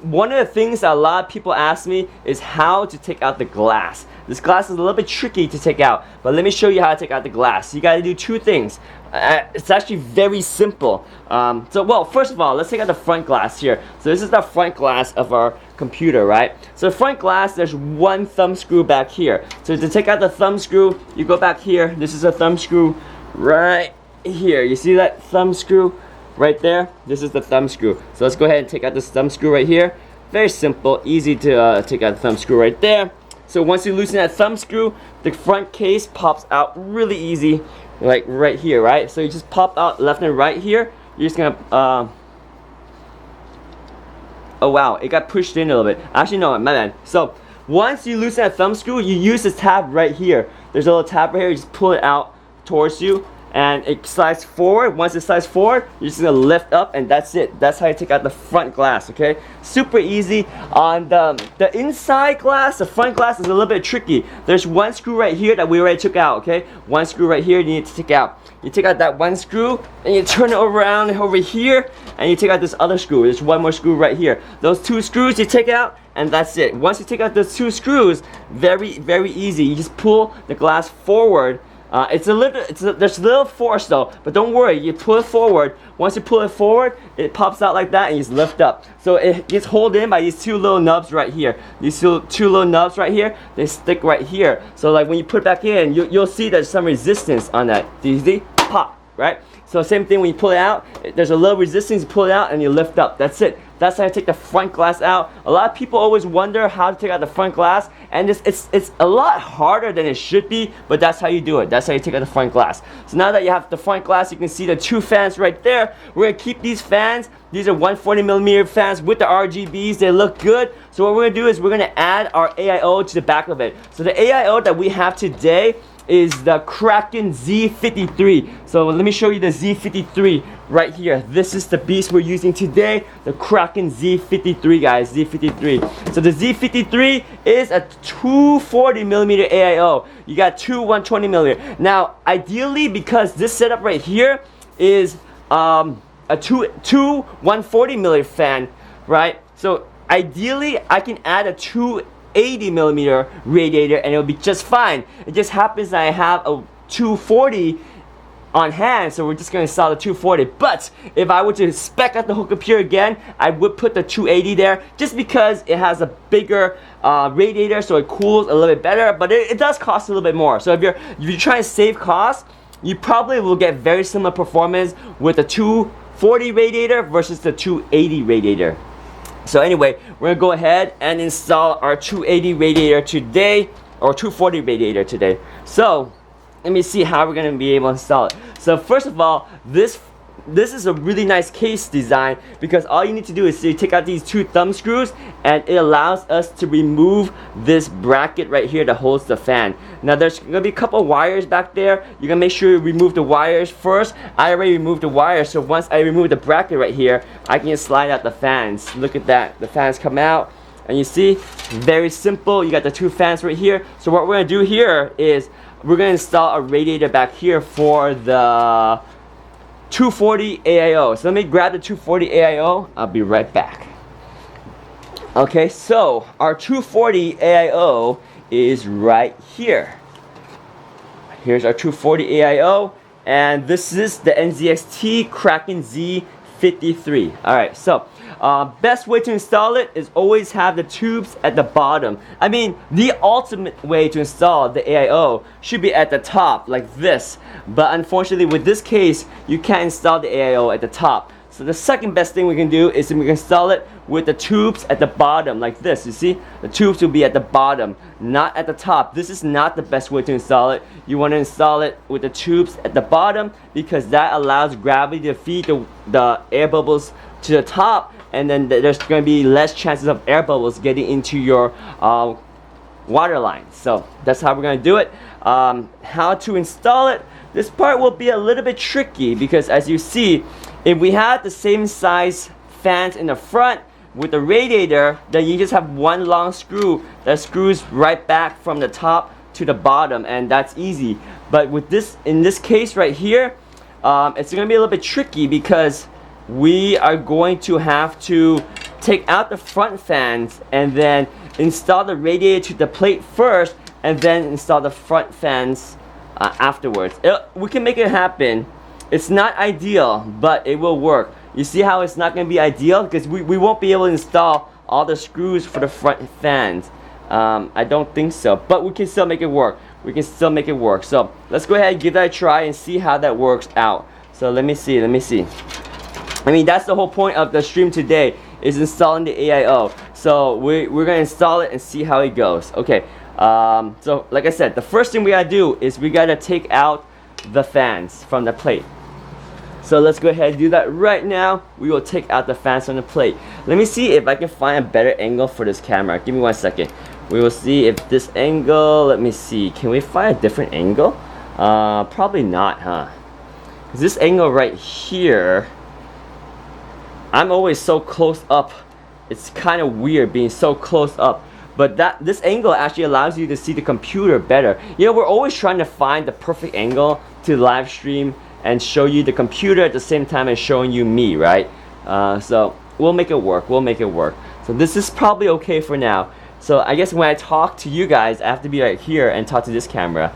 one of the things that a lot of people ask me is how to take out the glass. This glass is a little bit tricky to take out, but let me show you how to take out the glass. You got to do two things. It's actually very simple. Well, first of all, let's take out the front glass here. So this is the front glass of our computer, right? So the front glass, there's one thumb screw back here. So to take out the thumb screw, you go back here. This is a thumb screw right here. You see that thumb screw right there? This is the thumb screw. So let's go ahead and take out this thumb screw right here. Very simple, easy to take out the thumb screw right there. So once you loosen that thumb screw, the front case pops out really easy, like right here, right? So you just pop out left and right here. You're just gonna, oh wow, it got pushed in a little bit. Actually, no, my bad. So once you loosen that thumb screw, you use this tab right here. There's a little tab right here. You just pull it out towards you, and it slides forward. Once it slides forward, you're just gonna lift up, and that's it. That's how you take out the front glass, okay? Super easy. On the inside glass, the front glass is a little bit tricky. There's one screw right here that we already took out, okay? One screw right here you need to take out. You take out that one screw, and you turn it around over here, and you take out this other screw. There's one more screw right here. Those two screws you take out, and that's it. Once you take out those two screws, very, very easy. You just pull the glass forward. There's a little force though, but don't worry, you pull it forward. Once you pull it forward, it pops out like that and you just lift up. So it gets held in by these two little nubs right here. These two little nubs right here, they stick right here. So like when you put it back in, you'll see there's some resistance on that. Do you see? Pop, right? So same thing when you pull it out, there's a little resistance, you pull it out and you lift up. That's it. That's how you take the front glass out. A lot of people always wonder how to take out the front glass, and it's a lot harder than it should be, but that's how you do it. That's how you take out the front glass. So now that you have the front glass, you can see the two fans right there. We're gonna keep these fans. These are 140mm fans with the RGBs. They look good. So what we're gonna do is we're gonna add our AIO to the back of it. So the AIO that we have today is the Kraken Z53. So let me show you the Z53 right here. This is the beast we're using today, the Kraken Z53, guys, Z53. So the Z53 is a 240mm AIO. You got two 120mm. Now, ideally, because this setup right here is a two 140mm fan, right? So ideally, I can add a 280mm radiator and it'll be just fine. It just happens that I have a 240 on hand, so we're just going to install the 240. But if I were to spec out the whole computer again, I would put the 280 there just because it has a bigger radiator, so it cools a little bit better, but it does cost a little bit more. So if you're trying to save costs, you probably will get very similar performance with the 240 radiator versus the 280 radiator. So anyway, we're gonna go ahead and install our 280 radiator today, or 240 radiator today. So let me see how we're gonna be able to install it. So first of all, this is a really nice case design because all you need to do is you take out these two thumb screws and it allows us to remove this bracket right here that holds the fan. Now there's gonna be a couple wires back there. You're gonna make sure you remove the wires first. I already removed the wires, so once I remove the bracket right here, I can just slide out the fans. Look at that, the fans come out. And you see, very simple. You got the two fans right here. So what we're gonna do here is we're gonna install a radiator back here for the 240 AIO. So let me grab the 240 AIO. I'll be right back. Okay, so our 240 AIO is right here. Here's our 240 AIO, and this is the NZXT Kraken Z53. Alright, so best way to install it is always have the tubes at the bottom. I mean, the ultimate way to install the AIO should be at the top, like this. But unfortunately, with this case, you can't install the AIO at the top. So the second best thing we can do is we can install it with the tubes at the bottom, like this. You see, the tubes will be at the bottom, not at the top. This is not the best way to install it. You want to install it with the tubes at the bottom because that allows gravity to feed the air bubbles to the top, and then there's going to be less chances of air bubbles getting into your water line. So that's how we're going to do it. How to install it, this part will be a little bit tricky because as you see, if we had the same size fans in the front with the radiator, then you just have one long screw that screws right back from the top to the bottom, and that's easy. But with this, in this case right here, it's going to be a little bit tricky because we are going to have to take out the front fans and then install the radiator to the plate first, and then install the front fans afterwards. We can make it happen. It's not ideal, but it will work. You see how it's not going to be ideal? Because we won't be able to install all the screws for the front fans. I don't think so, but we can still make it work. We can still make it work. So let's go ahead and give that a try and see how that works out. So let me see. I mean, that's the whole point of the stream today, is installing the AIO. So we're going to install it and see how it goes. Okay, so like I said, the first thing we got to do is we got to take out the fans from the plate. So let's go ahead and do that right now. We will take out the fans from the plate. Let me see if I can find a better angle for this camera. Give me 1 second. We will see if this angle, let me see. Can we find a different angle? Probably not, huh? 'Cause this angle right here, I'm always so close up. It's kind of weird being so close up. But this angle actually allows you to see the computer better. You know, we're always trying to find the perfect angle to live stream and show you the computer at the same time as showing you me, right? So we'll make it work. We'll make it work. So this is probably okay for now. So I guess when I talk to you guys, I have to be right here and talk to this camera.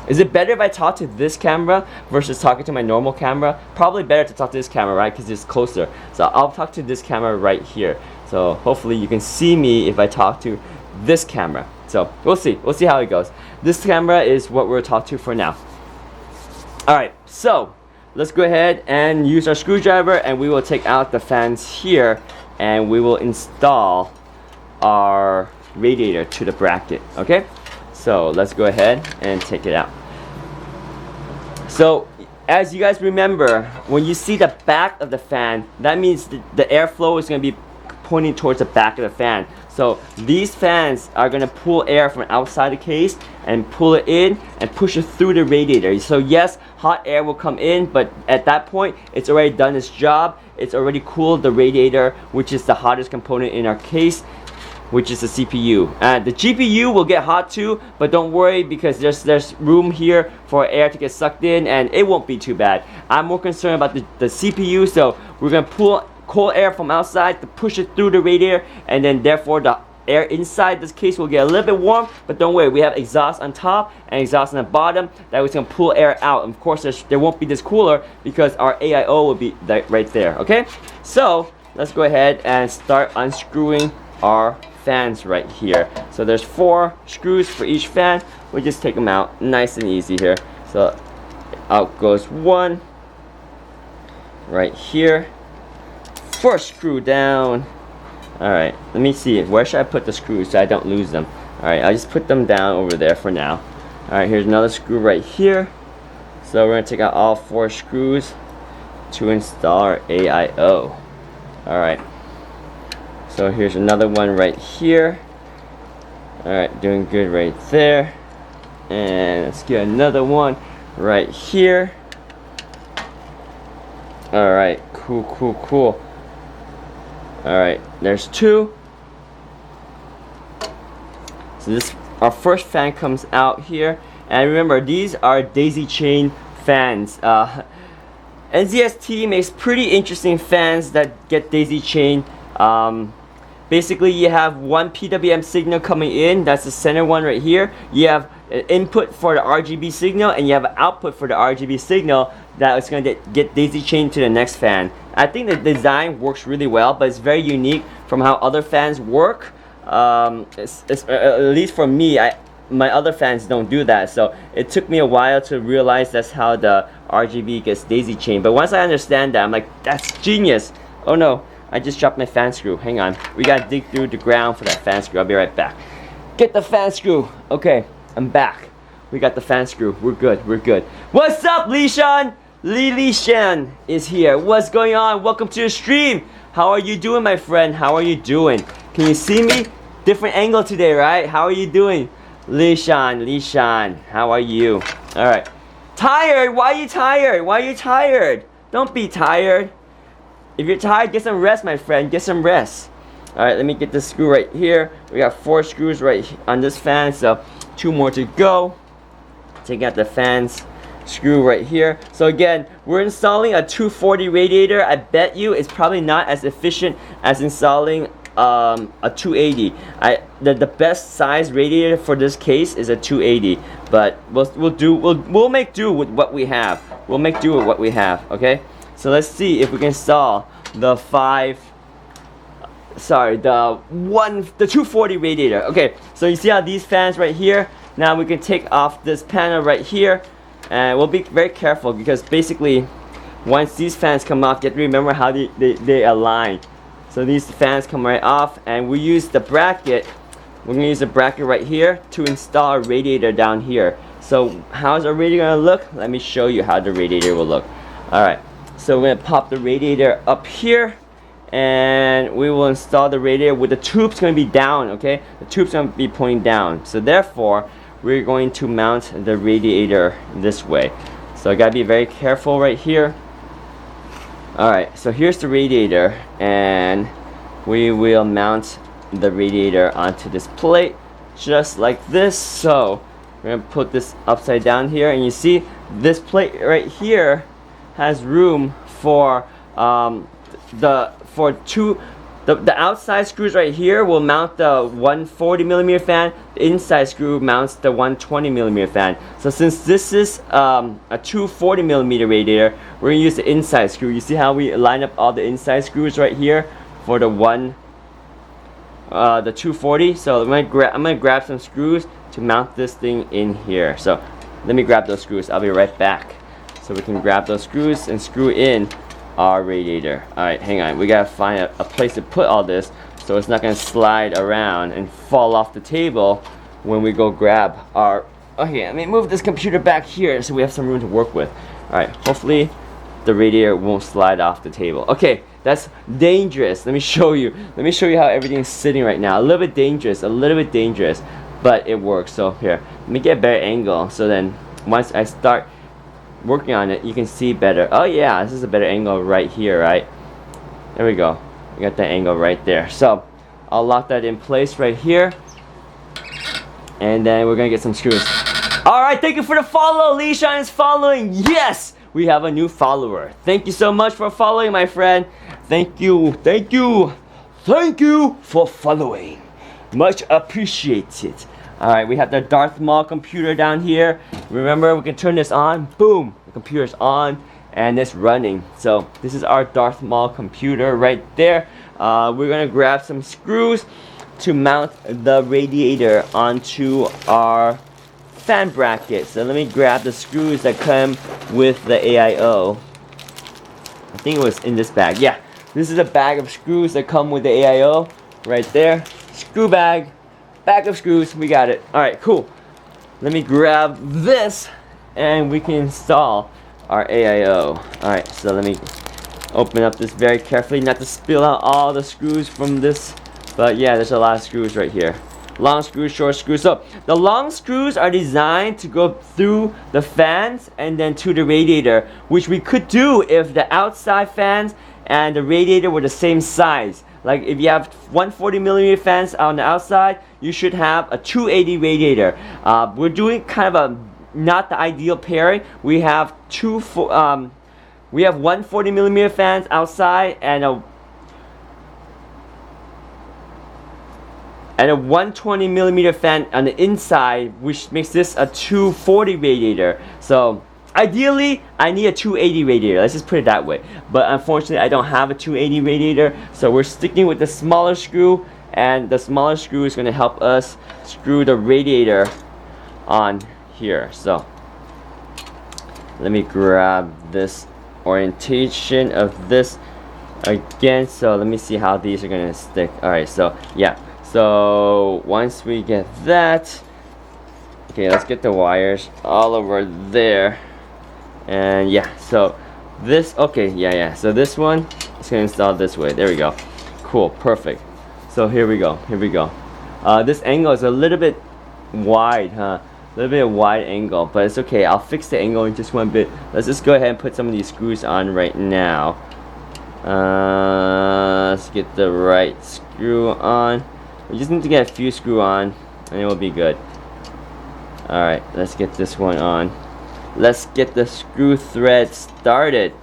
Is it better if I talk to this camera versus talking to my normal camera? Probably better to talk to this camera, right? Because it's closer. So I'll talk to this camera right here. So hopefully you can see me if I talk to this camera. So we'll see. We'll see how it goes. This camera is what we'll talk to for now. Alright, so let's go ahead and use our screwdriver, and we will take out the fans here, and we will install our radiator to the bracket. Okay, so let's go ahead and take it out. So as you guys remember, when you see the back of the fan, that means the airflow is going to be pointing towards the back of the fan. So these fans are going to pull air from outside the case and pull it in and push it through the radiator. So yes, hot air will come in, but at that point it's already done its job. It's already cooled the radiator, which is the hottest component in our case, which is the CPU. The GPU will get hot too, but don't worry, because there's room here for air to get sucked in, and it won't be too bad. I'm more concerned about the CPU, so we're going to pull cold air from outside to push it through the radiator, and then therefore the air inside this case will get a little bit warm. But don't worry, we have exhaust on top and exhaust on the bottom that was going to pull air out. And of course there won't be this cooler because our AIO will be right there. Okay, so let's go ahead and start unscrewing our fans right here. So there's 4 screws for each fan. We'll just take them out nice and easy here. So out goes 1 right here. First screw down. Alright, let me see. Where should I put the screws so I don't lose them? Alright, I'll just put them down over there for now. Alright, here's another screw right here. So we're going to take out all 4 screws to install our AIO. Alright, so here's another one right here. Alright, doing good right there. And let's get another one right here. Alright, cool. Alright, there's 2. So this, our first fan comes out here. And remember, these are daisy chain fans. NZXT makes pretty interesting fans that get daisy chain. Basically, you have one PWM signal coming in. That's the center one right here. You have an input for the RGB signal, and you have an output for the RGB signal that is going to get daisy chained to the next fan. I think the design works really well, but it's very unique from how other fans work. At least for me, my other fans don't do that. So it took me a while to realize that's how the RGB gets daisy chained. But once I understand that, I'm like, that's genius. Oh no, I just dropped my fan screw. Hang on, we gotta dig through the ground for that fan screw. I'll be right back. Get the fan screw. Okay, I'm back. We got the fan screw. We're good. What's up, Lishan? Li Shan is here. What's going on? Welcome to the stream. How are you doing, my friend? How are you doing? Can you see me? Different angle today, right? How are you doing? Li Shan, how are you? Alright. Tired? Why are you tired? Don't be tired. If you're tired, get some rest, my friend. Get some rest. Alright, let me get this screw right here. We got 4 screws right on this fan, so 2 more to go. Take out the fans screw right here. So again, we're installing a 240 radiator. I bet you it's probably not as efficient as installing a 280. The best size radiator for this case is a 280, but we'll make do with what we have. We'll make do with what we have. Okay, so let's see if we can install the 240 radiator. Okay, so you see how these fans right here. Now we can take off this panel right here, and we'll be very careful because basically, once these fans come off, you have to remember how they align. So these fans come right off, and we use the bracket. We're gonna use the bracket right here to install a radiator down here. So how's our radiator gonna look? Let me show you how the radiator will look. Alright, so we're gonna pop the radiator up here, and we will install the radiator with the tubes gonna be down, okay? The tube's gonna be pointing down. So therefore, we're going to mount the radiator this way. So I gotta be very careful right here. Alright, so here's the radiator, and we will mount the radiator onto this plate just like this. So we're gonna put this upside down here, and you see this plate right here has room for the outside screws right here will mount the 140mm fan. The inside screw mounts the 120mm fan. So since this is a 240mm radiator, we're gonna use the inside screw. You see how we line up all the inside screws right here for the 240. So I'm gonna grab some screws to mount this thing in here. So let me grab those screws. I'll be right back. So we can grab those screws and screw in our radiator. Alright, hang on. We gotta find a place to put all this so it's not gonna slide around and fall off the table when we go grab our... Okay, let me move this computer back here so we have some room to work with. Alright, hopefully the radiator won't slide off the table. Okay, that's dangerous. Let me show you how everything's sitting right now. A little bit dangerous, but it works. So here, let me get a better angle so then once I start working on it, you can see better. Oh yeah, this is a better angle right here, right? There we go. We got that angle right there. So I'll lock that in place right here, and then we're gonna get some screws. All right, thank you for the follow. Lee Shine is following. Yes, we have a new follower. Thank you so much for following, my friend. Thank you for following. Much appreciated. Alright, we have the Darth Maul computer down here. Remember, we can turn this on. Boom! The computer's on and it's running. So this is our Darth Maul computer right there. We're gonna grab some screws to mount the radiator onto our fan bracket. So let me grab the screws that come with the AIO. I think it was in this bag. Yeah, this is a bag of screws that come with the AIO right there. Screw bag. Bag of screws, we got it. Alright, cool. Let me grab this and we can install our AIO. Alright, so let me open up this very carefully, not to spill out all the screws from this. But yeah, there's a lot of screws right here. Long screws, short screws. So the long screws are designed to go through the fans and then to the radiator, which we could do if the outside fans and the radiator were the same size. Like if you have 140mm fans on the outside, you should have a 280 radiator. We're doing kind of a not the ideal pairing. We have 140mm fans outside and a 120mm fan on the inside, which makes this a 240 radiator. So ideally, I need a 280 radiator. Let's just put it that way. But unfortunately, I don't have a 280 radiator, so we're sticking with the smaller screw, and the smaller screw is going to help us screw the radiator on here. So let me grab this orientation of this again. So let me see how these are going to stick. Alright, so yeah. So once we get that, okay, let's get the wires all over there. And yeah, so this, okay, yeah, so this one is gonna install this way. There we go. Cool, perfect. So here we go. This angle is a little bit wide, huh? A little bit of wide angle, but it's okay. I'll fix the angle in just one bit. Let's just go ahead and put some of these screws on right now. Let's get the right screw on. We just need to get a few screws on, and it will be good. Alright, let's get this one on. let's get the screw thread started.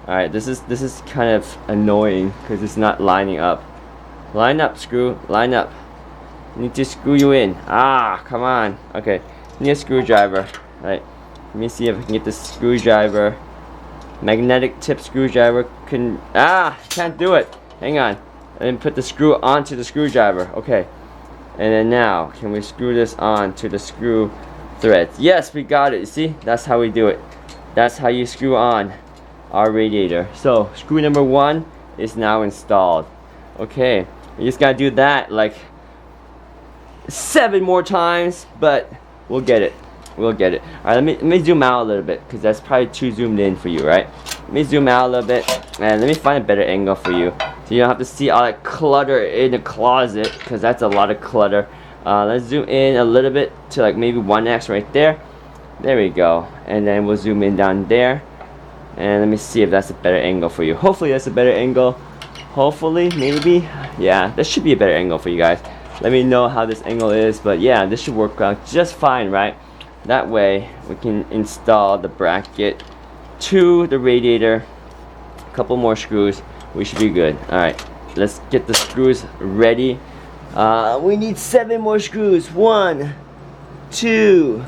Alright, this is kind of annoying because it's not lining up. Line up, screw, line up. Need to screw you in. Ah, come on. Okay, need a screwdriver. Alright, let me see if I can get this screwdriver. Magnetic tip screwdriver can, can't do it. Hang on. And put the screw onto the screwdriver. Okay. And then now, can we screw this on to the screw threads? Yes, we got it. You see? That's how we do it. That's how you screw on our radiator. So, screw number 1 is now installed. Okay. You just gotta do that like 7 more times, but we'll get it. We'll get it. Alright, let me zoom out a little bit because that's probably too zoomed in for you, right? Let me zoom out a little bit and let me find a better angle for you so you don't have to see all that clutter in the closet because that's a lot of clutter. Let's zoom in a little bit to like maybe 1x right there. There we go. And then we'll zoom in down there. And let me see if that's a better angle for you. Hopefully that's a better angle. Hopefully, maybe. Yeah, this should be a better angle for you guys. Let me know how this angle is. But yeah, this should work out just fine, right? That way we can install the bracket to the radiator. A couple more screws, we should be good. Alright, let's get the screws ready. We need 7 more screws. 1, 2,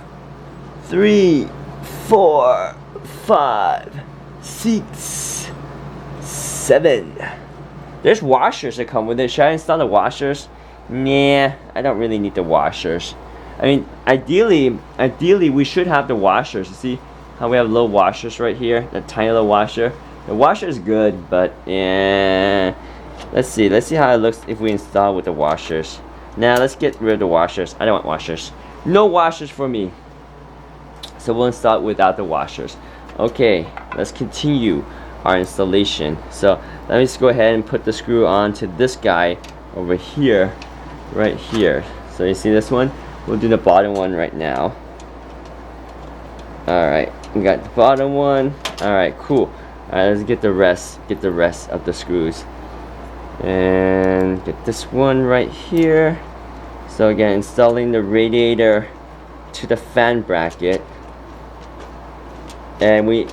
3, 4, 5, 6, 7. There's washers that come with it. Should I install the washers? Nah, I don't really need the washers. I mean, ideally we should have the washers. You see how we have little washers right here? The tiny little washer. The washer is good, but yeah. Let's see how it looks if we install with the washers. Now let's get rid of the washers. I don't want washers. No washers for me. So we'll install it without the washers. Okay, let's continue our installation. So let me just go ahead and put the screw onto this guy over here, right here. So you see this one? We'll do the bottom one right now. Alright, we got the bottom one. Alright, cool. Alright, let's get the rest of the screws. And get this one right here. So again, installing the radiator to the fan bracket. And we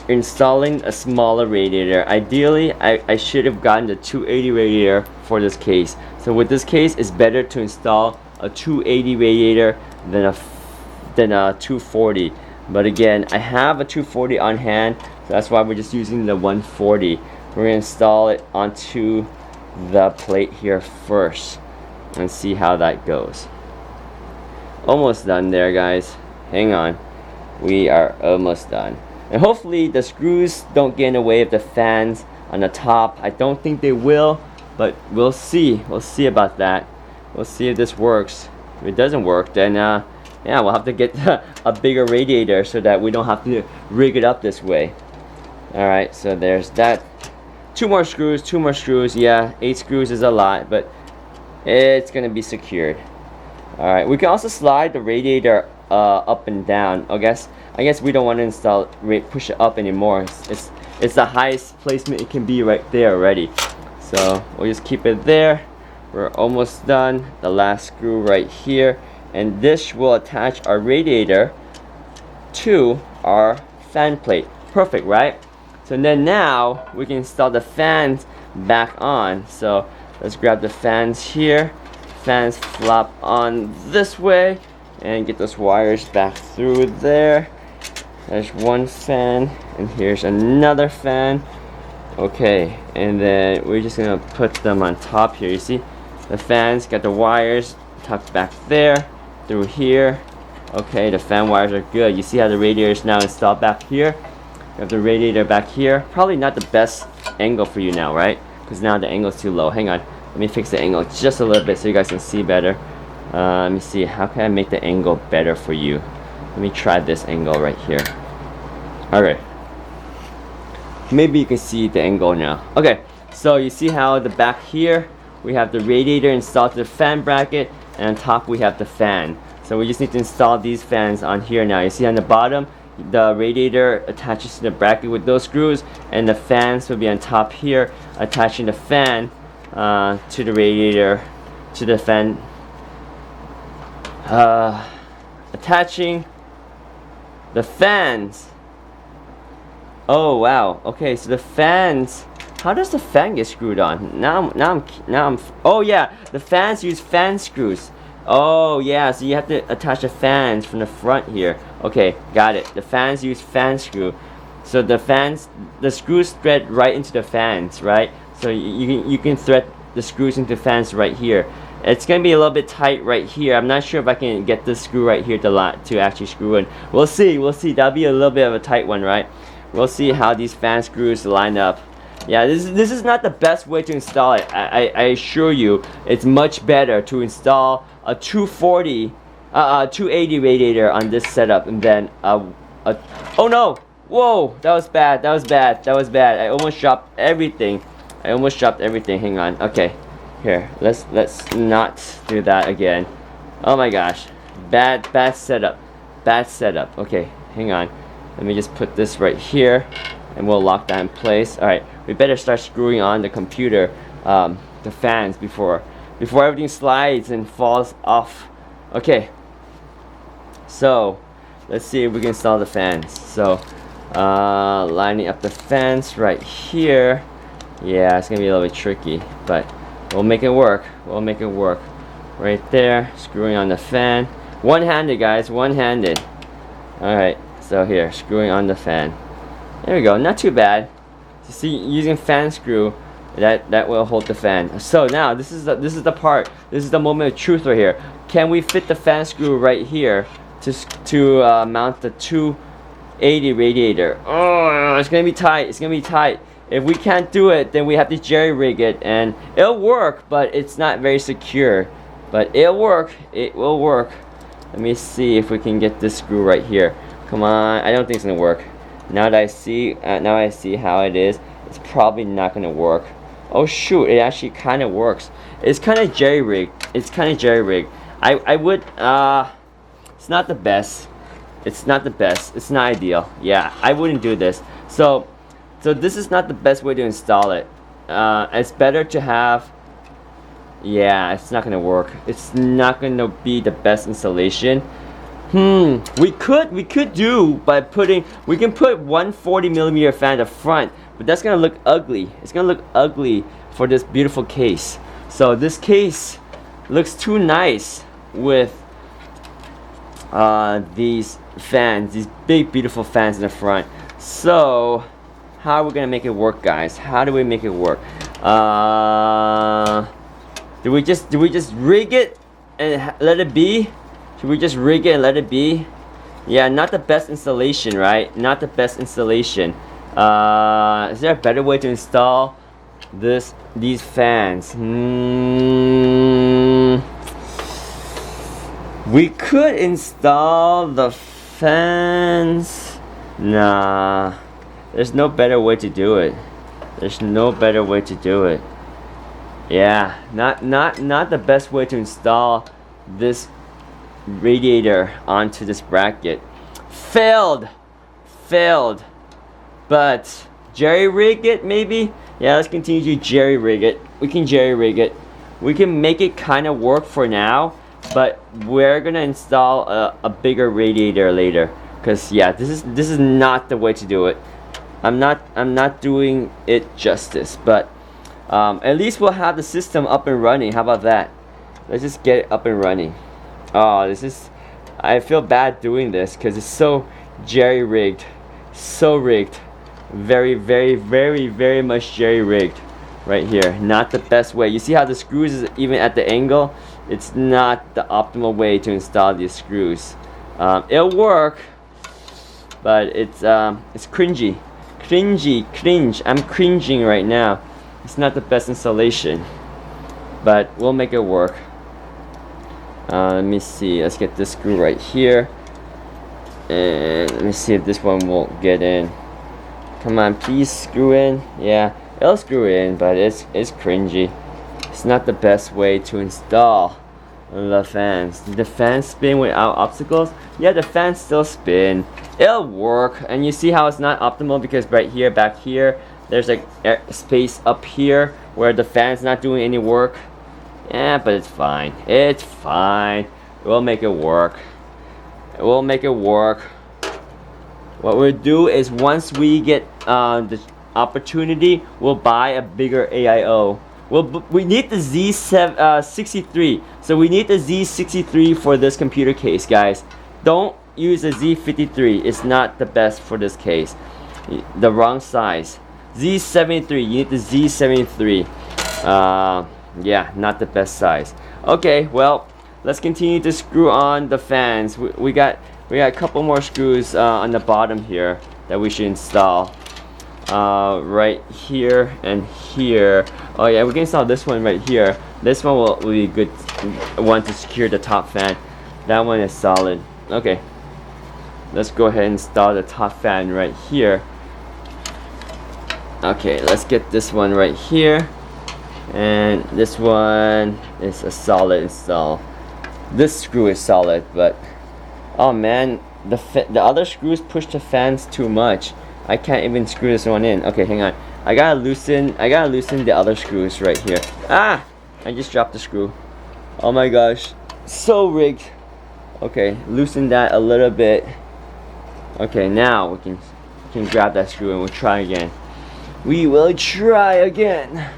installing a smaller radiator. Ideally, I should have gotten the 280 radiator for this case. So with this case, it's better to install a 280 radiator than a 240. But again, I have a 240 on hand, so that's why we're just using the 140. We're gonna install it onto the plate here first and see how that goes. Almost done there, guys. Hang on, we are almost done. And hopefully the screws don't get in the way of the fans on the top. I don't think they will, but we'll see. We'll see about that. We'll see if this works. If it doesn't work, then yeah, we'll have to get a bigger radiator so that we don't have to rig it up this way. Alright, so there's that. 2 more screws. Yeah, 8 screws is a lot, but it's gonna be secured. Alright, we can also slide the radiator up and down. I guess we don't want to push it up anymore. It's the highest placement it can be right there already. So we'll just keep it there. We're almost done. The last screw right here, and this will attach our radiator to our fan plate. Perfect, right? So then now we can install the fans back on. So let's grab the fans here. Fans flop on this way and get those wires back through there. There's one fan and here's another fan. Okay, and then we're just gonna put them on top here. You see the fans got the wires tucked back there through here. Okay, the fan wires are good. You see how the radiator is now installed back here. You have the radiator back here. Probably not the best angle for you now, right? Because now the angle is too low. Hang on, let me fix the angle just a little bit so you guys can see better. Let me see, how can I make the angle better for you? Let me try this angle right here. Alright, maybe you can see the angle now. Okay, so you see how the back here we have the radiator installed to the fan bracket, and on top we have the fan. So we just need to install these fans on here now. You see on the bottom, the radiator attaches to the bracket with those screws, and the fans will be on top here, attaching the fan to the radiator, to the fan, attaching The fans. Oh wow. Okay, so the fans. How does the fan get screwed on? Now I'm. Oh yeah, the fans use fan screws. Oh yeah, so you have to attach the fans from the front here. Okay, got it. The fans use fan screw. So the screws thread right into the fans, right? So you can thread the screws into fans right here. It's gonna be a little bit tight right here. I'm not sure if I can get this screw right here to actually screw in. We'll see. That'll be a little bit of a tight one, right? We'll see how these fan screws line up. Yeah, this is not the best way to install it. I assure you, it's much better to install a 280 radiator on this setup and then oh no! Whoa, that was bad. That was bad. I almost dropped everything. Hang on. Okay, here. Let's not do that again. Oh my gosh, bad setup. Okay, hang on. Let me just put this right here, and we'll lock that in place. All right, we better start screwing on the computer, the fans before everything slides and falls off. Okay. So, let's see if we can install the fans. So, lining up the fans right here. Yeah, it's gonna be a little bit tricky, but we'll make it work. Right there, screwing on the fan. One-handed, guys, one-handed. Alright, so here, screwing on the fan. There we go, not too bad. You see, using fan screw, that will hold the fan. So now, this is the part. This is the moment of truth right here. Can we fit the fan screw right here to mount the 280 radiator? Oh, it's gonna be tight. If we can't do it, then we have to jerry rig it, and it'll work, but it's not very secure. But it'll work. It will work. Let me see if we can get this screw right here. Come on. I don't think it's gonna work. Now that I see how it is, it's probably not gonna work. Oh shoot! It actually kind of works. It's kind of jerry rigged. I would. It's not the best. It's not ideal. Yeah, I wouldn't do this. So this is not the best way to install it. It's better to have. Yeah, it's not gonna work. It's not gonna be the best installation. We could do by putting. We can put 140mm fan at the front, but that's gonna look ugly. It's gonna look ugly for this beautiful case. So this case looks too nice with these fans, these big beautiful fans in the front. So how are we gonna make it work, guys? How do we make it work? Do we just rig it and let it be? Should we just rig it and let it be? Yeah, not the best installation, right? Not the best installation. Is there a better way to install these fans? We could install the fans. Nah, there's no better way to do it. Yeah, not the best way to install this radiator onto this bracket. Failed. But jerry rig it maybe? Yeah, let's continue to jerry rig it. We can jerry rig it. We can make it kind of work for now, but we're gonna install a bigger radiator later. Cause yeah, this is not the way to do it. I'm not doing it justice, but at least we'll have the system up and running. How about that? Let's just get it up and running. Oh, I feel bad doing this because it's so jerry rigged, so rigged, very much jerry rigged right here. Not the best way. You see how the screws is even at the angle? It's not the optimal way to install these screws. It'll work, but it's cringe. I'm cringing right now. It's not the best installation, but we'll make it work. Let me see. Let's get this screw right here, and let me see if this one won't get in. Come on, please screw in. Yeah, it'll screw in, but it's cringy. It's not the best way to install the fans. Did the fans spin without obstacles? Yeah, the fans still spin. It'll work, and you see how it's not optimal because right here, back here, there's like space up here where the fan's not doing any work. Yeah, but it's fine. We'll make it work. What we'll do is once we get the opportunity, we'll buy a bigger AIO. We need the Z63, so we need the Z63 for this computer case, guys. Don't use the Z53. It's not the best for this case. The wrong size. Z73. You need the Z73. Yeah, not the best size. Okay, well, let's continue to screw on the fans. We got a couple more screws on the bottom here that we should install. Right here and here. Oh yeah, we can install this one right here. This one will be a good one to secure the top fan. That one is solid. Okay, let's go ahead and install the top fan right here. Okay, let's get this one right here, and this one is a solid install. This screw is solid, but oh man, the other screws push the fans too much. I can't even screw this one in. Okay, hang on. I gotta loosen the other screws right here. Ah! I just dropped the screw. Oh my gosh. So rigged. Okay, loosen that a little bit. Okay, now we can grab that screw and we'll try again. We will try again.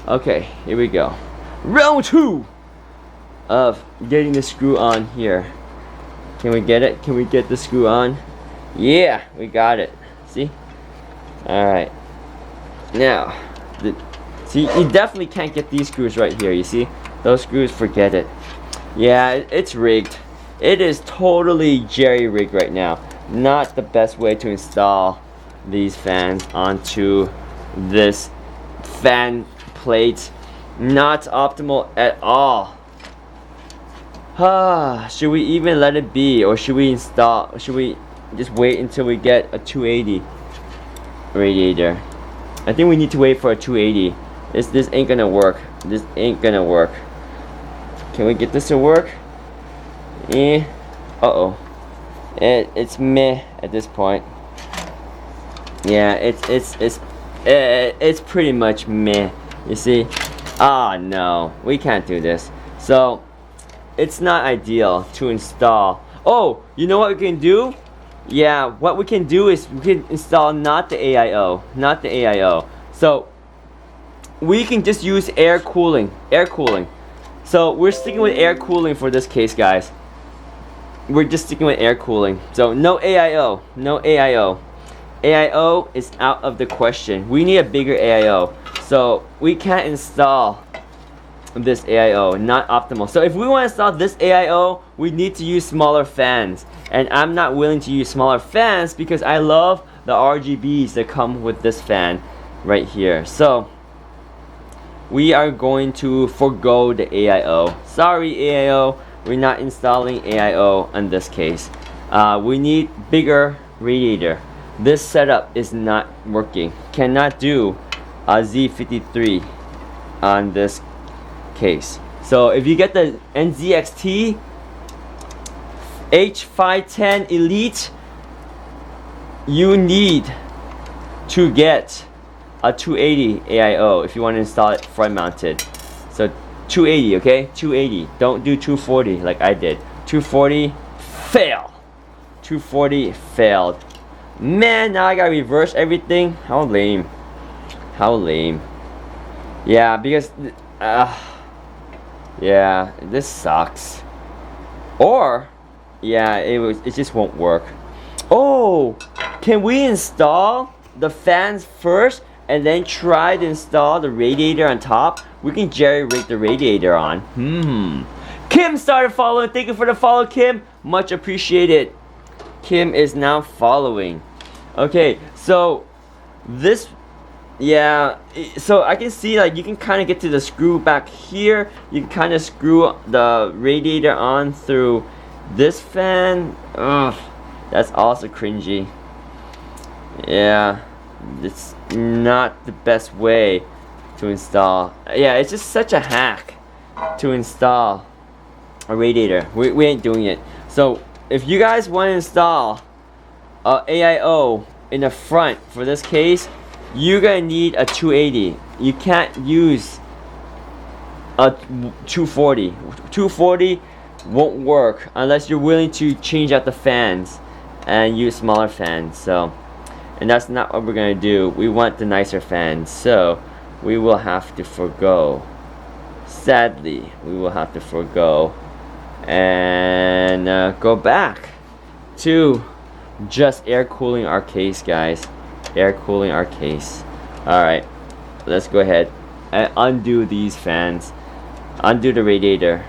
Okay, here we go. Round 2 of getting the screw on here. Can we get it? Can we get the screw on? Yeah, we got it. See? Alright. Now, see, you definitely can't get these screws right here. You see? Those screws, forget it. Yeah, it's rigged. It is totally jerry-rigged right now. Not the best way to install these fans onto this fan plate. Not optimal at all. Should we even let it be, or should we just wait until we get a 280 radiator? I think we need to wait for a 280. This ain't gonna work. This ain't gonna work. Can we get this to work? Uh-oh. It's meh at this point. Yeah, it's pretty much meh. You see? Ah, no, we can't do this. So it's not ideal to install. Oh, you know what we can do? Yeah, what we can do is we can install not the AIO. So we can just use air cooling. So we're sticking with air cooling for this case, guys. We're just sticking with air cooling. So no AIO. AIO is out of the question. We need a bigger AIO. So we can't install this AIO, not optimal. So if we want to install this AIO, we need to use smaller fans. And I'm not willing to use smaller fans because I love the RGBs that come with this fan right here. So we are going to forgo the AIO. Sorry AIO, we're not installing AIO in this case. We need bigger radiator. This setup is not working. Cannot do a Z53 on this case. So if you get the NZXT H510 Elite, you need to get a 280 AIO if you want to install it front mounted. So 280, okay? 280. Don't do 240 like I did. 240 fail. 240 failed. Man, now I gotta reverse everything. How lame. How lame. Yeah, because yeah, this sucks. Or yeah, it just won't work. Oh, can we install the fans first and then try to install the radiator on top? We can jerry-rig the radiator on. Kim started following. Thank you for the follow, Kim. Much appreciated. Kim is now following. Okay, so this, yeah, so I can see like you can kind of get to the screw back here. You can kind of screw the radiator on through this fan. Ugh, that's also cringy. Yeah, it's not the best way to install. Yeah, it's just such a hack to install a radiator. We ain't doing it. So if you guys want to install a AIO in the front for this case, you're gonna need a 280. You can't use a 240. 240 won't work unless you're willing to change out the fans. and use smaller fans. So, and that's not what we're gonna do. We want the nicer fans, so we will have to forego. Sadly, we will have to forego and go back to just air cooling our case, guys. Air cooling our case. Alright, let's go ahead and undo these fans. Undo the radiator.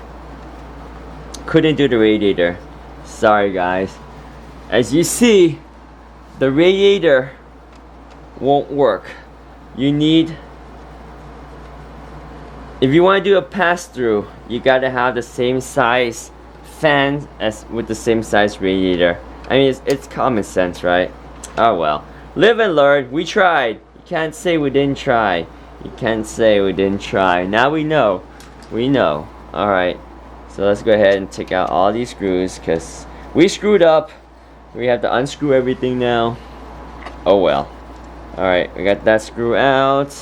Couldn't do the radiator. Sorry, guys. As you see, the radiator won't work. You need, if you want to do a pass-through, you gotta have the same size fans as with the same size radiator. I mean, it's common sense, right? Oh well. Live and learn. We tried. You can't say we didn't try. You can't say we didn't try. Now we know. We know. Alright. So let's go ahead and take out all these screws because we screwed up. We have to unscrew everything now. Oh well. Alright, we got that screw out.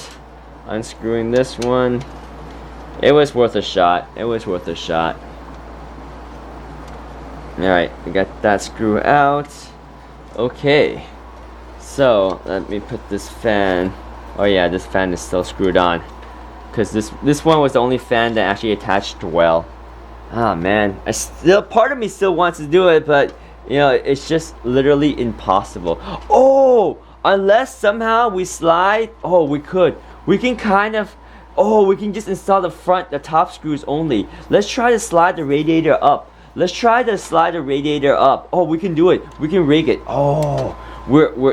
Unscrewing this one. It was worth a shot. It was worth a shot. Alright, we got that screw out. Okay. So, let me put this fan. Oh yeah, this fan is still screwed on. Because this one was the only fan that actually attached well. Ah man. Part of me still wants to do it, but you know, it's just literally impossible. Oh! Unless somehow we slide. Oh, we could. We can kind of. Oh, we can just install the top screws only. Let's try to slide the radiator up. Let's try to slide the radiator up. Oh, we can do it. We can rig it. Oh,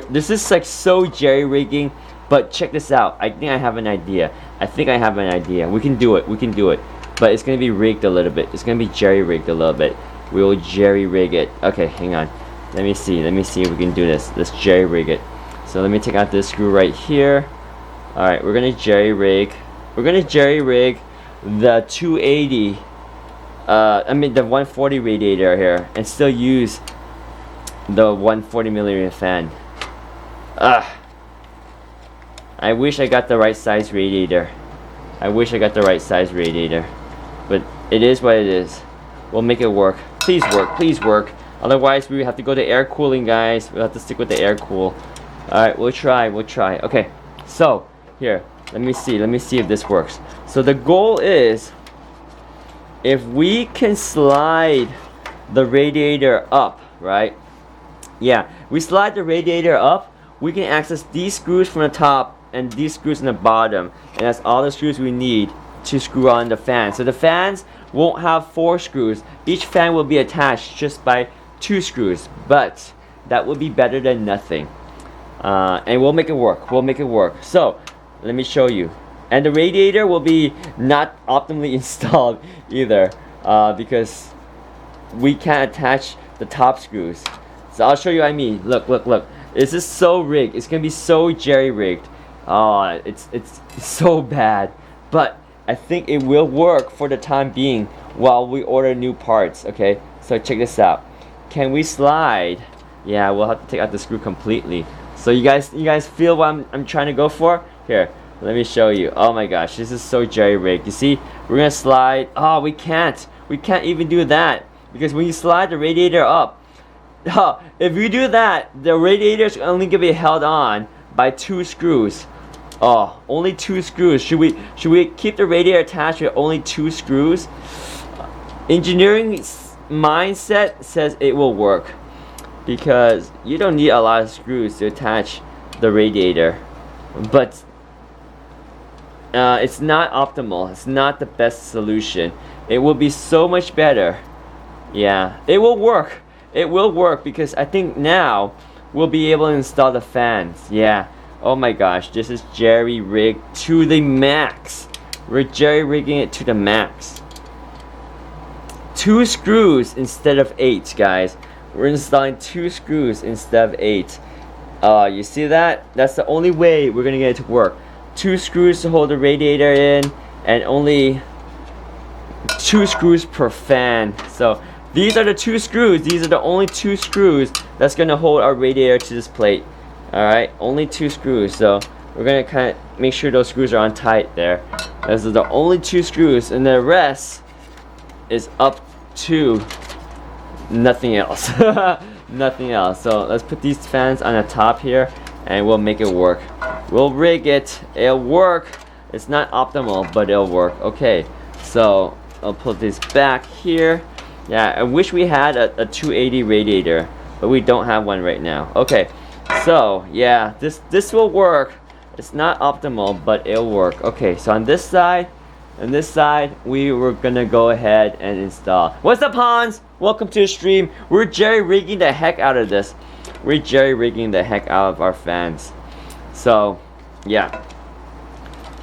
this is like so jerry-rigging. But check this out. I think I have an idea. I think I have an idea. We can do it. We can do it. But it's going to be rigged a little bit. It's going to be jerry-rigged a little bit. We will jerry-rig it. Okay, hang on. Let me see. Let me see if we can do this. Let's jerry-rig it. So let me take out this screw right here. Alright, we're going to jerry-rig. We're going to jerry-rig the 280. I mean the 140 radiator here. And still use the 140mm fan. I wish I got the right size radiator. I wish I got the right size radiator. But it is what it is. We'll make it work. Please work. Please work. Otherwise, we have to go to air cooling, guys. We'll have to stick with the air cool. Alright, we'll try. We'll try. Okay. So, here. Let me see. Let me see if this works. So, the goal is, if we can slide the radiator up, right? Yeah. We slide the radiator up, we can access these screws from the top and these screws in the bottom. And that's all the screws we need to screw on the fan. So the fans won't have 4 screws. Each fan will be attached just by 2 screws. But that will be better than nothing. And we'll make it work. We'll make it work. So let me show you. And the radiator will be not optimally installed either. Because we can't attach the top screws. So I'll show you what I mean. Look, look, look. This is so rigged. It's gonna be so jerry-rigged. Oh, it's so bad. But I think it will work for the time being while we order new parts. Okay, so check this out. Can we slide? Yeah, we'll have to take out the screw completely. So you guys feel what I'm trying to go for? Here, let me show you. Oh my gosh, this is so jerry-rigged. You see, we're gonna slide. Oh, we can't even do that because when you slide the radiator up, if you do that, the radiator is only gonna be held on by 2 screws. Oh, only 2 screws. Should we keep the radiator attached with only 2 screws? Engineering mindset says it will work because you don't need a lot of screws to attach the radiator. But it's not optimal. It's not the best solution. It will be so much better. Yeah, it will work. It will work because I think now we'll be able to install the fans. Yeah. Oh my gosh, this is jerry-rigged to the max. We're jerry-rigging it to the max. 2 screws instead of 8, guys. We're installing 2 screws instead of 8. You see that? That's the only way we're gonna get it to work. 2 screws to hold the radiator in, and only 2 screws per fan. So these are the 2 screws. These are the only 2 screws that's gonna hold our radiator to this plate. Alright, only 2 screws. So we're gonna kind of make sure those screws are on tight there. Those are the only 2 screws, and the rest is up to nothing else. nothing else. So let's put these fans on the top here, and we'll make it work. We'll rig it. It'll work. It's not optimal, but it'll work. Okay, so I'll put this back here. Yeah, I wish we had a 280 radiator, but we don't have one right now. Okay, so yeah, this will work. It's not optimal, but it'll work. Okay, so on this side, we were gonna go ahead and install. What's up, Hans? Welcome to the stream. We're jerry-rigging the heck out of this. We're jerry-rigging the heck out of our fans. So, yeah.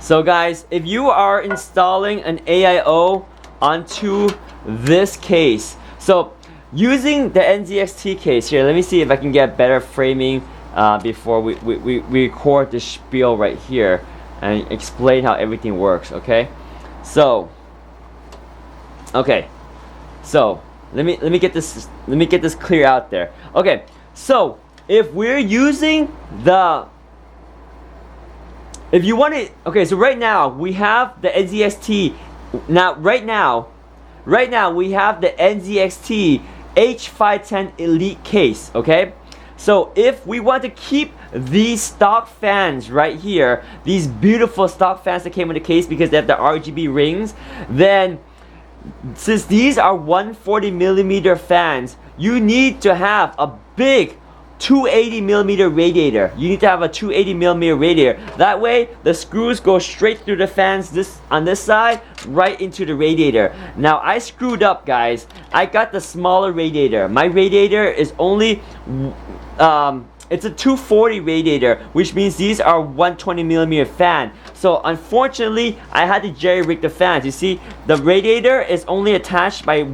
So guys, if you are installing an AIO onto this case, so using the NZXT case here, let me see if I can get better framing before we record this spiel right here and explain how everything works. Okay, so let me get this clear out there. Okay, so if we're using the, if you want to, okay, so right now we have the NZXT. Right now we have the NZXT H510 Elite Case. Okay, so if we want to keep these stock fans right here, these beautiful stock fans that came with the case because they have the RGB rings, then since these are 140mm fans, you need to have a big 280mm radiator. You need to have a 280mm radiator. That way, the screws go straight through the fans on this side, right into the radiator. Now, I screwed up, guys. I got the smaller radiator. My radiator is only, it's a 240 radiator, which means these are 120mm fan. So unfortunately, I had to jerry-rig the fans. You see, the radiator is only attached by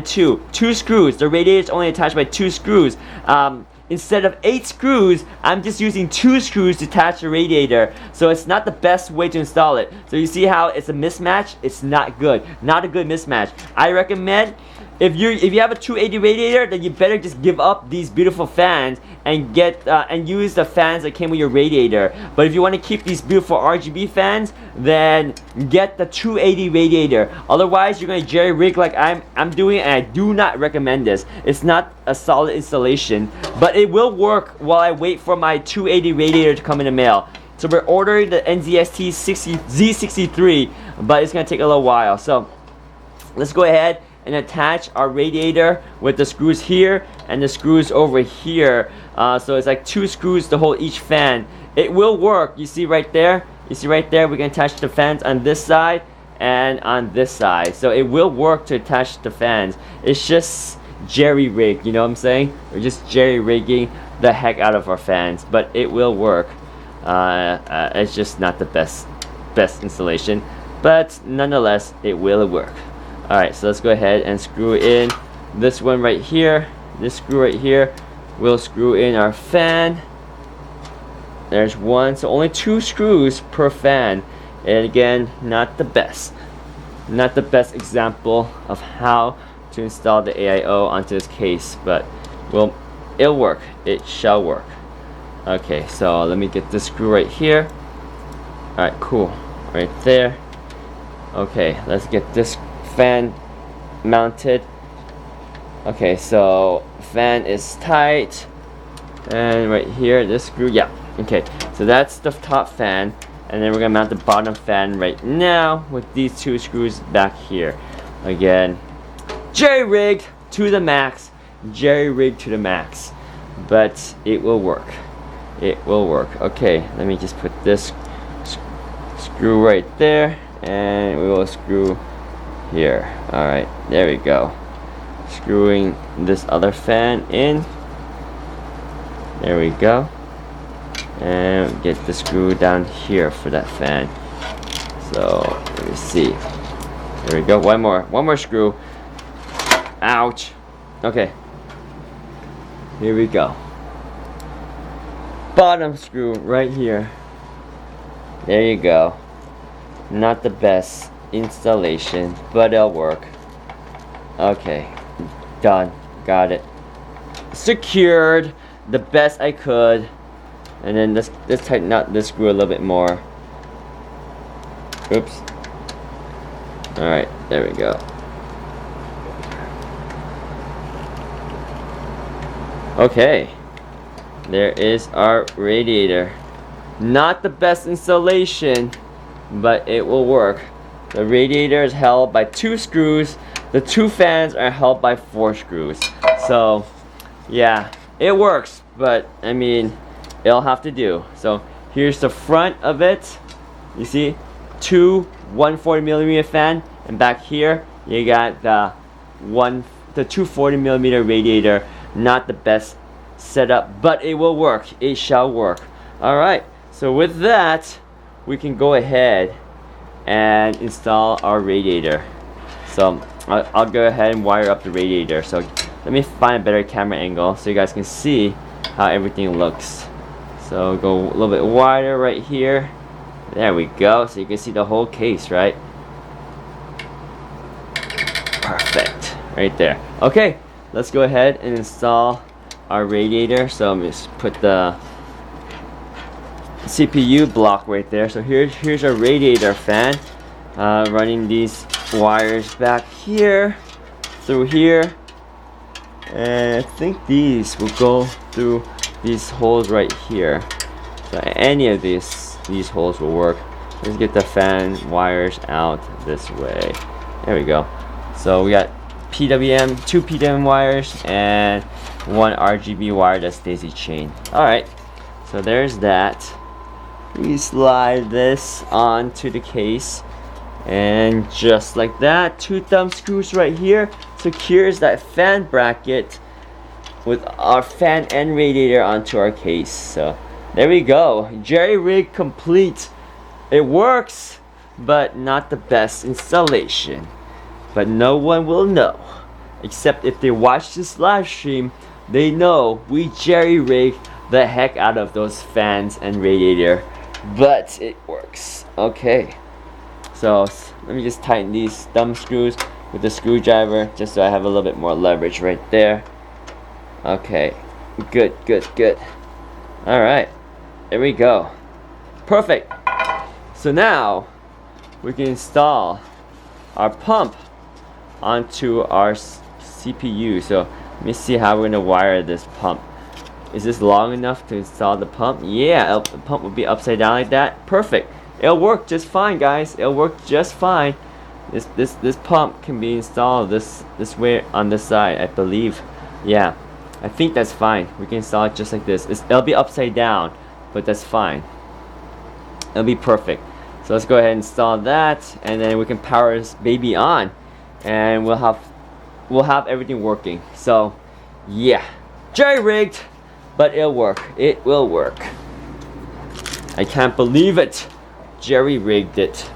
two screws. The radiator is only attached by 2 screws. Instead of 8 screws, I'm just using 2 screws to attach the radiator. So it's not the best way to install it. So you see how it's a mismatch? It's not good. Not a good mismatch. I recommend, if you have a 280 radiator, then you better just give up these beautiful fans and get and use the fans that came with your radiator. But if you want to keep these beautiful RGB fans, then get the 280 radiator. Otherwise, you're gonna jerry rig like I'm doing, and I do not recommend this. It's not a solid installation, but it will work while I wait for my 280 radiator to come in the mail. So we're ordering the NZXT Z63, but it's gonna take a little while. So let's go ahead and attach our radiator with the screws here and the screws over here. So it's like 2 screws to hold each fan. It will work. You see right there? You see right there? We can attach the fans on this side and on this side. So it will work to attach the fans. It's just jerry-rigged, you know what I'm saying? We're just jerry-rigging the heck out of our fans, but it will work. It's just not the best installation, but nonetheless, it will work. Alright, so let's go ahead and screw in this one right here. This screw right here. We'll screw in our fan. There's one, so only 2 screws per fan. And again, not the best. Not the best example of how to install the AIO onto this case, but it'll work. It shall work. Okay, so let me get this screw right here. Alright, cool. Right there. Okay, let's get this fan mounted. Okay, so fan is tight, and right here this screw, yeah, okay, so that's the top fan, and then we're gonna mount the bottom fan right now with these 2 screws back here. Again, jerry-rigged to the max, jerry-rigged to the max, but it will work. It will work. Okay, let me just put this screw right there, and we will screw here. Alright, there we go. Screwing this other fan in. There we go. And get the screw down here for that fan. So, let me see. There we go. One more screw. Ouch. Okay. Here we go. Bottom screw right here. There you go. Not the best installation, but it'll work. Okay, done. Got it. Secured the best I could. And then let's tighten up this screw a little bit more. Oops. Alright, there we go. Okay, there is our radiator. Not the best installation, but it will work. The radiator is held by 2 screws. The 2 fans are held by 4 screws. So, yeah, it works, but I mean, it'll have to do. So, here's the front of it. You see, 2 140mm fan, and back here you got the 240mm radiator. Not the best setup, but it will work. It shall work. All right. So with that, we can go ahead and install our radiator. So I'll go ahead and wire up the radiator. So let me find a better camera angle so you guys can see how everything looks. So go a little bit wider right here. There we go. So you can see the whole case, right? Perfect. Right there. Okay, let's go ahead and install our radiator. So I'm just put the CPU block right there. So here's our radiator fan, running these wires back here through here, and I think these will go through these holes right here. So any of these holes will work. Let's get the fan wires out this way. There we go. So we got PWM, 2 PWM wires and 1 RGB wire that's daisy chain. Alright, so there's that. We slide this onto the case, and just like that, 2 thumb screws right here secures that fan bracket with our fan and radiator onto our case. So there we go, jerry rig complete. It works, but not the best installation. But no one will know, except if they watch this live stream. They know we jerry rig the heck out of those fans and radiator. But it works. Okay, so let me just tighten these thumb screws with the screwdriver just so I have a little bit more leverage right there. Okay, good. Alright, there we go. Perfect. So now we can install our pump onto our CPU. So let me see how we're gonna wire this pump. Is this long enough to install the pump? Yeah, the pump will be upside down like that. Perfect. It'll work just fine, guys. It'll work just fine. This pump can be installed this way on this side, I believe. Yeah, I think that's fine. We can install it just like this. It'll be upside down, but that's fine. It'll be perfect. So let's go ahead and install that, and then we can power this baby on, and we'll have everything working. So yeah, jerry rigged. But it'll work. It will work. I can't believe it. Jerry rigged it.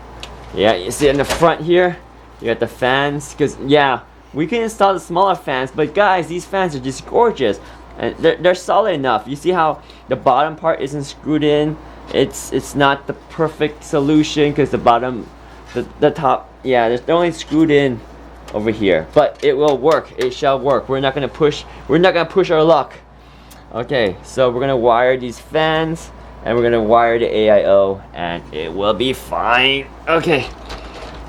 Yeah, you see in the front here, you got the fans. Because yeah, we can install the smaller fans, but guys, these fans are just gorgeous, and they're solid enough. You see how the bottom part isn't screwed in. It's not the perfect solution because the bottom, the top, yeah, they're only screwed in over here. But it will work. It shall work. We're not gonna push our luck. Okay, so we're gonna wire these fans, and we're gonna wire the AIO, and it will be fine. Okay,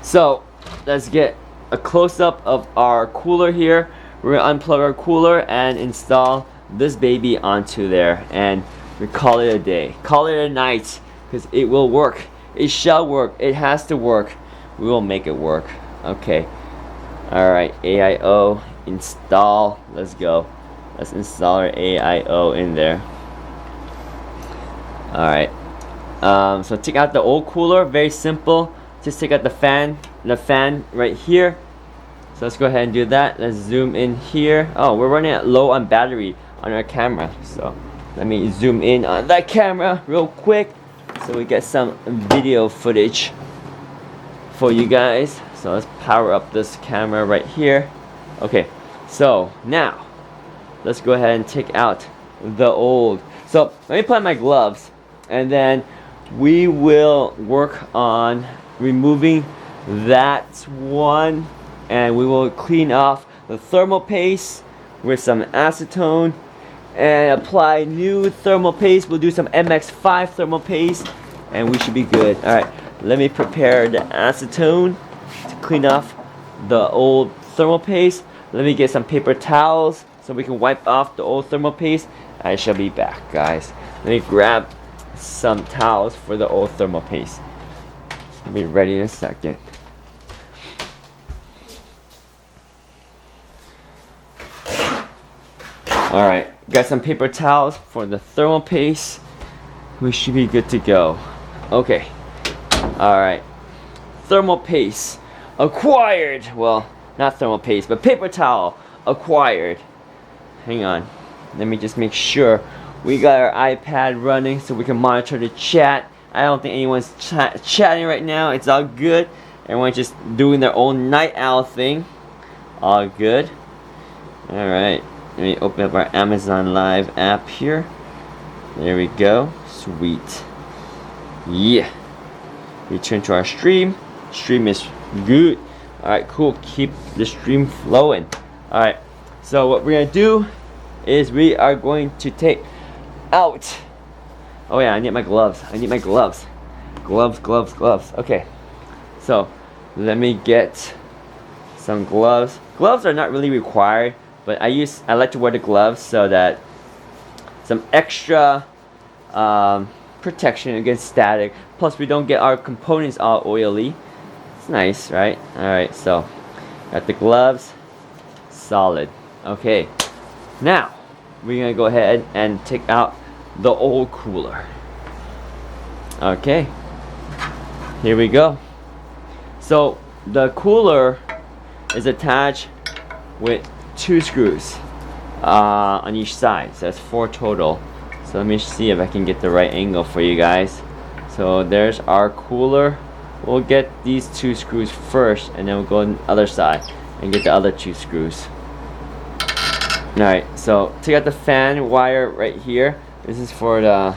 so let's get a close-up of our cooler here. We're gonna unplug our cooler and install this baby onto there, and we call it a day. Call it a night, because it will work. It shall work. It has to work. We will make it work. Okay. Alright, AIO install. Let's go. Let's install our AIO in there. Alright. So take out the old cooler. Very simple. Just take out the fan right here. So let's go ahead and do that. Let's zoom in here. Oh, we're running low on battery on our camera. So let me zoom in on that camera real quick so we get some video footage for you guys. So let's power up this camera right here. Okay, so now let's go ahead and take out the old. So let me put on my gloves, and then we will work on removing that one, and we will clean off the thermal paste with some acetone and apply new thermal paste. We'll do some MX5 thermal paste, and we should be good. Alright, let me prepare the acetone to clean off the old thermal paste. Let me get some paper towels so so we can wipe off the old thermal paste. I shall be back, guys. Let me grab some towels for the old thermal paste. I'll be ready in a second. Alright, got some paper towels for the thermal paste. We should be good to go. Okay. Alright. Thermal paste acquired. Well, not thermal paste, but paper towel acquired. Hang on. Let me just make sure we got our iPad running so we can monitor the chat. I don't think anyone's chatting right now. It's all good. Everyone's just doing their own night owl thing. All good. Alright. Let me open up our Amazon Live app here. There we go. Sweet. Yeah. Return to our stream. Stream is good. Alright, cool. Keep the stream flowing. Alright. So what we're gonna do is we are going to take out. Oh yeah, I need my gloves. I need my gloves. Gloves. Okay. So let me get some gloves. Gloves are not really required, but I like to wear the gloves so that some extra protection against static. Plus we don't get our components all oily. It's nice, right? Alright, so got the gloves. Solid. Okay. Now we're gonna go ahead and take out the old cooler. Okay. Here we go. So the cooler is attached with 2 screws on each side, so that's 4 total. So let me see if I can get the right angle for you guys. So there's our cooler. We'll get these 2 screws first, and then we'll go on the other side and get the other 2 screws. Alright, so take out the fan wire right here. This is for the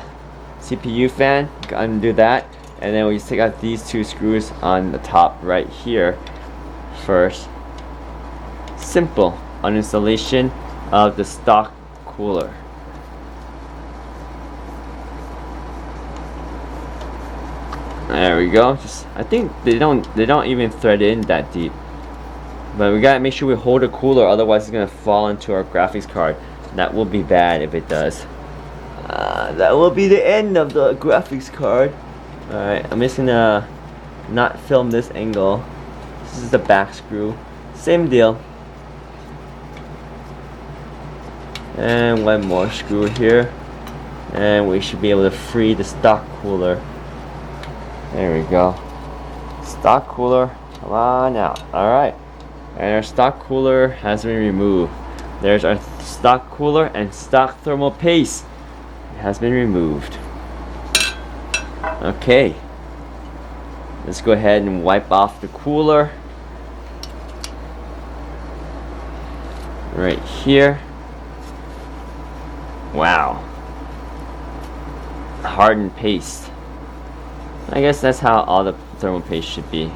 CPU fan. Undo that, and then we just take out these 2 screws on the top right here first. Simple uninstallation of the stock cooler. There we go. I think they don't even thread in that deep. But we gotta make sure we hold the cooler, otherwise it's gonna fall into our graphics card. That will be bad if it does. That will be the end of the graphics card. Alright, I'm just gonna not film this angle. This is the back screw. Same deal. And one more screw here. And we should be able to free the stock cooler. There we go. Stock cooler, come on out. Alright. And our stock cooler has been removed. There's our stock cooler and stock thermal paste. It has been removed. Okay. Let's go ahead and wipe off the cooler. Right here. Wow. Hardened paste. I guess that's how all the thermal paste should be.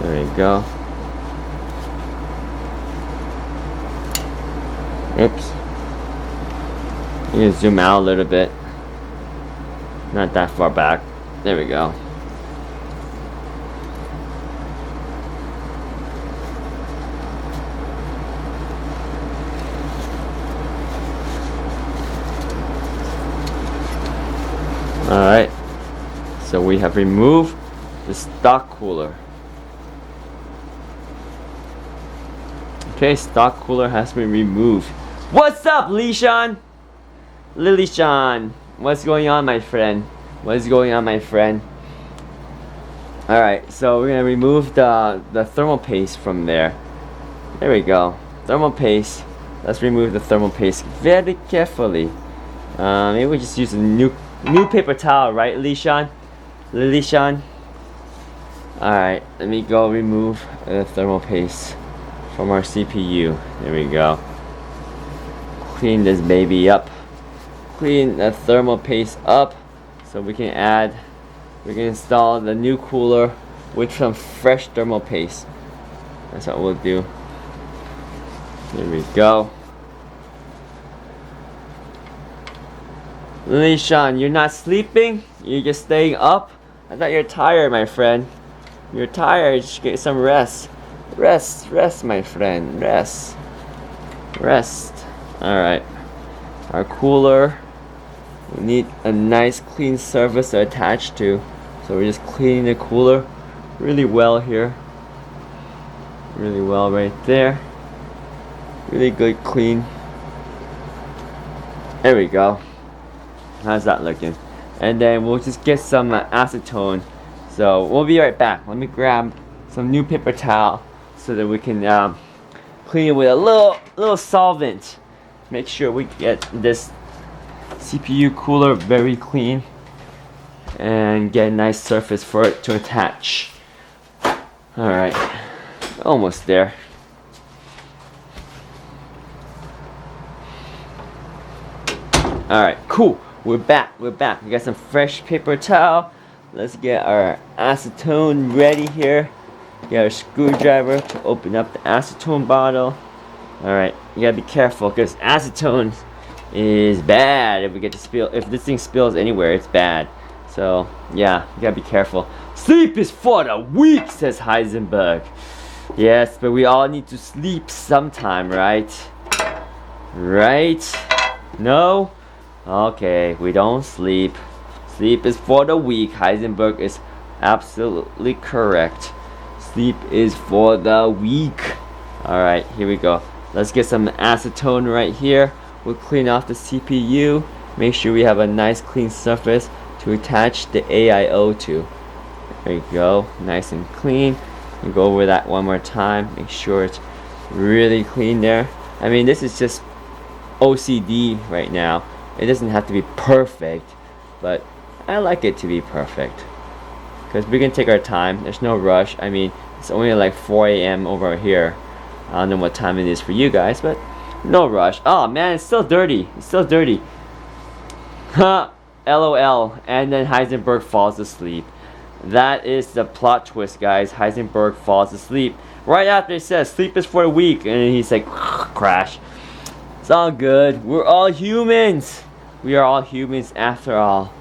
There we go. Oops. You can zoom out a little bit. Not that far back. There we go. Alright, so we have removed the stock cooler. Okay, stock cooler has been removed. What's up, Lishan? Lilishan, what's going on, my friend? What's going on, my friend? Alright, so we're gonna remove the thermal paste from there. There we go. Thermal paste. Let's remove the thermal paste very carefully. Maybe we just use a new paper towel, right, Lishan? Lilishan? Alright, let me go remove the thermal paste from our CPU. There we go. Clean this baby up. Clean the thermal paste up so we can install the new cooler with some fresh thermal paste. That's what we'll do. There we go. Lilishan, you're not sleeping? You're just staying up? I thought you're tired, my friend. You're tired. Just get some rest. Rest, my friend. Rest. Alright. Our cooler. We need a nice clean surface to attach to. So we're just cleaning the cooler really well here. Really well right there. Really good clean. There we go. How's that looking? And then we'll just get some acetone. So we'll be right back. Let me grab some new paper towel so that we can clean it with a little solvent. Make sure we get this CPU cooler very clean and get a nice surface for it to attach. Alright, almost there. Alright, cool. We're back. We got some fresh paper towel. Let's get our acetone ready here. Get our screwdriver to open up the acetone bottle. Alright, you gotta be careful because acetone is bad if we get to spill. If this thing spills anywhere, it's bad. So yeah, you gotta be careful. Sleep is for the weak, says Heisenberg. Yes, but we all need to sleep sometime, right? Right? No? Okay, we don't sleep. Sleep is for the weak. Heisenberg is absolutely correct. Sleep is for the weak. Alright, here we go. Let's get some acetone right here. We'll clean off the CPU. Make sure we have a nice clean surface to attach the AIO to. There you go. Nice and clean. We'll go over that one more time. Make sure it's really clean there. I mean, this is just OCD right now. It doesn't have to be perfect, but I like it to be perfect because we can take our time. There's no rush. I mean, it's only like 4 a.m. over here. I don't know what time it is for you guys, but no rush. Oh man, it's still dirty. It's still dirty. Ha! LOL. And then Heisenberg falls asleep. That is the plot twist, guys. Heisenberg falls asleep right after it says sleep is for the weak, and he's like crash. It's all good. We're all humans. We are all humans after all.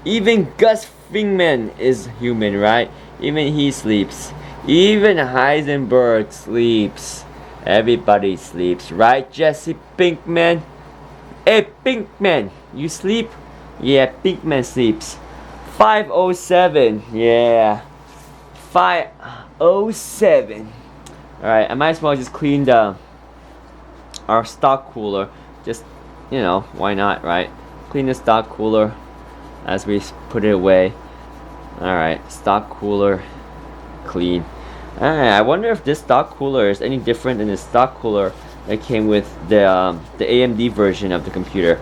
Even Gus Fringman is human, right? Even he sleeps. Even Heisenberg sleeps. Everybody sleeps, right, Jesse Pinkman? Hey, Pinkman, you sleep? Yeah, Pinkman sleeps. 507, yeah. 507. Alright, I might as well just clean our stock cooler. Just, you know, why not, right? Clean the stock cooler as we put it away. Alright, stock cooler clean. Alright, I wonder if this stock cooler is any different than the stock cooler that came with the AMD version of the computer.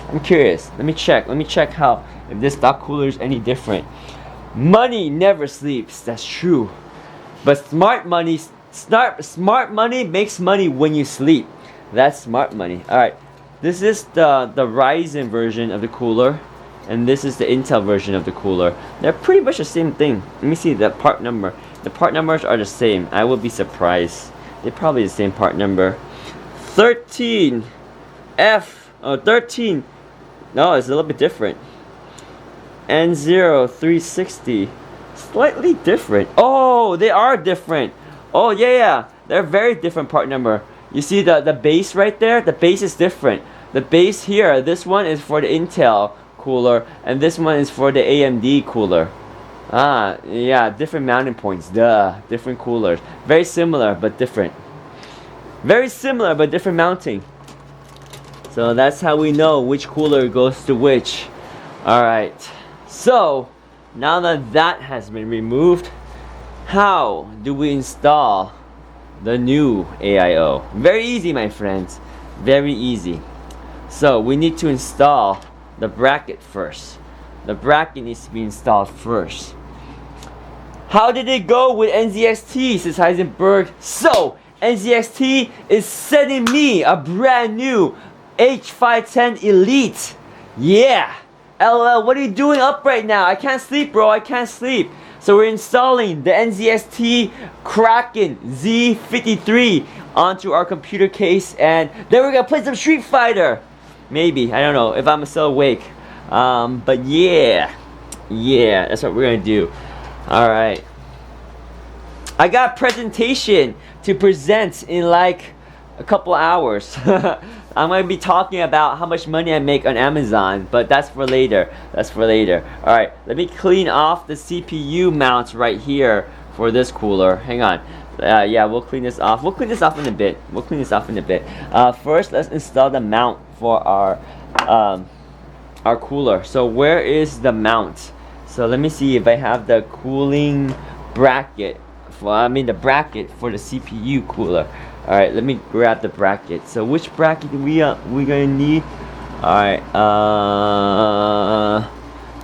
I'm curious. Let me check how, if this stock cooler is any different. Money never sleeps. That's true. But smart money makes money when you sleep. That's smart money. Alright, this is the Ryzen version of the cooler, and this is the Intel version of the cooler. They're pretty much the same thing. Let me see the part number. The part numbers are the same. I would be surprised. They're probably the same part number. 13 13. No, it's a little bit different. N0360. Slightly different. Oh, they are different. Oh yeah, they're very different part number. You see the base right there? The base is different. The base here, this one is for the Intel cooler, and this one is for the AMD cooler. Ah, yeah, different mounting points. Duh, different coolers. Very similar, but different. Very similar, but different mounting. So that's how we know which cooler goes to which. Alright, so now that that has been removed, how do we install the new AIO? Very easy, my friends. Very easy. So we need to install the bracket first. The bracket needs to be installed first. How did it go with NZXT, says Heisenberg? So, NZXT is sending me a brand new H510 Elite. Yeah. LOL, what are you doing up right now? I can't sleep, bro. I can't sleep. So we're installing the NZXT Kraken Z53 onto our computer case, and then we're gonna play some Street Fighter. Maybe, I don't know if I'm still awake. But yeah, that's what we're gonna do. Alright, I got a presentation to present in like a couple hours. I'm gonna be talking about how much money I make on Amazon, but that's for later. That's for later. Alright, let me clean off the CPU mounts right here for this cooler. Hang on. Yeah, we'll clean this off. We'll clean this off in a bit. First, let's install the mount for our cooler. So where is the mount? So let me see if I have the cooling bracket. The bracket for the CPU cooler. Alright, let me grab the bracket. So which bracket we gonna need? Alright,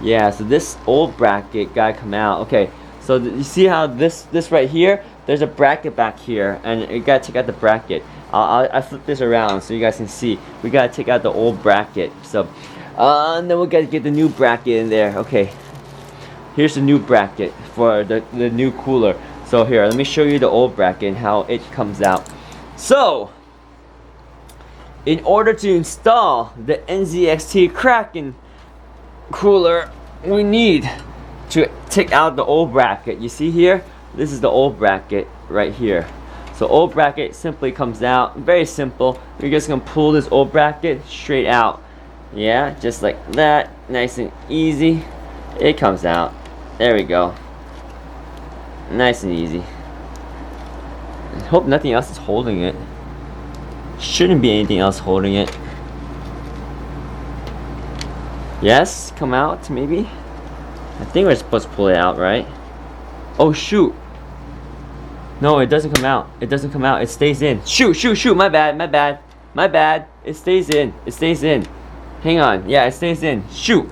yeah, so this old bracket gotta come out. Okay, so you see how this right here, there's a bracket back here, and you gotta take out the bracket. I flip this around so you guys can see. We gotta take out the old bracket. So, and then we gotta get the new bracket in there. Okay, here's the new bracket for the new cooler. So here, let me show you the old bracket and how it comes out. So, in order to install the NZXT Kraken cooler, we need to take out the old bracket. You see here? This is the old bracket right here. So old bracket simply comes out. Very simple. You're just gonna pull this old bracket straight out. Yeah, just like that. Nice and easy. It comes out. There we go. Nice and easy. Hope nothing else is holding it. Shouldn't be anything else holding it. Yes, come out maybe. I think we're supposed to pull it out, right? Oh shoot. No, it doesn't come out. It doesn't come out. It stays in. Shoot. My bad. It stays in. Hang on. Yeah, it stays in. Shoot.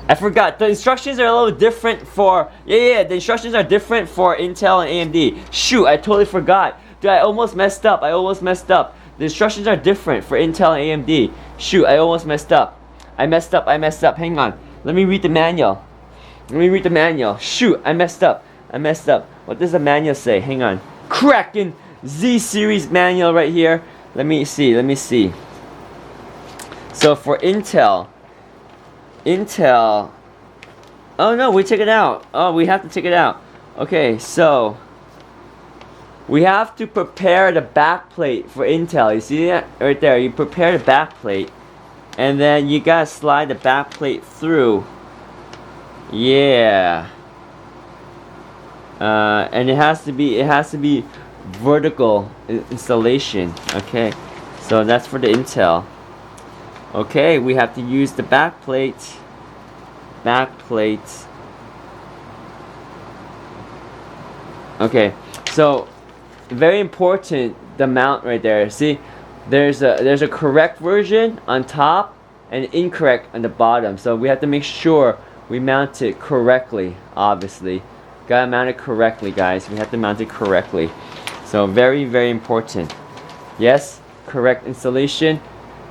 I forgot. The instructions are a little different for... Yeah. The instructions are different for Intel and AMD. Shoot, I totally forgot. Dude, I almost messed up. The instructions are different for Intel and AMD. Shoot, I almost messed up. I messed up. Hang on. Let me read the manual. Shoot, I messed up. What does the manual say? Hang on. Kraken Z series manual right here. Let me see. So for Intel. Oh no, we took it out. Oh, we have to take it out. Okay, so we have to prepare the backplate for Intel. You see that right there? You prepare the backplate, and then you gotta slide the backplate through. Yeah. And it has to be vertical installation. Okay, so that's for the Intel. Okay, we have to use the backplate. Okay, so very important, the mount right there. See, there's a correct version on top and incorrect on the bottom. So we have to make sure we mount it correctly. Obviously, gotta mount it correctly, guys. We have to mount it correctly. So very, very important. Yes, correct installation.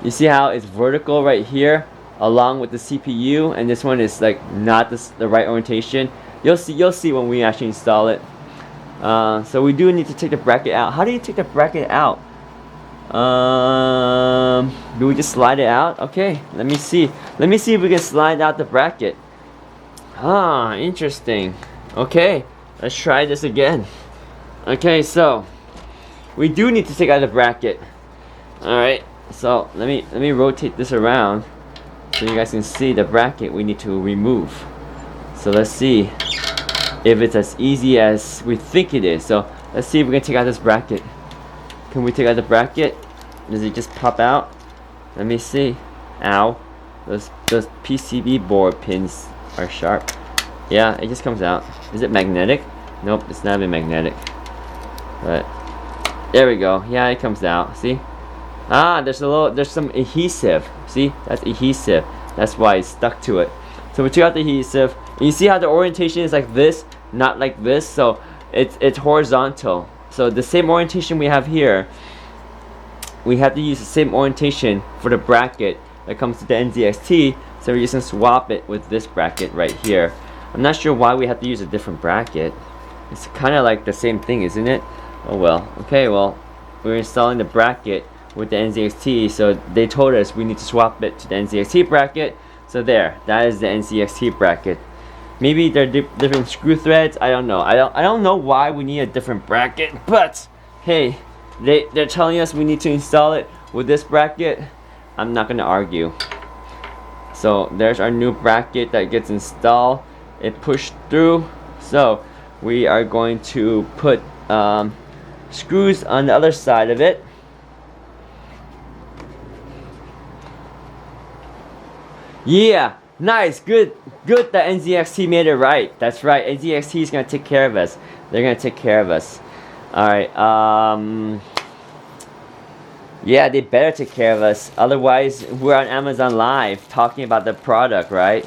You see how it's vertical right here along with the CPU, and this one is like not the right orientation. You'll see when we actually install it. So we do need to take the bracket out. How do you take the bracket out? Do we just slide it out? Okay, let me see if we can slide out the bracket. Ah, interesting. Okay, let's try this again. Okay, so we do need to take out the bracket. Alright, so let me rotate this around so you guys can see the bracket we need to remove. So let's see if it's as easy as we think it is. So let's see if we can take out this bracket. Can we take out the bracket? Does it just pop out? Let me see. Ow. Those PCB board pins are sharp. Yeah, it just comes out. Is it magnetic? Nope, it's not even magnetic. But there we go. Yeah, it comes out. See? Ah, there's some adhesive. See? That's adhesive. That's why it's stuck to it. So we took out the adhesive. And you see how the orientation is like this, not like this. So it's horizontal. So the same orientation we have here, we have to use the same orientation for the bracket that comes to the NZXT. So we're just gonna swap it with this bracket right here. I'm not sure why we have to use a different bracket. It's kind of like the same thing, isn't it? Oh well. Okay, well, we're installing the bracket with the NZXT, so they told us we need to swap it to the NZXT bracket. So there, that is the NZXT bracket. Maybe they're different screw threads. I don't know. I don't know why we need a different bracket, but hey, they're telling us we need to install it with this bracket. I'm not gonna argue. So there's our new bracket that gets installed. It pushed through. So we are going to put screws on the other side of it. Yeah, nice, good that NZXT made it right. That's right, NZXT is gonna take care of us. They're gonna take care of us. Alright, yeah, they better take care of us. Otherwise, we're on Amazon Live talking about the product, right?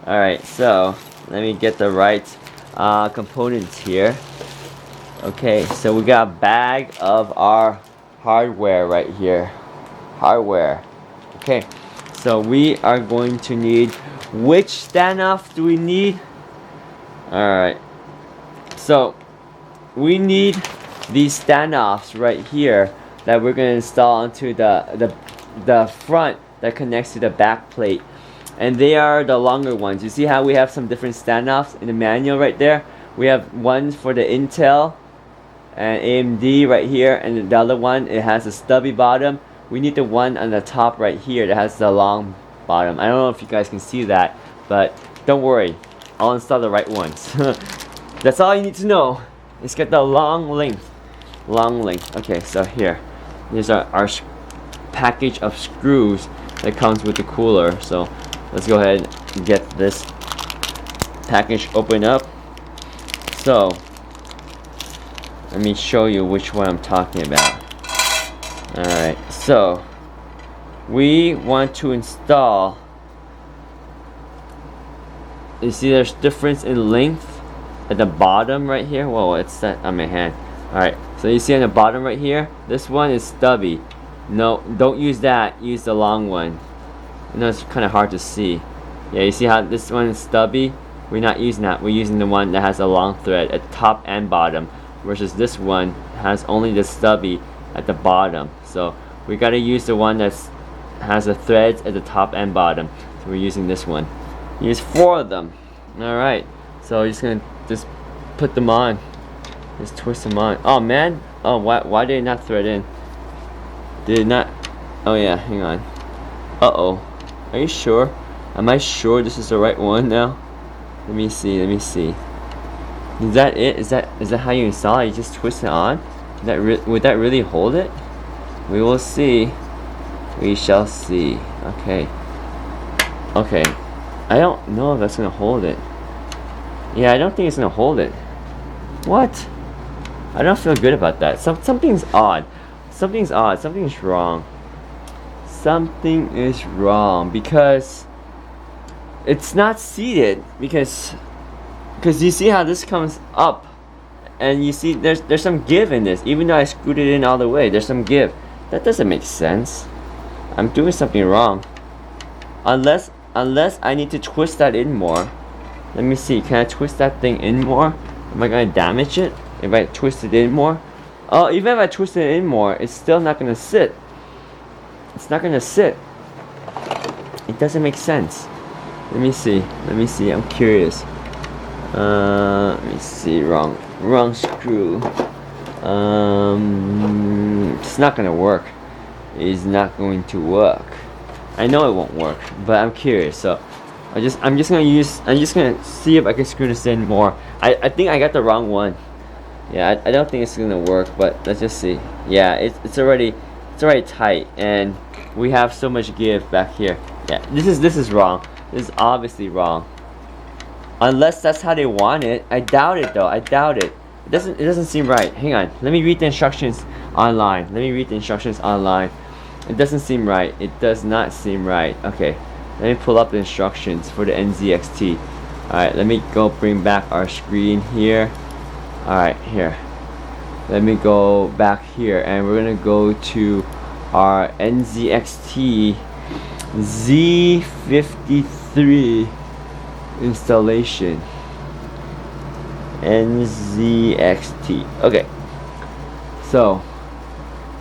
Alright, so let me get the right components here. Okay, so we got a bag of our hardware right here. Hardware. Okay, so we are going to need, which standoff do we need? Alright, so we need these standoffs right here that we're going to install onto the front that connects to the back plate. And they are the longer ones. You see how we have some different standoffs in the manual right there? We have one for the Intel and AMD right here, and the other one, it has a stubby bottom. We need the one on the top right here that has the long bottom. I don't know if you guys can see that, but don't worry, I'll install the right ones. That's all you need to know. It's got the long length. Okay, so here's our package of screws that comes with the cooler. So let's go ahead and get this package open up. So let me show you which one I'm talking about. Alright, so we want to install, you see there's difference in length at the bottom right here. Whoa, it's that on my hand. Alright, so you see on the bottom right here, this one is stubby. No, don't use that, use the long one. I know it's kind of hard to see. Yeah, you see how this one is stubby? We're not using that, we're using the one that has a long thread at top and bottom, versus this one has only the stubby at the bottom. So we gotta use the one that has the threads at the top and bottom. So we're using this one. Use 4 of them. Alright, so we're just gonna put them on. Just twist them on. Oh man, oh why did it not thread in? Did it not? Oh yeah, hang on. Uh-oh. Are you sure? Am I sure this is the right one now? Let me see. Is that it? Is that how you install it? You just twist it on? Would that really hold it? We will see. We shall see. Okay. I don't know if that's gonna hold it. Yeah, I don't think it's gonna hold it. What? I don't feel good about that. Something's odd. Something's wrong. Something is wrong because it's not seated, because you see how this comes up, and you see there's some give in this. Even though I screwed it in all the way, there's some give. That doesn't make sense. I'm doing something wrong. Unless I need to twist that in more. Let me see. Can I twist that thing in more? Am I gonna damage it if I twist it in more? Oh, even if I twist it in more, it's still not gonna sit. It's not gonna sit. It doesn't make sense. Let me see. I'm curious. Let me see. Wrong screw. It's not gonna work. It's not going to work. I know it won't work, but I'm curious. So I'm just gonna see if I can screw this in more. I think I got the wrong one. Yeah, I don't think it's gonna work, but let's just see. Yeah, it's already tight, and we have so much give back here. Yeah, this is wrong. This is obviously wrong. Unless that's how they want it. I doubt it though. I doubt it. It doesn't seem right. Hang on. Let me read the instructions online. It doesn't seem right. It does not seem right. Okay. Let me pull up the instructions for the NZXT. Alright, let me go bring back our screen here. Alright, here. Let me go back here, and we're gonna go to our NZXT Z53 installation. NZXT. Okay. So,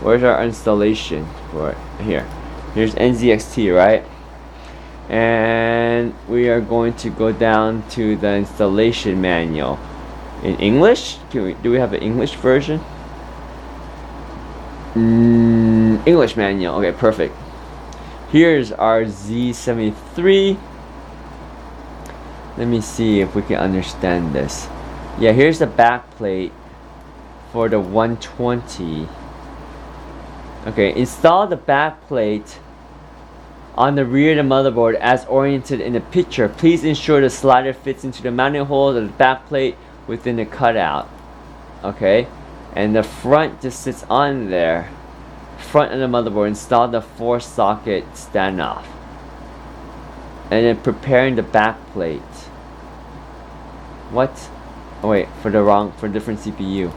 where's our installation for it? Here. Here's NZXT, right? And we are going to go down to the installation manual. In English? Do we have an English version? English manual. Okay, perfect. Here's our Z73. Let me see if we can understand this. Yeah, here's the backplate for the 120. Okay, install the backplate on the rear of the motherboard as oriented in the picture. Please ensure the slider fits into the mounting hole of the backplate within the cutout. Okay, and the front just sits on there. Front of the motherboard. Install the 4-socket standoff. And then preparing the backplate. What? Oh wait, for different CPU.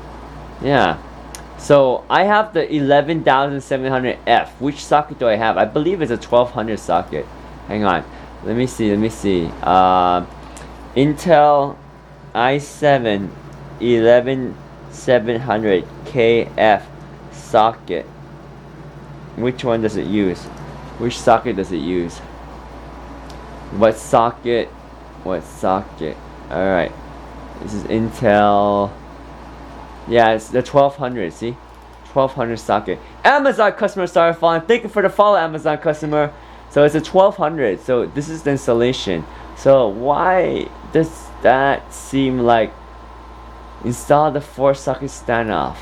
Yeah. So I have the 11700F. Which socket do I have? I believe it's a 1200 socket. Hang on. Let me see. Intel i7 11700KF socket. Which one does it use? Which socket does it use? What socket? Alright. This is Intel. Yeah, it's the 1200, see? 1200 socket. Amazon customer started following. Thank you for the follow, Amazon customer. So it's a 1200. So this is the installation. So why does that seem like install the 4-socket standoff?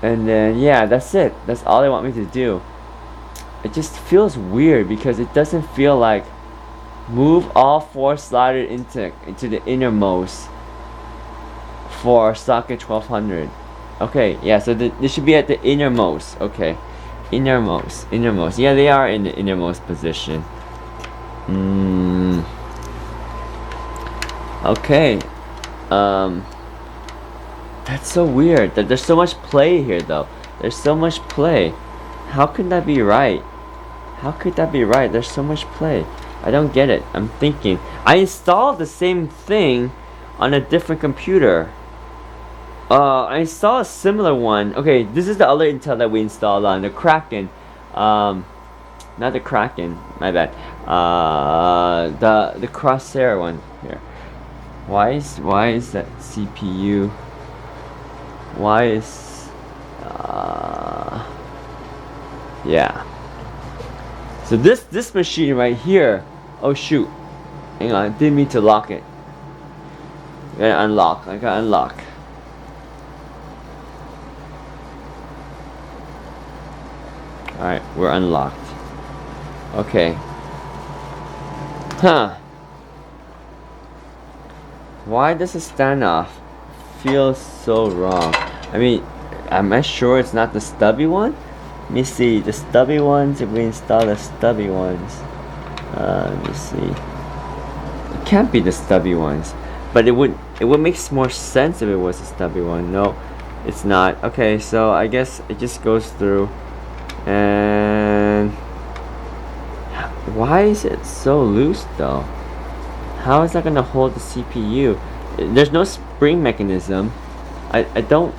And then, yeah, that's it. That's all they want me to do. It just feels weird because it doesn't feel like move all 4 sliders into the innermost for socket 1200. Okay, yeah, so this should be at the innermost. Okay, innermost. Yeah, they are in the innermost position. Okay. That's so weird. That there's so much play here, though. There's so much play. How could that be right? There's so much play. I don't get it. I'm thinking. I installed the same thing on a different computer. I installed a similar one. Okay, this is the other Intel that we installed on the Kraken. Not the Kraken. My bad. The Crosshair one here. Why is that CPU? Why is yeah. So this machine right here. Oh shoot. Hang on, I didn't mean to lock it. I gotta unlock. Alright, we're unlocked. Okay. Huh. Why does the standoff feel so wrong? I mean, am I sure it's not the stubby one? Let me see. The stubby ones, if we install the stubby ones. Let me see. It can't be the stubby ones. But it would make more sense if it was a stubby one. No, it's not. Okay, so I guess it just goes through. And why is it so loose though? How is that gonna hold the CPU? There's no spring mechanism. I don't.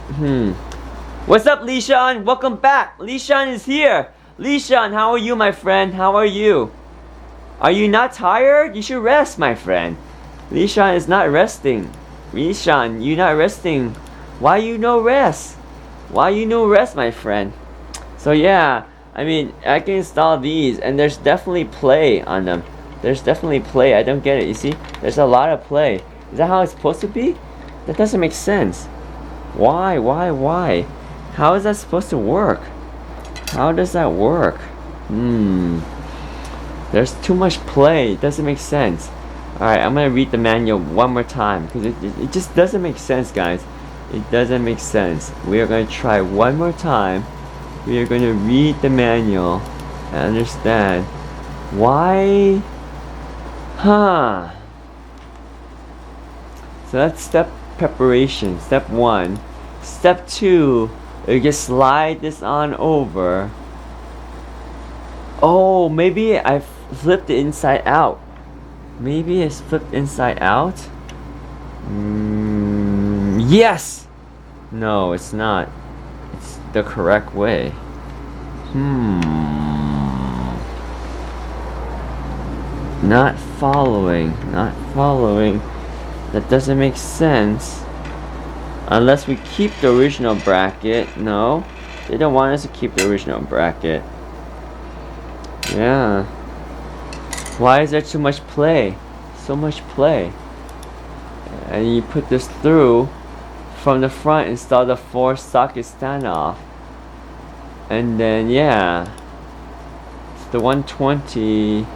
What's up, Lishan? Welcome back. Lishan is here. Lishan, how are you, my friend? How are you? Are you not tired? You should rest, my friend. Lishan is not resting. Lishan, you not resting. Why you no rest? Why you no rest, my friend? So yeah, I mean, I can install these, and there's definitely play on them. There's definitely play. I don't get it. You see, there's a lot of play. Is that how it's supposed to be? That doesn't make sense. Why? How is that supposed to work? How does that work? There's too much play. It doesn't make sense. Alright, I'm gonna read the manual one more time because it just doesn't make sense, guys. It doesn't make sense. We are going to try one more time. We are going to read the manual and understand why. So that's step preparation. Step 1. Step 2, you just slide this on over. Oh, maybe I flipped it inside out. Maybe it's flipped inside out. Yes. No, it's not. It's the correct way. Not following. That doesn't make sense. Unless we keep the original bracket. No, they don't want us to keep the original bracket. Yeah. Why is there too much play? So much play. And you put this through from the front, install the 4 socket standoff. And then, yeah. It's the 120.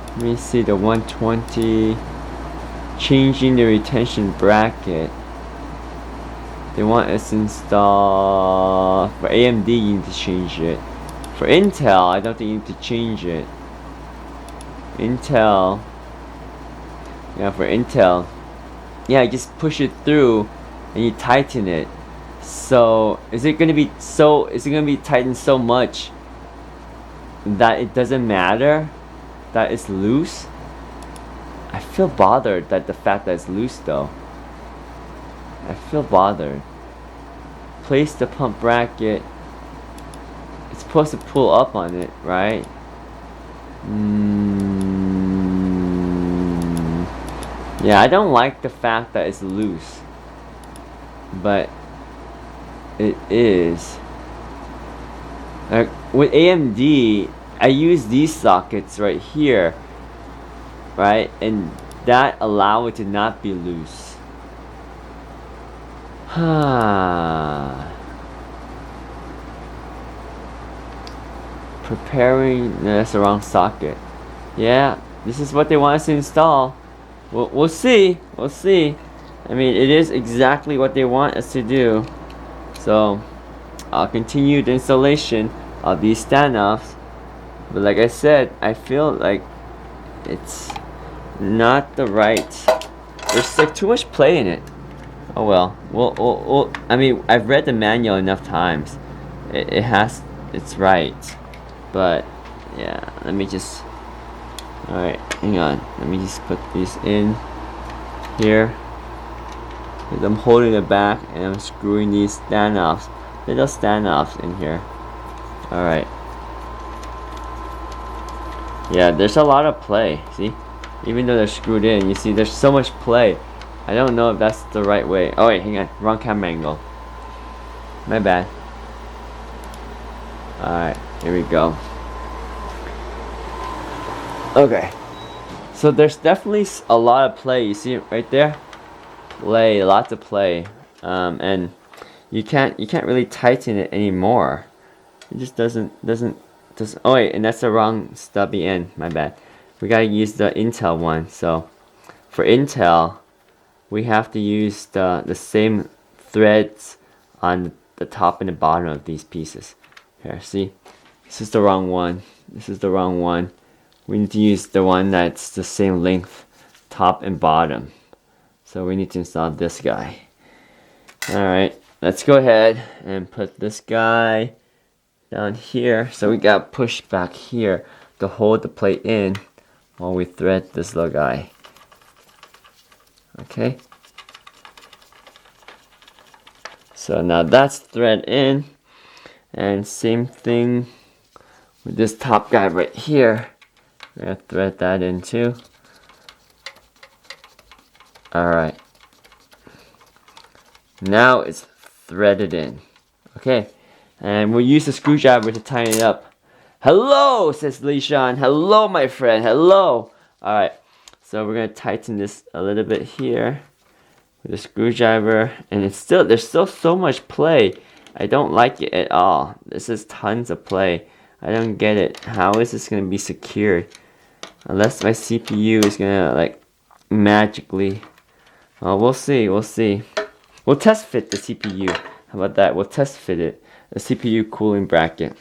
Let me see the 120. Changing the retention bracket. They want us to install. For AMD, you need to change it. For Intel, I don't think you need to change it. Intel. Yeah, for Intel. Yeah, you just push it through and you tighten it. So is it gonna be tightened so much that it doesn't matter that it's loose? I feel bothered that the fact that it's loose though. I feel bothered. Place the pump bracket. It's supposed to pull up on it, right? Yeah, I don't like the fact that it's loose. But it is. With AMD, I use these sockets right here, right? And that allow it to not be loose. Preparing, no, that's the wrong socket. Yeah, this is what they want us to install. We'll see. We'll see. I mean, it is exactly what they want us to do. So, I'll continue the installation of these standoffs. But like I said, I feel like it's not the right. There's like too much play in it. Oh well. Well, I mean, I've read the manual enough times. It's right. But yeah, let me just. Alright, hang on. Let me just put these in here. Because I'm holding it back and I'm screwing these standoffs. Little standoffs in here. Alright. Yeah, there's a lot of play. See? Even though they're screwed in, you see there's so much play. I don't know if that's the right way. Oh wait, hang on. Wrong camera angle. My bad. Alright, here we go. Okay, so there's definitely a lot of play. You see it right there? Play, lots of play, and you can't really tighten it anymore. It just doesn't. Oh wait, and that's the wrong stubby end. My bad. We gotta use the Intel one. So for Intel, we have to use the same threads on the top and the bottom of these pieces. Here, see? This is the wrong one. This is the wrong one. We need to use the one that's the same length, top and bottom. So we need to install this guy. Alright, let's go ahead and put this guy down here. So we got pushed back here to hold the plate in while we thread this little guy. Okay. So now that's thread in. And same thing with this top guy right here. We're gonna thread that in too. Alright. Now it's threaded in. Okay. And we'll use the screwdriver to tighten it up. Hello, says Lishan. Hello, my friend. Hello. Alright. So we're gonna tighten this a little bit here with the screwdriver. And there's still so much play. I don't like it at all. This is tons of play. I don't get it. How is this gonna be secured? Unless my CPU is gonna like magically. Oh, we'll see. We'll see. We'll test fit the CPU. How about that? We'll test fit it. The CPU cooling bracket.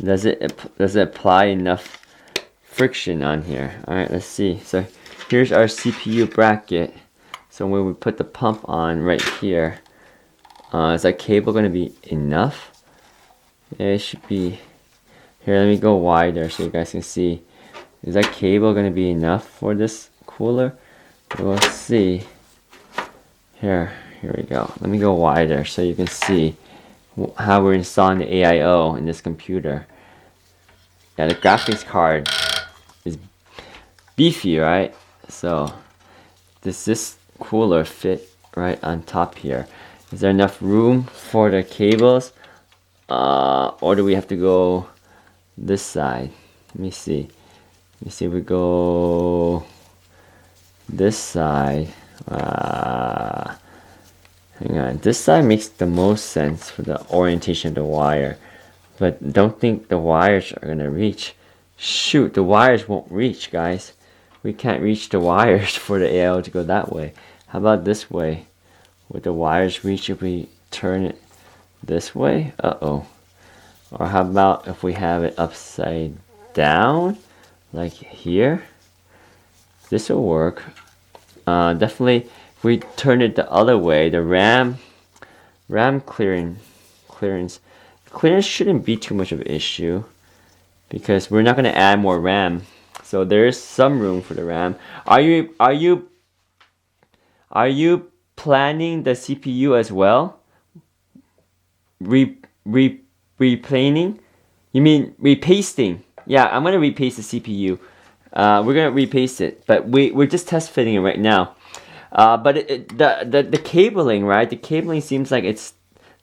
Does it apply enough friction on here? All right. Let's see. So here's our CPU bracket. So when we put the pump on right here, is that cable gonna be enough? Yeah, it should be. Here, let me go wider so you guys can see. Is that cable going to be enough for this cooler? We'll see. Here we go. Let me go wider so you can see how we're installing the AIO in this computer. Yeah, the graphics card is beefy, right? So does this cooler fit right on top here? Is there enough room for the cables? Or do we have to go this side? Let me see. Let me see if we go this side. Hang on. This side makes the most sense for the orientation of the wire. But don't think the wires are gonna reach. Shoot, the wires won't reach, guys. We can't reach the wires for the AIO to go that way. How about this way? Would the wires reach if we turn it this way? Uh-oh. Or how about if we have it upside down? Like here? This will work. Definitely, if we turn it the other way, the RAM clearance shouldn't be too much of an issue because we're not going to add more RAM. So there is some room for the RAM. Are you planning the CPU as well? Replaning? You mean repasting? Yeah, I'm gonna repaste the CPU. We're gonna repaste it, but we're just test fitting it right now. But the cabling, right? The cabling seems like it's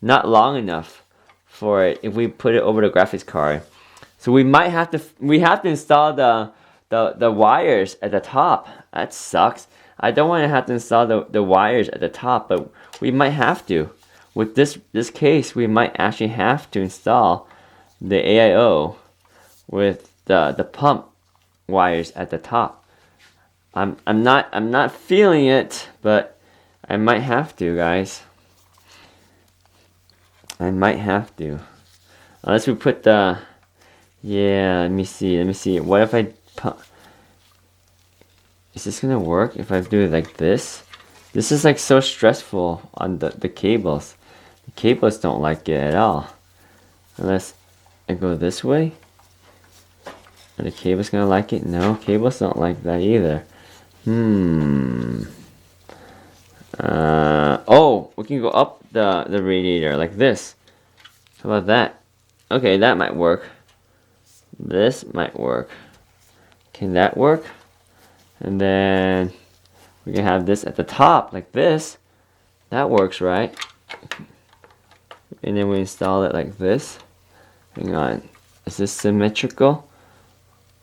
not long enough for it if we put it over the graphics card. So we have to install the wires at the top. That sucks. I don't want to have to install the wires at the top, but we might have to. With this case, we might actually have to install the AIO with the pump wires at the top. I'm not feeling it, but I might have to, guys. I might have to. Unless we put the let me see. What if I pump? Is this gonna work if I do it like this? This is like so stressful on the cables. The cables don't like it at all. Unless I go this way. Are the cables gonna like it? No, cables don't like that either. Oh, we can go up the radiator like this. How about that? Okay, that might work. This might work. Can that work? And then we can have this at the top like this. That works, right? And then we install it like this. Hang on. Is this symmetrical?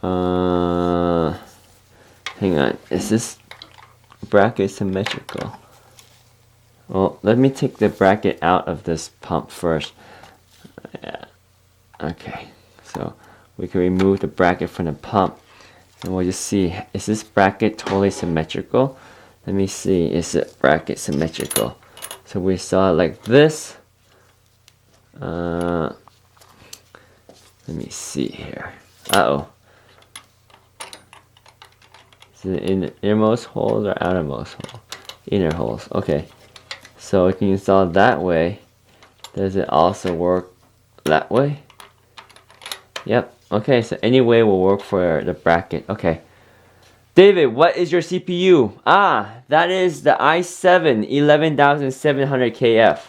Hang on. Is this bracket symmetrical? Well, let me take the bracket out of this pump first. Yeah. Okay. So we can remove the bracket from the pump. And we'll just see, is this bracket totally symmetrical? Let me see, is the bracket symmetrical? So we saw it like this. Let me see here. Uh-oh. Is it in the innermost holes or outermost hole? Inner holes, okay. So we can install it that way. Does it also work that way? Yep. Okay, so any way will work for the bracket. Okay. David, what is your CPU? That is the i7 11700KF.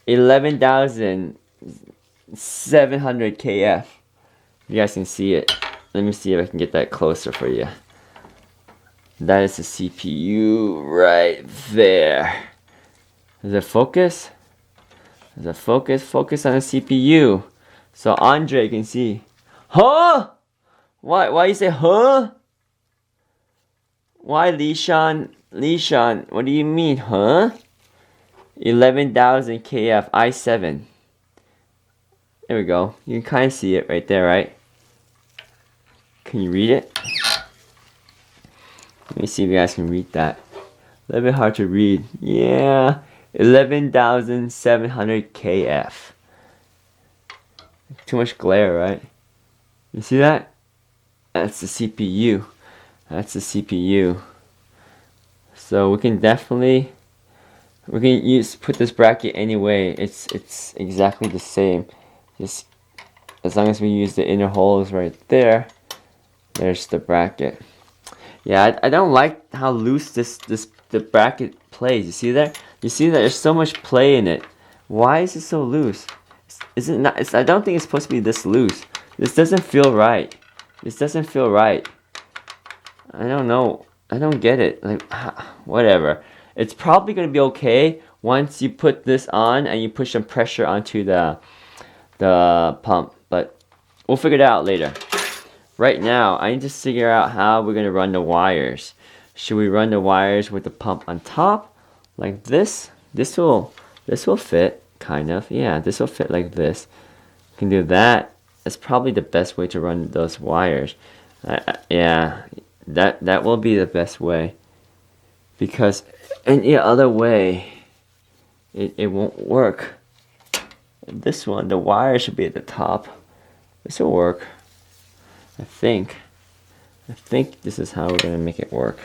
11700KF. You guys can see it. Let me see if I can get that closer for you. That is the CPU right there. Does it focus? Does it focus? Focus on the CPU. So Andre can see. Huh? Why you say huh? Why Lishan, what do you mean, huh? 11,000 KF i7. There we go. You can kind of see it right there, right? Can you read it? Let me see if you guys can read that. A little bit hard to read. Yeah, 11,700 KF. Too much glare, right? You see that? That's the CPU. That's the CPU. So we can definitely put this bracket anyway. It's exactly the same. Just as long as we use the inner holes right there, there's the bracket. Yeah, I don't like how loose the bracket plays. You see that? You see that there's so much play in it. Why is it so loose? Is it not? I don't think it's supposed to be this loose. This doesn't feel right. This doesn't feel right. I don't know. I don't get it. Like, whatever. It's probably gonna be okay once you put this on and you push some pressure onto the pump. But we'll figure it out later. Right now, I need to figure out how we're gonna run the wires. Should we run the wires with the pump on top, like this? This will fit, kind of. Yeah, this will fit like this. You can do that. That's probably the best way to run those wires. Yeah, that will be the best way. Because any other way, it won't work. This one, the wire should be at the top. This will work. I think this is how we're gonna make it work.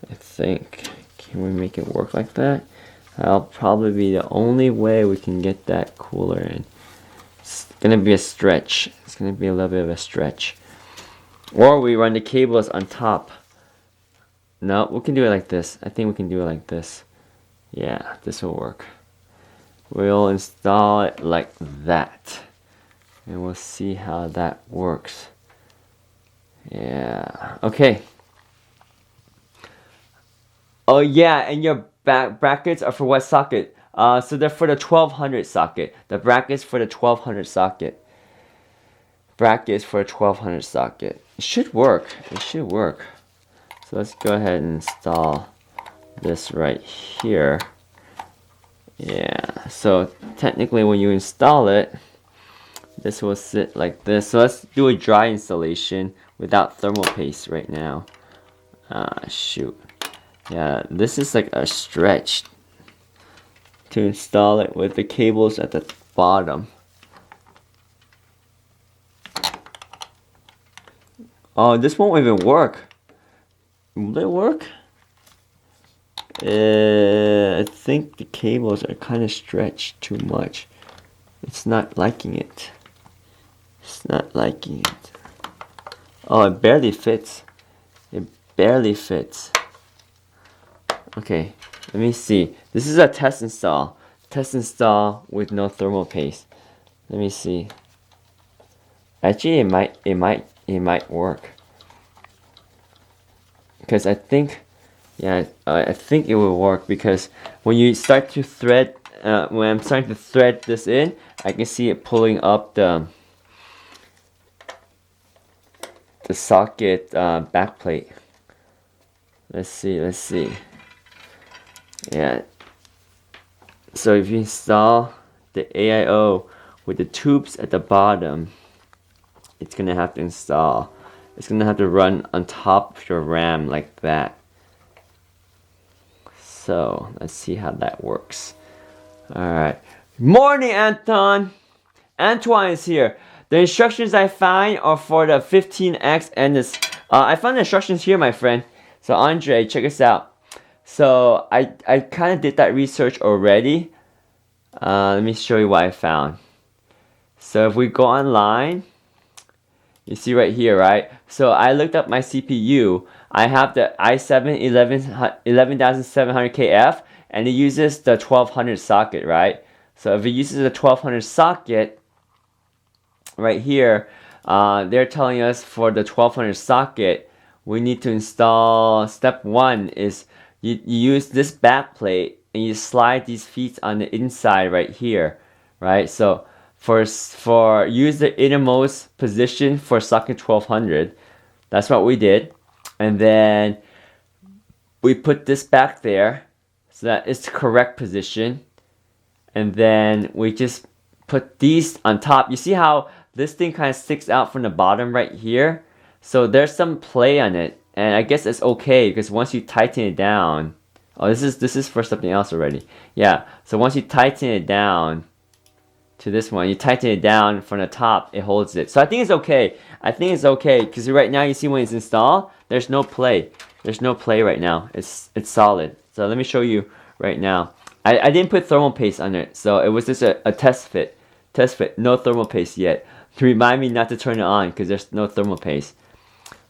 I think. Can we make it work like that? That'll probably be the only way we can get that cooler in. It's gonna be a stretch. It's gonna be a little bit of a stretch. Or we run the cables on top. No, we can do it like this. I think we can do it like this. Yeah, this will work. We'll install it like that. And we'll see how that works. Yeah, okay. Oh yeah, and your brackets are for what socket? So they're for the 1200 socket. The brackets for the 1200 socket. Brackets for a 1200 socket. It should work. It should work. So let's go ahead and install this right here. Yeah, so technically when you install it, this will sit like this. So let's do a dry installation without thermal paste right now. Shoot. Yeah, this is like a stretch to install it with the cables at the bottom. Oh, this won't even work. Will it work? I think the cables are kind of stretched too much. It's not liking it. It's not liking it. Oh, it barely fits. It barely fits. Okay, let me see. This is a test install. Test install with no thermal paste. Let me see. Actually, it might work. Because I think, yeah, I think it will work because when you start to thread, when I'm starting to thread this in, I can see it pulling up the socket backplate. Let's see. Yeah. So if you install the AIO with the tubes at the bottom, it's gonna have to install. It's gonna have to run on top of your RAM like that. So let's see how that works. Alright. Morning, Anton! Antoine is here. The instructions I find are for the 15X and this. I found the instructions here, my friend. So Andre, check us out. So I kind of did that research already. Let me show you what I found. So if we go online, you see right here, right? So I looked up my CPU. I have the i7 11700KF, and it uses the 1200 socket, right? So if it uses the 1200 socket, right here, they're telling us for the 1200 socket, we need to install, step 1 is you use this backplate and you slide these feet on the inside right here, right? So for use the innermost position for socket 1200. That's what we did. And then we put this back there so that it's the correct position. And then we just put these on top. You see how this thing kind of sticks out from the bottom right here? So there's some play on it. And I guess it's okay because once you tighten it down, oh, this is for something else already. Yeah, so once you tighten it down to this one, you tighten it down from the top, it holds it. So I think it's okay. I think it's okay because right now you see when it's installed, there's no play. There's no play right now. It's solid. So let me show you right now. I didn't put thermal paste on it, so it was just a test fit. Test fit, no thermal paste yet. To remind me not to turn it on because there's no thermal paste.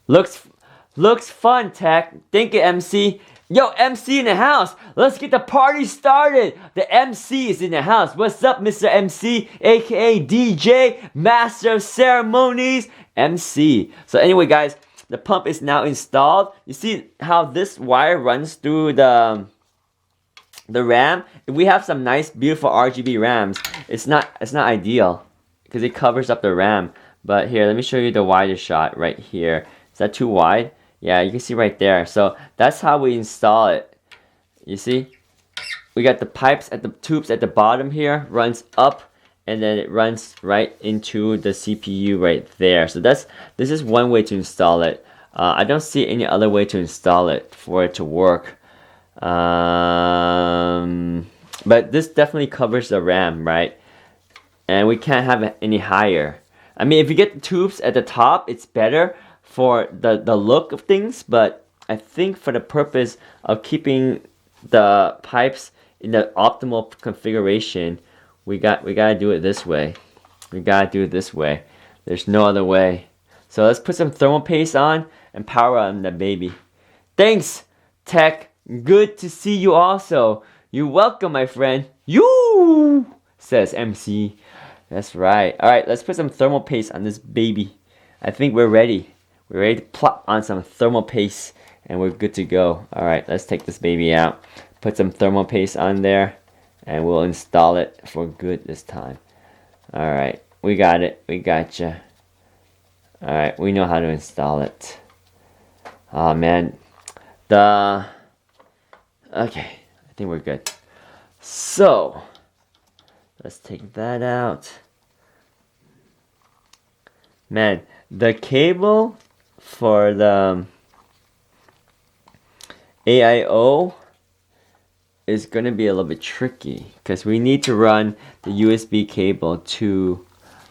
Looks fun, Tech. Thank you, MC. Yo, MC in the house. Let's get the party started. The MC is in the house. What's up, Mr. MC, aka DJ, Master of Ceremonies, MC. So anyway, guys, the pump is now installed. You see how this wire runs through the RAM? If we have some nice, beautiful RGB RAMs, it's not ideal because it covers up the RAM. But here, let me show you the wider shot right here. Is that too wide? Yeah, you can see right there. So that's how we install it. You see? We got the pipes at the tubes at the bottom here, runs up, and then it runs right into the CPU right there. So this is one way to install it. I don't see any other way to install it for it to work. But this definitely covers the RAM, right? And we can't have it any higher. I mean, if you get the tubes at the top, it's better for the look of things, but I think for the purpose of keeping the pipes in the optimal configuration, we gotta do it this way. We gotta do it this way. There's no other way. So let's put some thermal paste on and power on the baby. Thanks, Tech. Good to see you also. You're welcome, my friend. You, says MC. That's right. Alright, let's put some thermal paste on this baby. I think we're ready. We're ready to plop on some thermal paste and we're good to go. Alright, let's take this baby out. Put some thermal paste on there and we'll install it for good this time. Alright, we got it. We gotcha. Alright, we know how to install it. Oh man. Okay, I think we're good. So, let's take that out. Man, the cable for the AIO is going to be a little bit tricky because we need to run the USB cable to,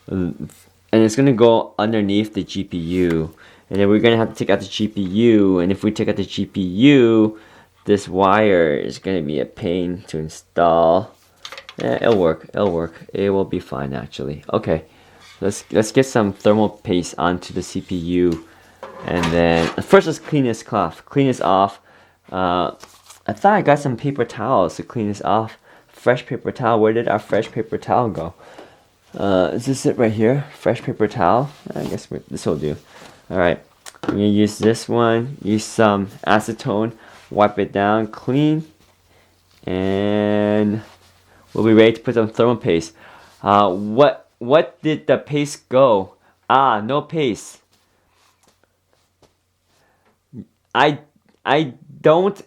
and it's going to go underneath the GPU, and then we're going to have to take out the GPU, and if we take out the GPU, this wire is going to be a pain to install. Yeah, it'll work. It will be fine actually. Okay, let's get some thermal paste onto the CPU, and then first let's clean this off. I thought I got some paper towels to clean this off. Fresh paper towel. Where did our fresh paper towel go? Is this it right here? Fresh paper towel. I guess this will do. All right, I'm gonna use this one. Use some acetone. Wipe it down clean, and we'll be ready to put some thermal paste. What did the paste go? Ah, no paste. I don't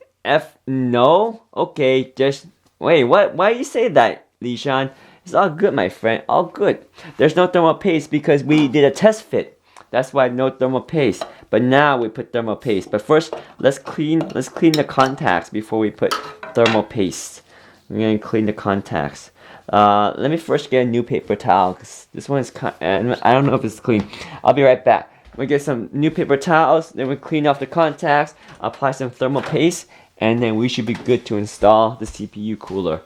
know. Okay, just wait. Why you say that, Lishan? It's all good, my friend. All good. There's no thermal paste because we did a test fit. That's why no thermal paste. But now we put thermal paste. But first, let's clean the contacts before we put thermal paste. We're gonna clean the contacts. Let me first get a new paper towel because this one is I don't know if it's clean. I'll be right back. We get some new paper towels. Then we clean off the contacts. Apply some thermal paste, and then we should be good to install the CPU cooler.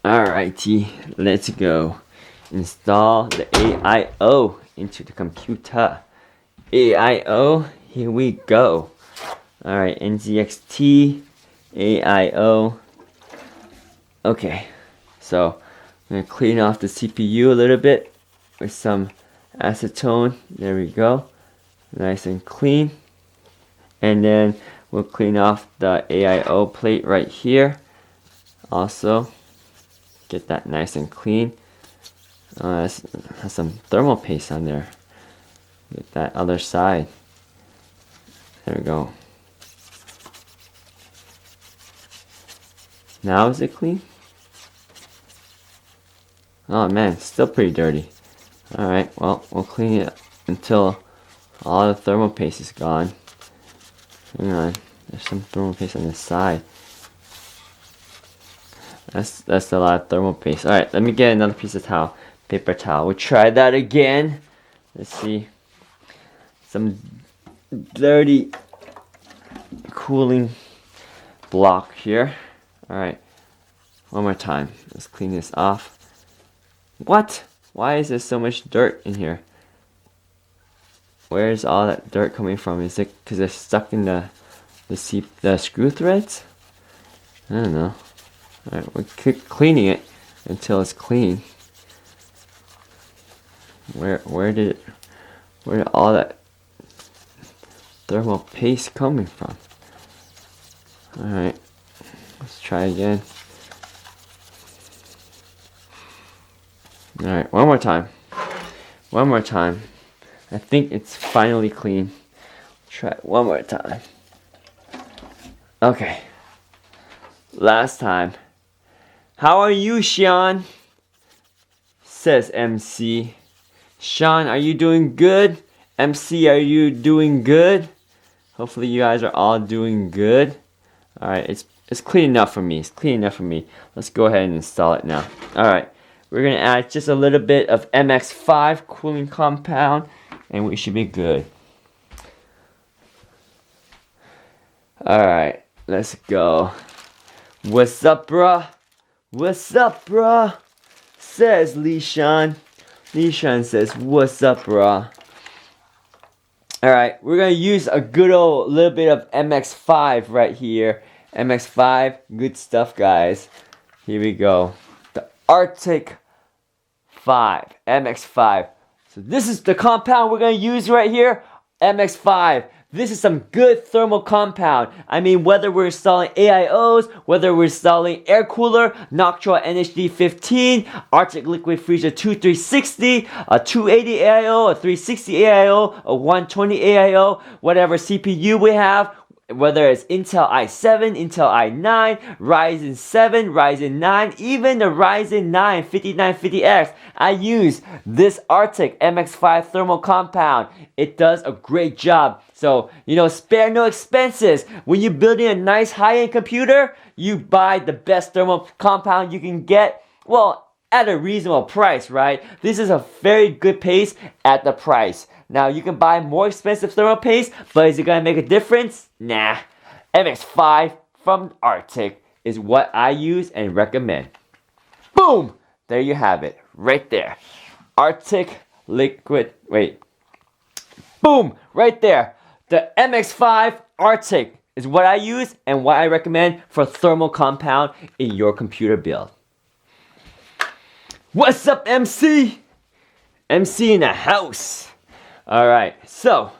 Alrighty, let's go. Install the AIO into the computer. AIO, here we go. Alright, NZXT AIO. Okay, so I'm going to clean off the CPU a little bit with some acetone. There we go. Nice and clean. And then we'll clean off the AIO plate right here. Also, get that nice and clean. Has some thermal paste on there. Get that other side. There we go. Now is it clean? Oh man, still pretty dirty. Alright, well, we'll clean it until all the thermal paste is gone. Hang on, there's some thermal paste on the side. That's a lot of thermal paste. Alright, let me get another piece of towel. Paper towel. We'll try that again. Let's see. Some dirty cooling block here. Alright. One more time. Let's clean this off. What? Why is there so much dirt in here? Where is all that dirt coming from? Is it because they're stuck in the screw threads? I don't know. Alright, we'll keep cleaning it until it's clean. Where did all that thermal paste coming from? Alright, let's try again. Alright, one more time. One more time. I think it's finally clean. Try it one more time. Okay. Last time. How are you, Sean? Says MC. Sean, are you doing good? MC, are you doing good? Hopefully you guys are all doing good. Alright, it's clean enough for me. It's clean enough for me. Let's go ahead and install it now. Alright, we're gonna add just a little bit of MX5 cooling compound and we should be good. Alright, let's go. What's up, bruh? What's up, bruh? Says Lishan. Lishan says, what's up, bruh? Alright, we're gonna use a good old little bit of MX5 right here. MX5, good stuff, guys. Here we go. The Arctic 5, MX5. So this is the compound we're gonna use right here, MX5. This is some good thermal compound. I mean, whether we're installing AIOs, whether we're installing air cooler, Noctua NHD 15, Arctic Liquid Freezer 2360, a 280 AIO, a 360 AIO, a 120 AIO, whatever CPU we have, whether it's Intel i7, Intel i9, Ryzen 7, Ryzen 9, even the Ryzen 9 5950X, I use this Arctic MX5 thermal compound. It does a great job. So, you know, spare no expenses. When you're building a nice high-end computer, you buy the best thermal compound you can get, well, at a reasonable price, right? This is a very good paste at the price. Now, you can buy more expensive thermal paste, but is it gonna make a difference? Nah. MX5 from Arctic is what I use and recommend. Boom! There you have it, right there. Arctic liquid, wait. Boom! Right there. The MX5 Arctic is what I use and what I recommend for thermal compound in your computer build. What's up, MC? MC in the house. Alright, so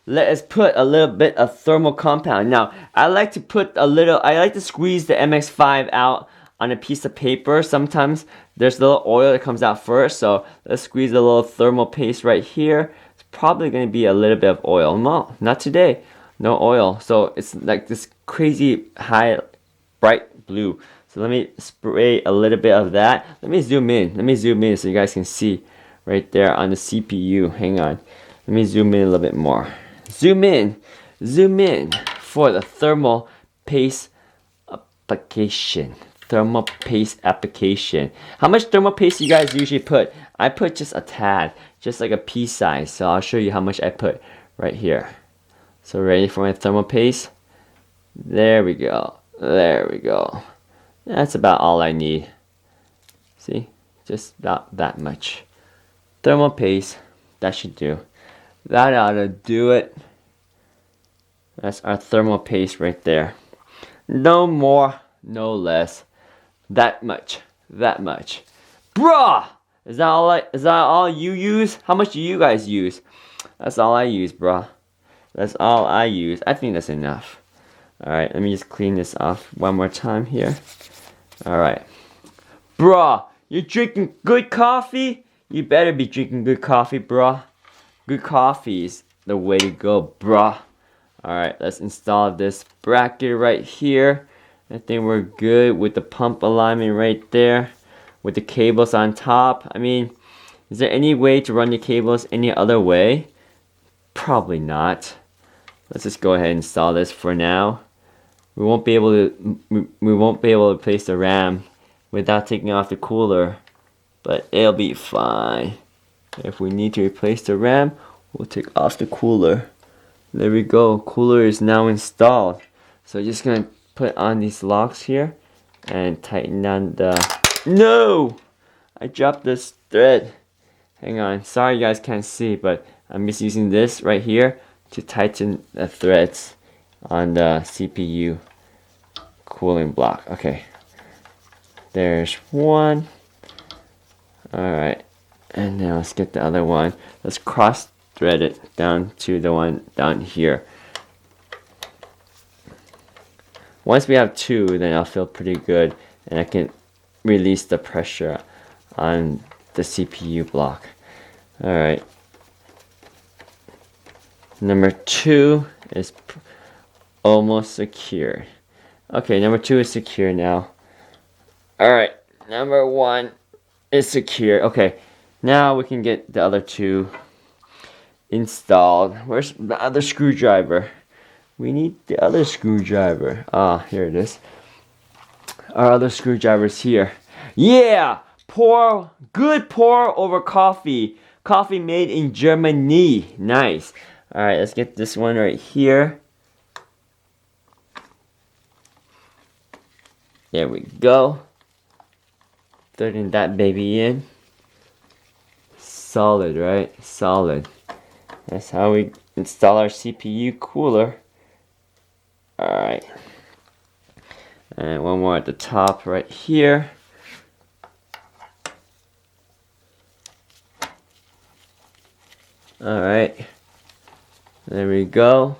let us put a little bit of thermal compound. Now, I like to squeeze the MX5 out on a piece of paper. Sometimes there's a little oil that comes out first, so let's squeeze a little thermal paste right here. It's probably going to be a little bit of oil. No, not today. No oil. So it's like this crazy high, bright blue. So let me spray a little bit of that. Let me zoom in. Let me zoom in so you guys can see right there on the CPU. Hang on. Let me zoom in a little bit more. Zoom in for the thermal paste application. Thermal paste application. How much thermal paste you guys usually put? I put just a tad, just like a pea size. So I'll show you how much I put right here. So ready for my thermal paste? There we go. There we go. That's about all I need. See? Just about that much. Thermal paste. That should do. That ought to do it. That's our thermal paste right there. No more, no less. That much. That much. Bruh! Is that all you use? How much do you guys use? That's all I use, bruh. That's all I use. I think that's enough. Alright, let me just clean this off one more time here. Alright. Bruh, you're drinking good coffee? You better be drinking good coffee, bruh. Good coffee is the way to go, bruh. Alright, let's install this bracket right here. I think we're good with the pump alignment right there. With the cables on top. I mean, is there any way to run the cables any other way? Probably not. Let's just go ahead and install this for now. We won't be able to place the RAM without taking off the cooler. But it'll be fine. If we need to replace the RAM, we'll take off the cooler. There we go. Cooler is now installed. So just gonna put on these locks here and tighten down the... No! I dropped this thread. Hang on. Sorry you guys can't see, but I'm just using this right here to tighten the threads on the CPU cooling block. Okay. There's one. Alright. And now let's get the other one. Let's cross thread it down to the one down here. Once we have two, then I'll feel pretty good and I can release the pressure on the CPU block. Alright. Number 2 is almost secure. Okay, number 2 is secure now. Alright, number 1 is secure. Okay, now we can get the other 2 installed. Where's the other screwdriver? We need the other screwdriver. Ah, here it is. Our other screwdriver's here. Yeah! Good pour over coffee. Coffee made in Germany. Nice. Alright, let's get this one right here. There we go. Threading that baby in. Solid, right? Solid. That's how we install our CPU cooler. Alright. And one more at the top right here. Alright. There we go.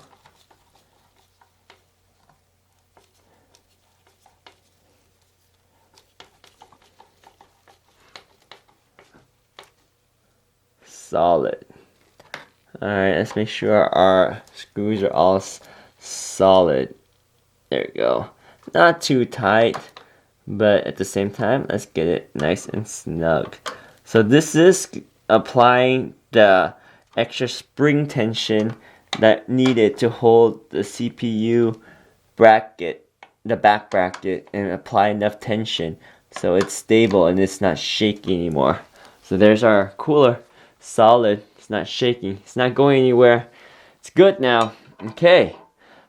Solid. Alright, let's make sure our screws are all solid. There we go. Not too tight, but at the same time, let's get it nice and snug. So this is applying the extra spring tension that needed to hold the CPU bracket, the back bracket, and apply enough tension so it's stable and it's not shaky anymore. So there's our cooler. Solid. It's not shaking. It's not going anywhere. It's good now. Okay.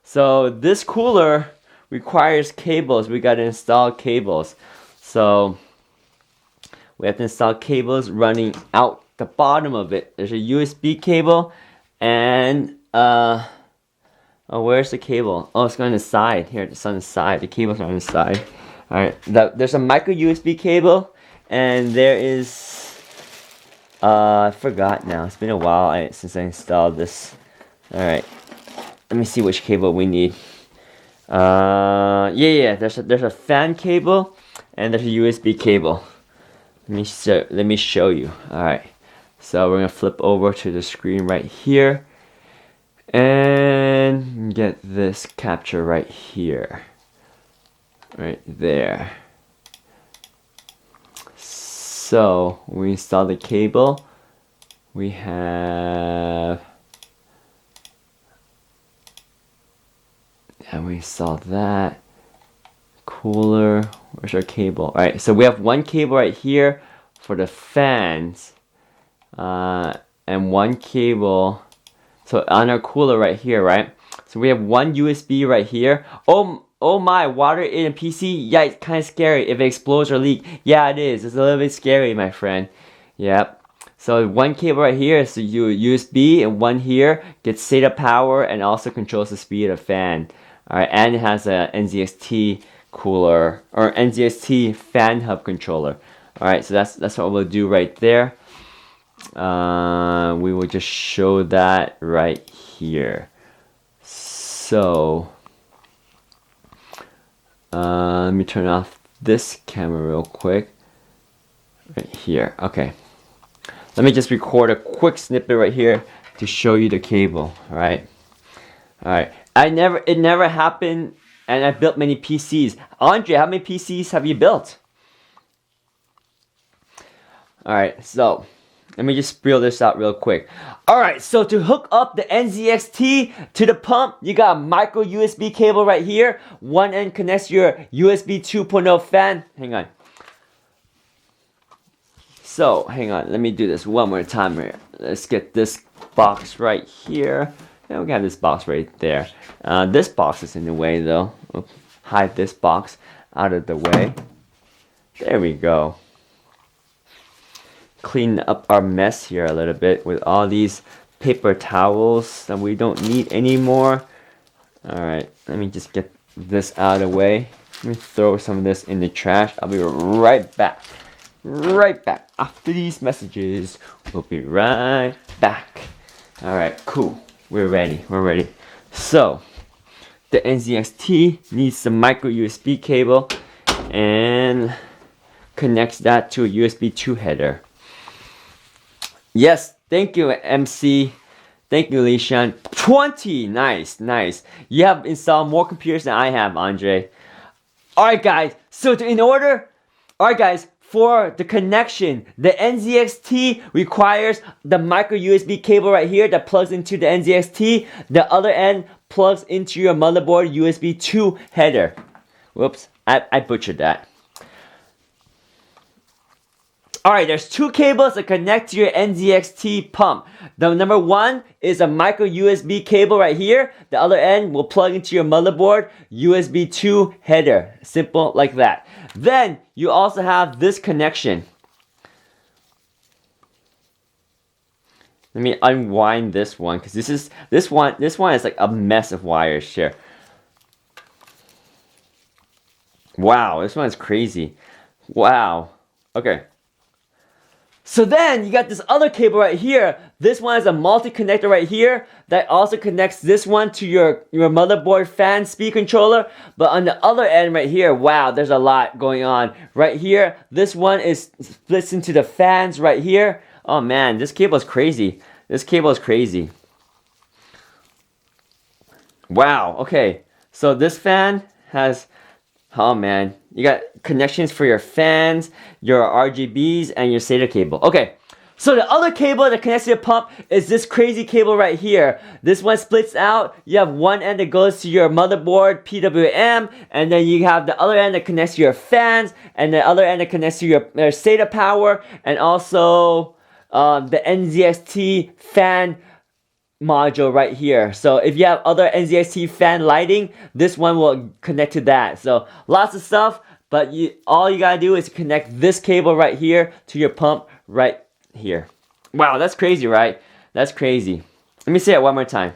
So this cooler requires cables. We got to install cables. So we have to install cables running out the bottom of it. There's a USB cable and oh, where's the cable? Oh, it's going on the side. Here, it's on the side. The cable's on the side. Alright. There's a micro USB cable and there is I forgot now. It's been a while since I installed this. Alright. Let me see which cable we need. Yeah. There's a fan cable and there's a USB cable. Let me show you. Alright. So we're gonna flip over to the screen right here and get this capture right here. Right there. So we install the cable. We have, and we install that cooler. Where's our cable? All right, so we have one cable right here for the fans, and one cable. So on our cooler right here, right? So we have one USB right here. Oh my, water in a PC? Yeah, it's kind of scary if it explodes or leaks. Yeah, it is. It's a little bit scary, my friend. Yep. So one cable right here is the USB, and one here gets SATA power and also controls the speed of the fan. Alright, and it has a NZXT cooler, or NZXT fan hub controller. Alright, so that's what we'll do right there. We will just show that right here. So let me turn off this camera real quick. Right here. Okay. Let me just record a quick snippet right here to show you the cable. Alright. Alright. It never happened, and I built many PCs. Andre, how many PCs have you built? Alright, so let me just spill this out real quick. Alright, so to hook up the NZXT to the pump, you got a micro USB cable right here. One end connects your USB 2.0 fan. Hang on. So, hang on. Let me do this one more time here. Let's get this box right here. And we got this box right there. This box is in the way though. We'll hide this box out of the way. There we go. Clean up our mess here a little bit with all these paper towels that we don't need anymore. Alright, let me just get this out of the way. Let me throw some of this in the trash. I'll be right back. right back. After these messages, we'll be right back. Alright, cool. We're ready. We're ready. So, the NZXT needs some micro USB cable and connects that to a USB 2 header. Yes, thank you, MC. Thank you, Lishan. 20! Nice, nice. You have installed more computers than I have, Andre. Alright, guys. So, alright, guys, for the connection, the NZXT requires the micro USB cable right here that plugs into the NZXT. The other end plugs into your motherboard USB 2 header. Whoops, I butchered that. Alright, there's two cables that connect to your NZXT pump. The number one is a micro USB cable right here. The other end will plug into your motherboard USB 2 header. Simple like that. Then you also have this connection. Let me unwind this one because this one is like a mess of wires here. Wow, this one is crazy. Wow. Okay. So then you got this other cable right here. This one is a multi-connector right here that also connects this one to your motherboard fan speed controller. But on the other end right here, wow, there's a lot going on. Right here, this one is splits into the fans right here. Oh man, this cable is crazy. This cable is crazy. Wow, okay. So this fan has, oh man, you got connections for your fans, your RGBs, and your SATA cable. Okay, so the other cable that connects to your pump is this crazy cable right here. This one splits out. You have one end that goes to your motherboard PWM, and then you have the other end that connects to your fans, and the other end that connects to your SATA power, and also the NZXT fan module right here. So if you have other NZXT fan lighting, this one will connect to that. So lots of stuff, but all you gotta do is connect this cable right here to your pump right here. Wow, that's crazy, right? That's crazy. Let me say it one more time.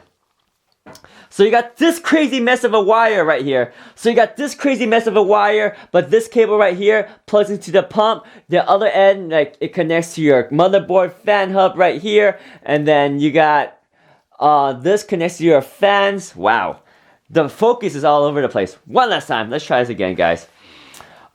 So you got this crazy mess of a wire right here. So you got this crazy mess of a wire, but this cable right here plugs into the pump. The other end, like, it connects to your motherboard fan hub right here, and then you got this connects to your fans. Wow, the focus is all over the place. One last time, let's try this again, guys.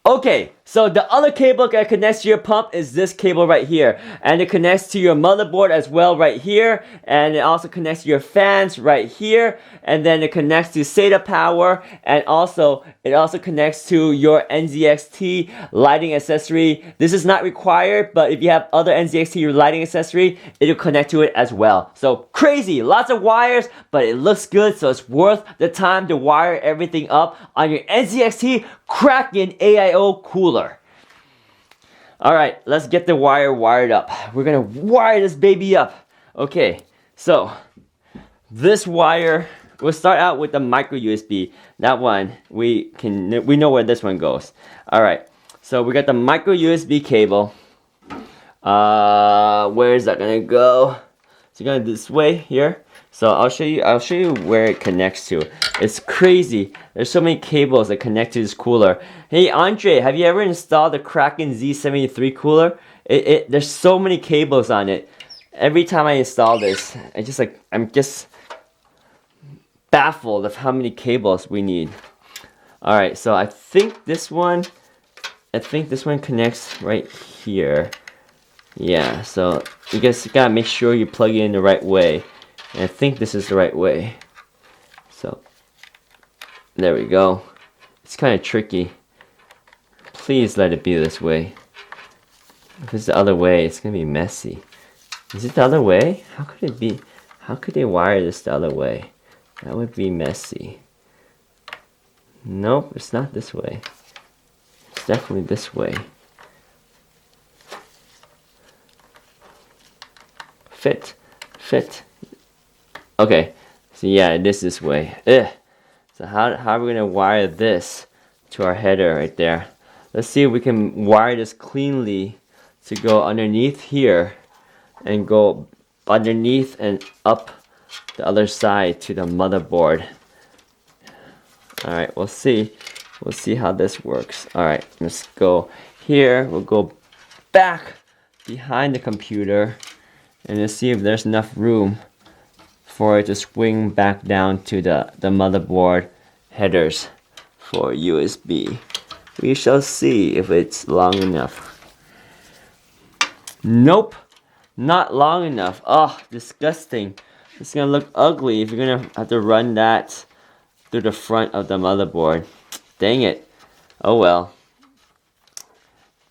Okay, so the other cable that connects to your pump is this cable right here, and it connects to your motherboard as well right here, and it also connects to your fans right here, and then it connects to SATA power, and it also connects to your NZXT lighting accessory. This is not required, but if you have other NZXT lighting accessory, it'll connect to it as well. So crazy, lots of wires, but it looks good, so it's worth the time to wire everything up on your NZXT Kraken AIO cooler. Alright, let's get the wire wired up. We're gonna wire this baby up. Okay, so this wire, we'll start out with the micro USB. That one, we know where this one goes. Alright, so we got the micro USB cable. Where is that gonna go? Is it going this way here? So I'll show you where it connects to. It's crazy. There's so many cables that connect to this cooler. Hey Andre, have you ever installed the Kraken Z73 cooler? There's so many cables on it. Every time I install this, I'm just baffled of how many cables we need. Alright, so I think this one connects right here. Yeah, so you guys gotta make sure you plug it in the right way. And I think this is the right way. So, there we go. It's kind of tricky. Please let it be this way. If it's the other way, it's gonna be messy. Is it the other way? How could it be? How could they wire this the other way? That would be messy. Nope, it's not this way. It's definitely this way. Fit. Okay, so yeah, it is this way. Ugh. So how are we gonna wire this to our header right there? Let's see if we can wire this cleanly to go underneath here and go underneath and up the other side to the motherboard. Alright, we'll see. We'll see how this works. Alright, let's go here. We'll go back behind the computer and let's see if there's enough room for it to swing back down to the motherboard headers for USB. We shall see if it's long enough. Nope, not long enough. Oh, disgusting. It's gonna look ugly if you're gonna have to run that through the front of the motherboard. Dang it. Oh well.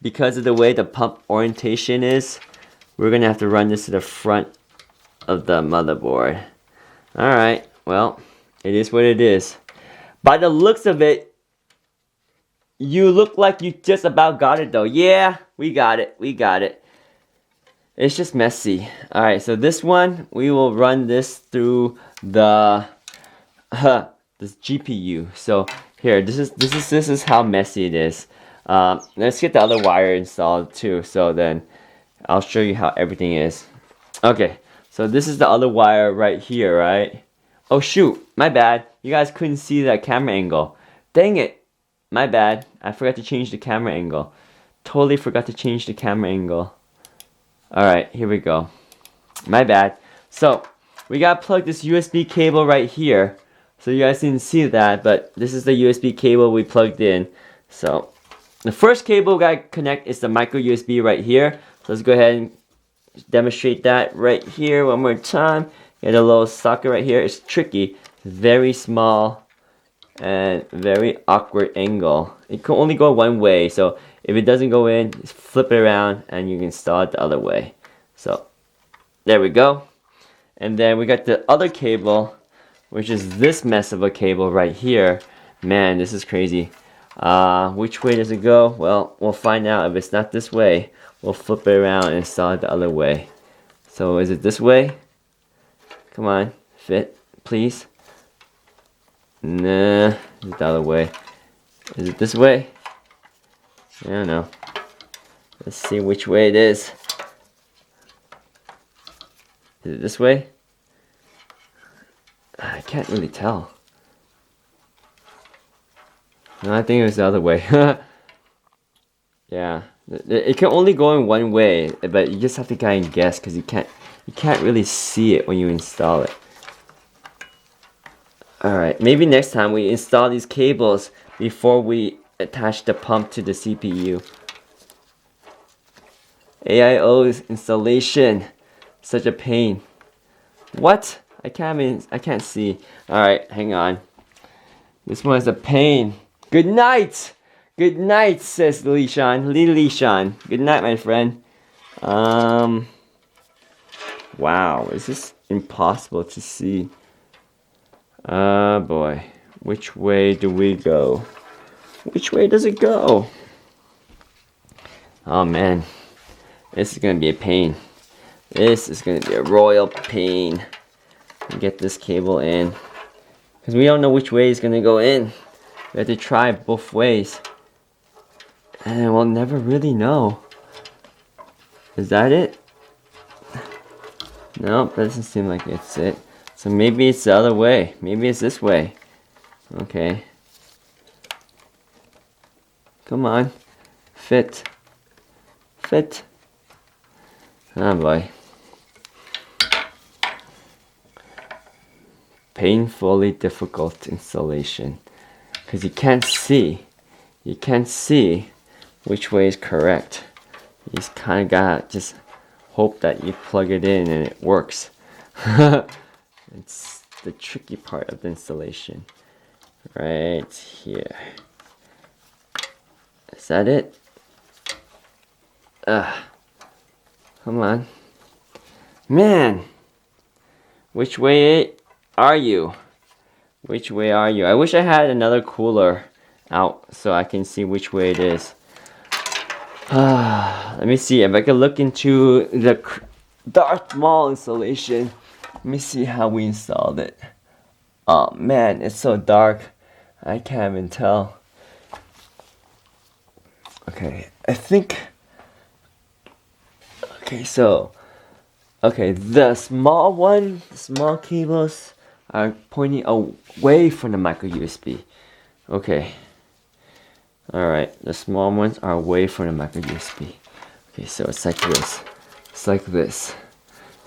Because of the way the pump orientation is, we're gonna have to run this to the front of the motherboard. Alright, well, it is what it is. By the looks of it, you look like you just about got it though. Yeah, we got it. We got it. It's just messy. Alright, so this one, we will run this through the this GPU. So here, this is how messy it is. Let's get the other wire installed too. So then I'll show you how everything is. Okay, so this is the other wire right here, right? Oh shoot, my bad. You guys couldn't see that camera angle. Dang it. My bad. I forgot to change the camera angle. Totally forgot to change the camera angle. Alright, here we go. My bad. So, we gotta plug this USB cable right here. So you guys didn't see that, but this is the USB cable we plugged in. So, the first cable we gotta connect is the micro USB right here. So let's go ahead and demonstrate that right here one more time. Get a little socket right here. It's tricky. Very small and very awkward angle. It can only go one way, so if it doesn't go in, just flip it around and you can install it the other way. So there we go. And then we got the other cable, which is this mess of a cable right here. Man, this is crazy. Which way does it go? Well, we'll find out. If it's not this way, we'll flip it around and install it the other way. So is it this way? Come on, fit, please. Nah, it's the other way. Is it this way? I don't know. Let's see which way it is. Is it this way? I can't really tell. No, I think it was the other way. Yeah, it can only go in one way, but you just have to kind of guess because you can't really see it when you install it. Alright, maybe next time we install these cables before we attach the pump to the CPU. AIO's installation, such a pain. What? I can't see. Alright, hang on. This one is a pain. Good night! Good night, says Lishan. Lishan. Good night, my friend. Wow, is this impossible to see? Boy. Which way do we go? Which way does it go? Oh man. This is gonna be a pain. This is gonna be a royal pain. Get this cable in. Because we don't know which way it's gonna go in. We have to try both ways. And we'll never really know. Is that it? Nope, that doesn't seem like it's it. So maybe it's the other way. Maybe it's this way. Okay. Come on. Fit. Fit. Oh boy. Painfully difficult installation. Because you can't see. You can't see which way is correct. You just kind of gotta just hope that you plug it in and it works. It's the tricky part of the installation. Right here. Is that it? Come on. Man! Which way are you? Which way are you? I wish I had another cooler out so I can see which way it is. Let me see if I can look into the Darth Maul installation. Let me see how we installed it. Oh man, it's so dark. I can't even tell. Okay, I think... Okay, so... Okay, the small one, the small cables are pointing away from the micro USB. Okay. Alright, the small ones are away from the micro USB. Okay, so it's like this. It's like this.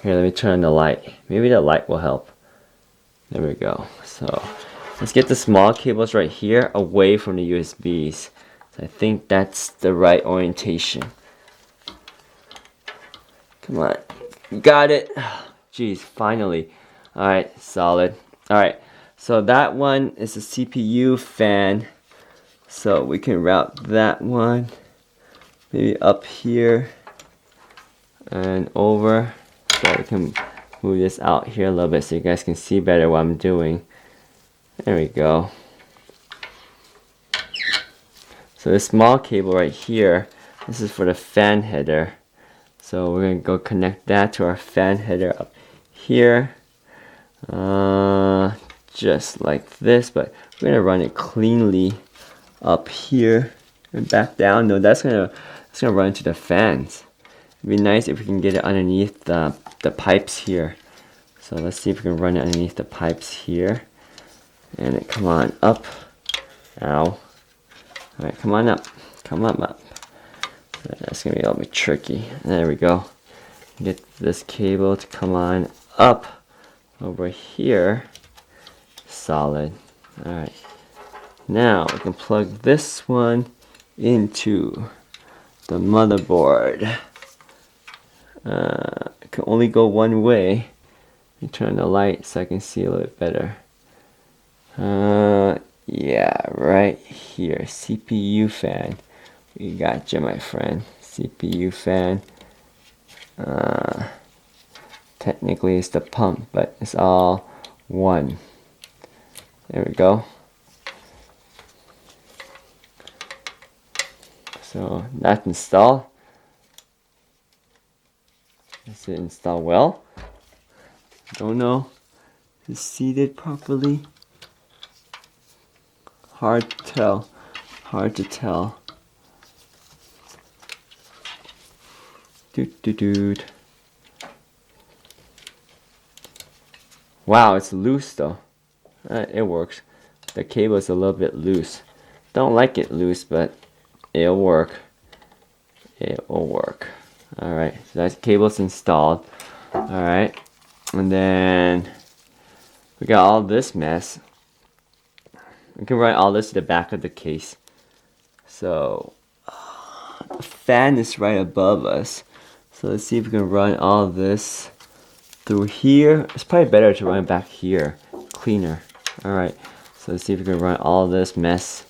Here, let me turn on the light. Maybe the light will help. There we go. So let's get the small cables right here away from the USBs. So I think that's the right orientation. Come on. Got it. Jeez, finally. Alright, solid. Alright, so that one is a CPU fan. So we can route that one maybe up here and over. So we can move this out here a little bit so you guys can see better what I'm doing. There we go. So this small cable right here, this is for the fan header. So we're going to go connect that to our fan header up here. Just like this, but we're going to run it cleanly up here and back down. No, that's gonna run into the fans. It'd be nice if we can get it underneath the pipes here. So let's see if we can run it underneath the pipes here. And it come on up. Ow. Alright, come on up. Come on up. That's gonna be a little bit tricky. There we go. Get this cable to come on up over here. Solid. Alright. Now we can plug this one into the motherboard. It can only go one way. Let me turn on the light so I can see a little bit better. Yeah, right here. CPU fan. We got you, my friend. CPU fan. Technically it's the pump, but it's all one. There we go. So that's installed. Does it install well? Don't know. Is it seated properly? Hard to tell. Hard to tell. Doot. Wow, it's loose though. It works. The cable is a little bit loose. Don't like it loose, but it'll work. It will work. Alright, so that cable's installed. Alright, and then we got all this mess. We can run all this to the back of the case. So the fan is right above us. So let's see if we can run all this through here. It's probably better to run back here. Cleaner. Alright, so let's see if we can run all this mess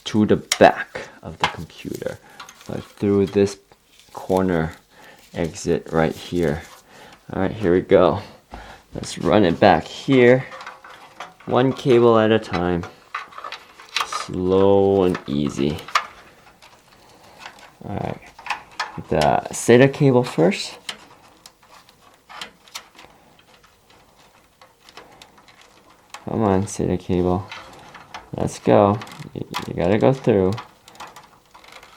to the back of the computer. Through this corner exit right here. Alright, here we go. Let's run it back here. One cable at a time. Slow and easy. Alright. The SATA cable first. Come on, SATA cable. Let's go. You gotta go through.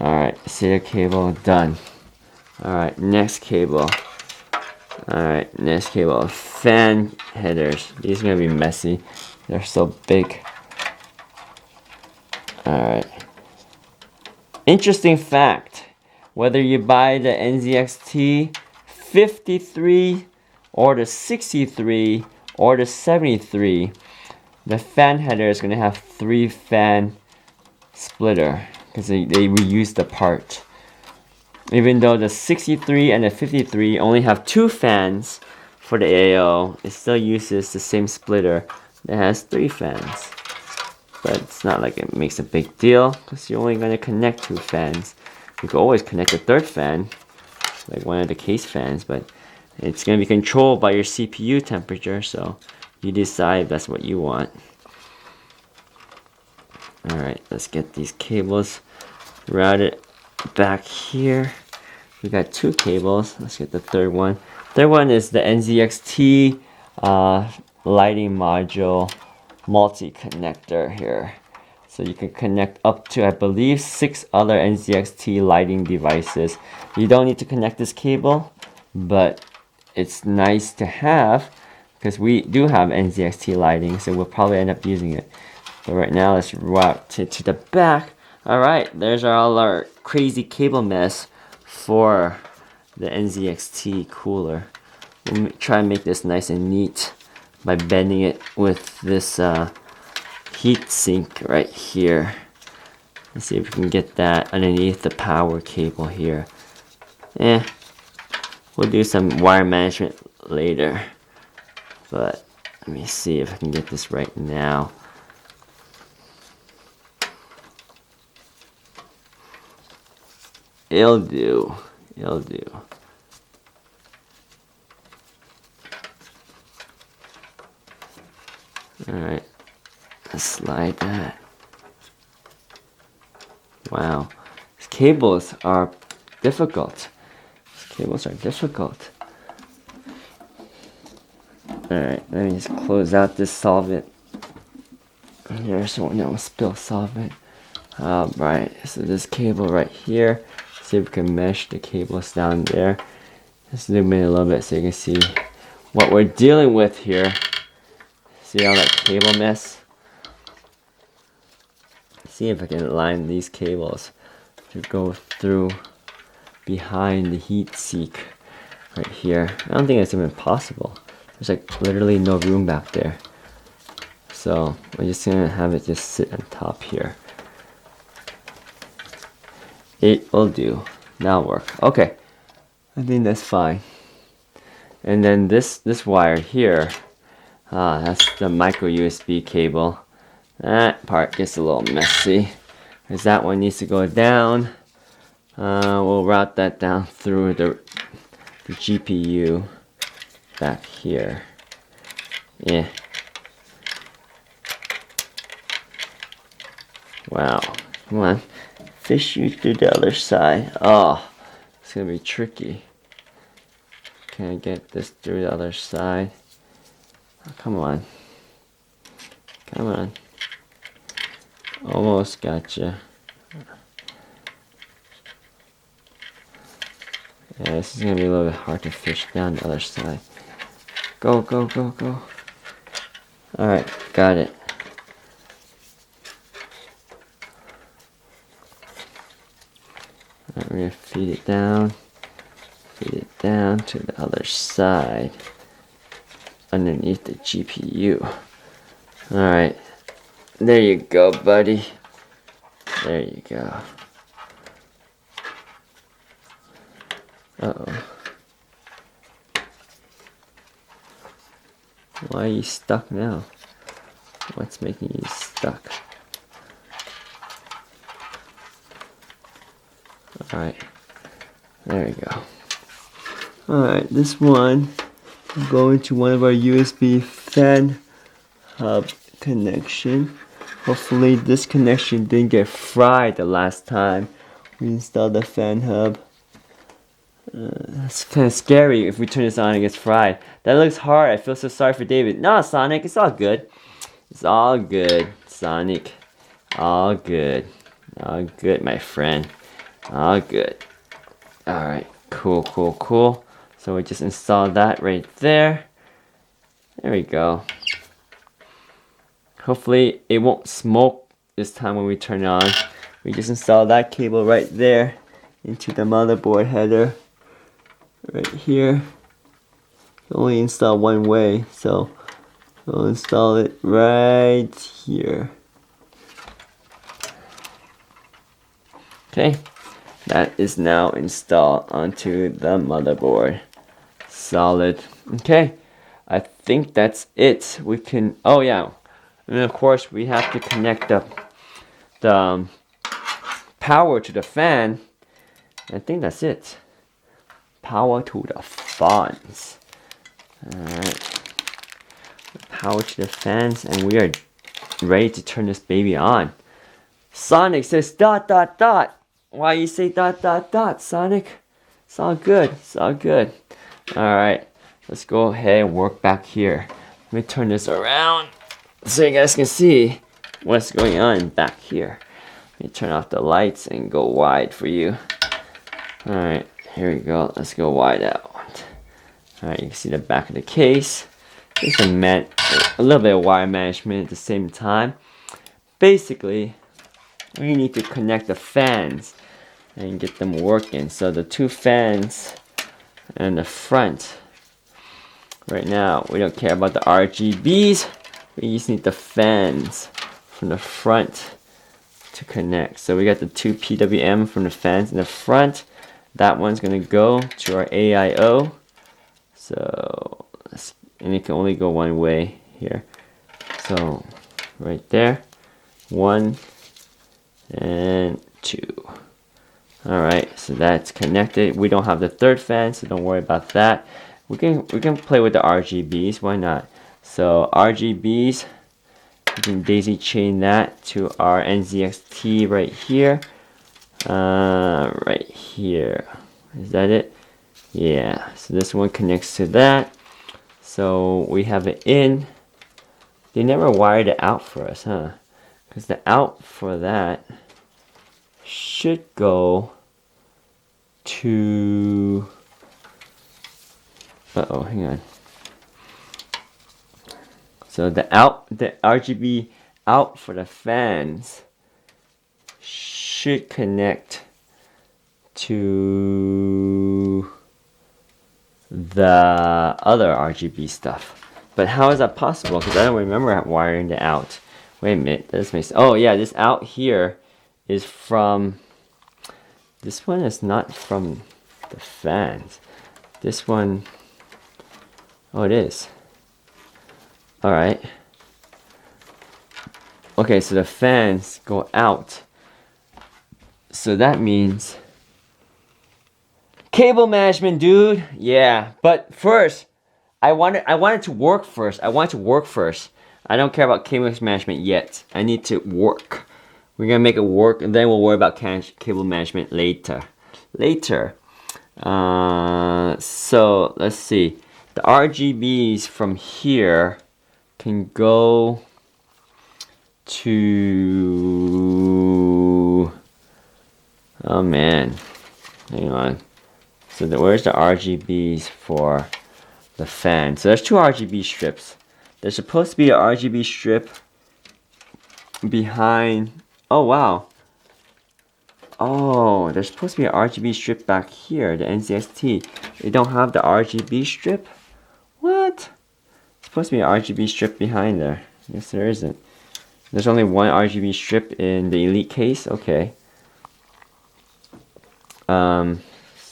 Alright, SATA cable done. Alright, next cable. Alright, next cable. Fan headers. These are gonna be messy. They're so big. Alright. Interesting fact. Whether you buy the NZXT 53 or the 63 or the 73, the fan header is going to have 3 fan splitter because they reuse the part. Even though the 63 and the 53 only have 2 fans for the AO, it still uses the same splitter that has 3 fans. But it's not like it makes a big deal because you're only going to connect 2 fans. You can always connect a 3rd fan, like one of the case fans, but it's going to be controlled by your CPU temperature, so you decide if that's what you want. Alright, let's get these cables routed back here. We got 2 cables. Let's get the 3rd one. 3rd one is the NZXT lighting module multi-connector here. So you can connect up to, I believe, 6 other NZXT lighting devices. You don't need to connect this cable, but it's nice to have because we do have NZXT lighting, so we'll probably end up using it. But right now, let's route it to the back. Alright, there's all our crazy cable mess for the NZXT cooler. We'll try and make this nice and neat by bending it with this heat sink right here. Let's see if we can get that underneath the power cable here. We'll do some wire management later. But let me see if I can get this right now. It'll do. It'll do. Alright. Let's slide that. Wow. These cables are difficult. These cables are difficult. Alright, let me just close out this solvent here so we don't spill solvent. Alright, so this cable right here. See if we can mesh the cables down there. Just zoom in a little bit so you can see what we're dealing with here. See all that cable mess? See if I can line these cables to go through behind the heat sink right here. I don't think it's even possible. There's like literally no room back there. So we're just gonna have it just sit on top here. It will do. That'll work. Okay. I think that's fine. And then this wire here, that's the micro USB cable. That part gets a little messy, because that one needs to go down. We'll route that down through the GPU back here. Yeah. Wow. Come on. Fish you through the other side. Oh, it's gonna be tricky. Can I get this through the other side? Oh, come on. Come on. Almost gotcha. Yeah, this is gonna be a little bit hard to fish down the other side. Go, go, go, go. Alright, got it. Alright, we're gonna feed it down to the other side underneath the GPU. Alright, there you go, buddy. There you go. Uh-oh. Why are you stuck now? What's making you stuck? Alright, there we go. Alright, this one will go into one of our USB fan hub connection. Hopefully this connection didn't get fried the last time we installed the fan hub. It's kind of scary if we turn this on and it gets fried. That looks hard. I feel so sorry for David. No, Sonic, it's all good. It's all good, Sonic. All good. All good, my friend. All good. Alright, cool, cool, cool. So we just installed that right there. There we go. Hopefully it won't smoke this time when we turn it on. We just installed that cable right there into the motherboard header. Right here. Only install one way, so we'll install it right here. Okay, that is now installed onto the motherboard. Solid. Okay, I think that's it. We can, oh yeah, and of course we have to connect the power to the fan. I think that's it. Power to the fans. Alright. Power to the fans, and we are ready to turn this baby on. Sonic says ... Why you say ... Sonic? It's all good. It's all good. Alright. Let's go ahead and work back here. Let me turn this around so you guys can see what's going on back here. Let me turn off the lights and go wide for you. Alright. Here we go. Let's go wide out. Alright, you can see the back of the case. Just a little bit of wire management at the same time. Basically, we need to connect the fans and get them working. So the two fans and the front. Right now, we don't care about the RGBs. We just need the fans from the front to connect. So we got the 2 PWM from the fans in the front. That one's gonna go to our AIO. So, and it can only go one way here. So, right there, 1 and 2. Alright, so that's connected. We don't have the third fan, so don't worry about that. We can play with the RGBs, why not? So RGBs, we can daisy chain that to our NZXT right here. Right here. Is that it? Yeah, so this one connects to that. So we have it in. They never wired it out for us, huh? Because the out for that should go to... Uh-oh, hang on. So the RGB out for the fans should connect to the other RGB stuff. But how is that possible? Because I don't remember wiring the out. Wait a minute, this makes... Oh yeah, this out here is from... This one is not from the fans. This one... Oh, it is. Alright. Okay, so the fans go out. So that means... Cable management, dude! Yeah, but first, I want it to work first. I want it to work first. I don't care about cable management yet. I need to work. We're gonna make it work, and then we'll worry about cable management later. So, let's see. The RGBs from here can go to... Oh man, hang on. So where's the RGBs for the fan? So there's 2 RGB strips. There's supposed to be an RGB strip behind... Oh wow. Oh, there's supposed to be an RGB strip back here, the NZXT. They don't have the RGB strip? What? It's supposed to be an RGB strip behind there. Yes, there isn't. There's only one RGB strip in the Elite case? Okay.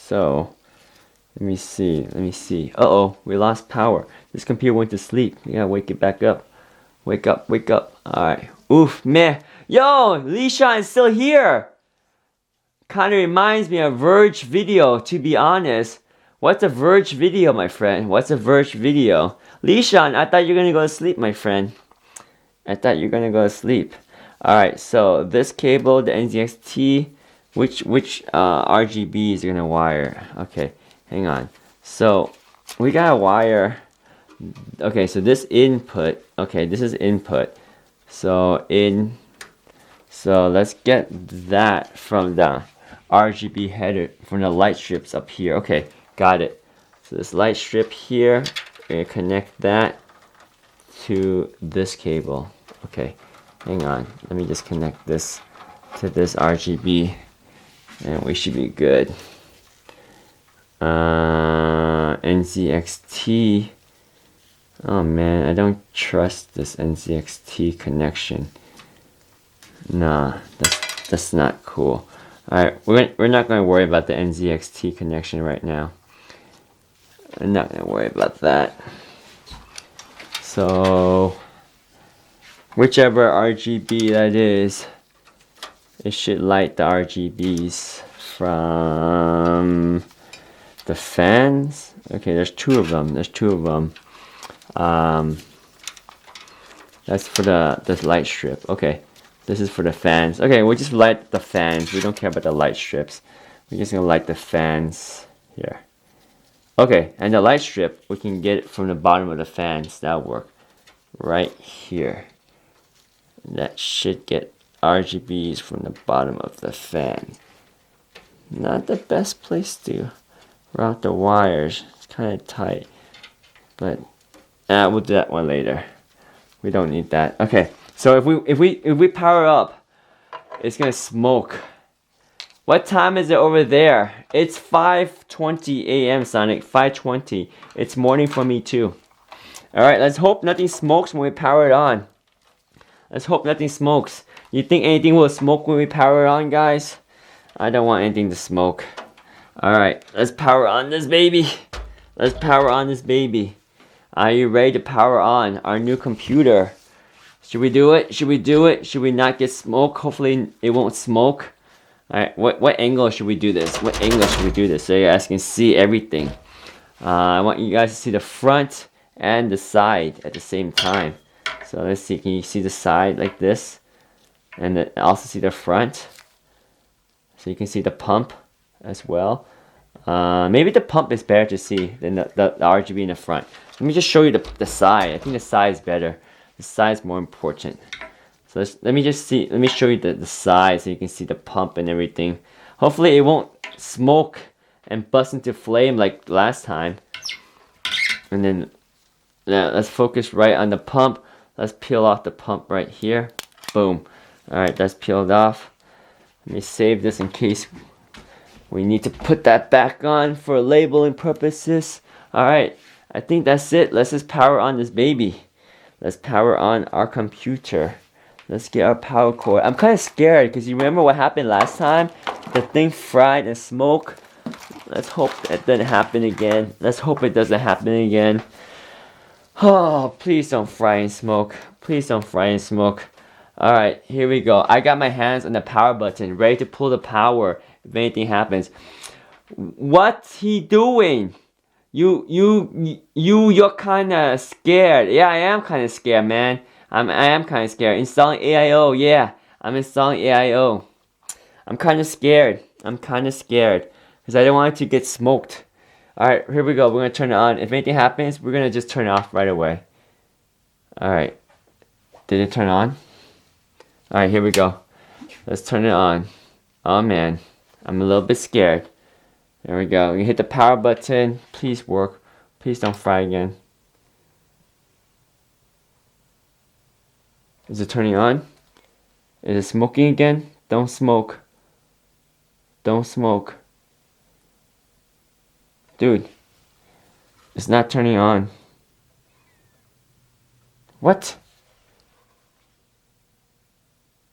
So, let me see. Uh-oh, we lost power. This computer went to sleep. We gotta wake it back up. Wake up. Alright. Oof, meh. Yo, Lishan is still here! Kinda reminds me of Verge video, to be honest. What's a Verge video, my friend? What's a Verge video? Lishan, I thought you were gonna go to sleep, my friend. Alright, so this cable, the NZXT, which RGB is gonna wire? Okay, hang on. So, we gotta wire... Okay, so this input... Okay, this is input. So, So, let's get that from the RGB header, from the light strips up here. Okay, got it. So, this light strip here, we're gonna connect that to this cable. Okay, hang on. Let me just connect this to this RGB, and we should be good. NZXT. Oh man, I don't trust this NZXT connection. Nah, that's not cool. Alright, we're not going to worry about the NZXT connection right now. I'm not going to worry about that. So, whichever RGB that is, it should light the RGBs from the fans. Okay, there's 2 of them. That's for the light strip. Okay, this is for the fans. Okay, we'll just light the fans. We don't care about the light strips. We're just gonna light the fans here. Okay, and the light strip, we can get it from the bottom of the fans. That'll work. Right here. That should get RGBs from the bottom of the fan. Not the best place to route the wires. It's kind of tight. But we'll do that one later. We don't need that. Okay, so if we power up, it's gonna smoke What time is it over there? It's 5:20 a.m. Sonic. 5:20. It's morning for me too. Alright, let's hope nothing smokes when we power it on. Let's hope nothing smokes. You think anything will smoke when we power it on, guys? I don't want anything to smoke. Alright, let's power on this baby. Let's power on this baby. Are you ready to power on our new computer? Should we do it? Should we do it? Should we not get smoke? Hopefully it won't smoke. Alright, what angle should we do this? What angle should we do this? So you guys can see everything. I want you guys to see the front and the side at the same time. So let's see, can you see the side like this? And then also see the front. So you can see the pump as well. Maybe the pump is better to see than the RGB in the front. Let me just show you the side. I think the side is better. The side is more important. So let me show you the side so you can see the pump and everything. Hopefully it won't smoke and bust into flame like last time. And then let's focus right on the pump. Let's peel off the pump right here. Boom. Alright, that's peeled off. Let me save this in case we need to put that back on for labeling purposes. Alright, I think that's it. Let's just power on this baby. Let's power on our computer. Let's get our power cord. I'm kind of scared because you remember what happened last time? The thing fried and smoke. Let's hope that doesn't happen again. Let's hope it doesn't happen again. Oh, please don't fry and smoke. Please don't fry and smoke. Alright, here we go. I got my hands on the power button, ready to pull the power if anything happens. What's he doing? You're kind of scared. Yeah, I am kind of scared, man. I am kind of scared. Installing AIO, yeah. I'm installing AIO. I'm kind of scared. I'm kind of scared because I don't want it to get smoked. Alright, here we go. We're going to turn it on. If anything happens, we're going to just turn it off right away. Alright. Did it turn on? Alright, here we go. Let's turn it on. Oh man, I'm a little bit scared. There we go. You hit the power button. Please work. Please don't fry again. Is it turning on? Is it smoking again? Don't smoke. Don't smoke. Dude, it's not turning on. What?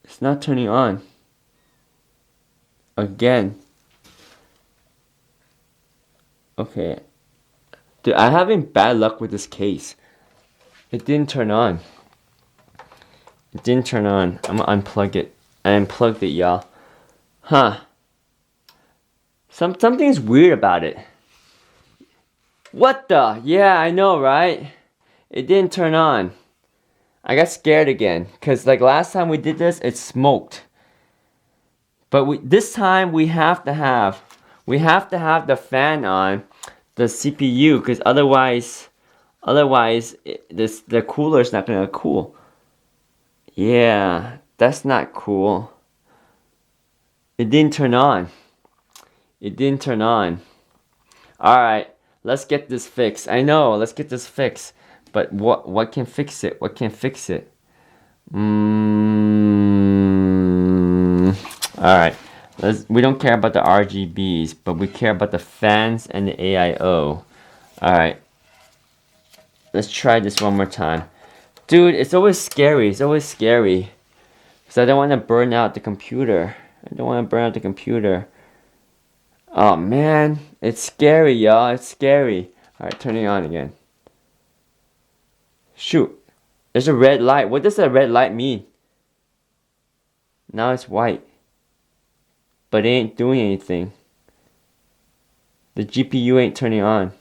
It's not turning on. Again. Okay. Dude, I'm having bad luck with this case. It didn't turn on. It didn't turn on. I'm gonna unplug it. I unplugged it, y'all. Huh. Something's weird about it. What the? Yeah, I know, right? It didn't turn on. I got scared again. Because like last time we did this, it smoked. But this time we have to have the fan on the CPU. Because otherwise the cooler is not going to cool. Yeah, that's not cool. It didn't turn on. It didn't turn on. Alright, let's get this fixed. I know, let's get this fixed. But what can fix it? What can fix it? Alright, we don't care about the RGBs, but we care about the fans and the AIO. Alright, let's try this one more time. Dude, it's always scary. It's always scary. Because I don't want to burn out the computer. I don't want to burn out the computer. Oh man, it's scary, y'all. It's scary. Alright, turning on again. Shoot, there's a red light. What does that red light mean? Now it's white. But it ain't doing anything. The GPU ain't turning on.